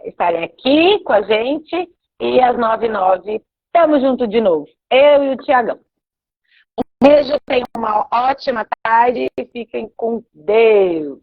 Speaker 1: estarem aqui com a gente. E às 9h09, tamo junto de novo. Eu e o Thiagão. Um beijo, tenham uma ótima tarde e fiquem com Deus.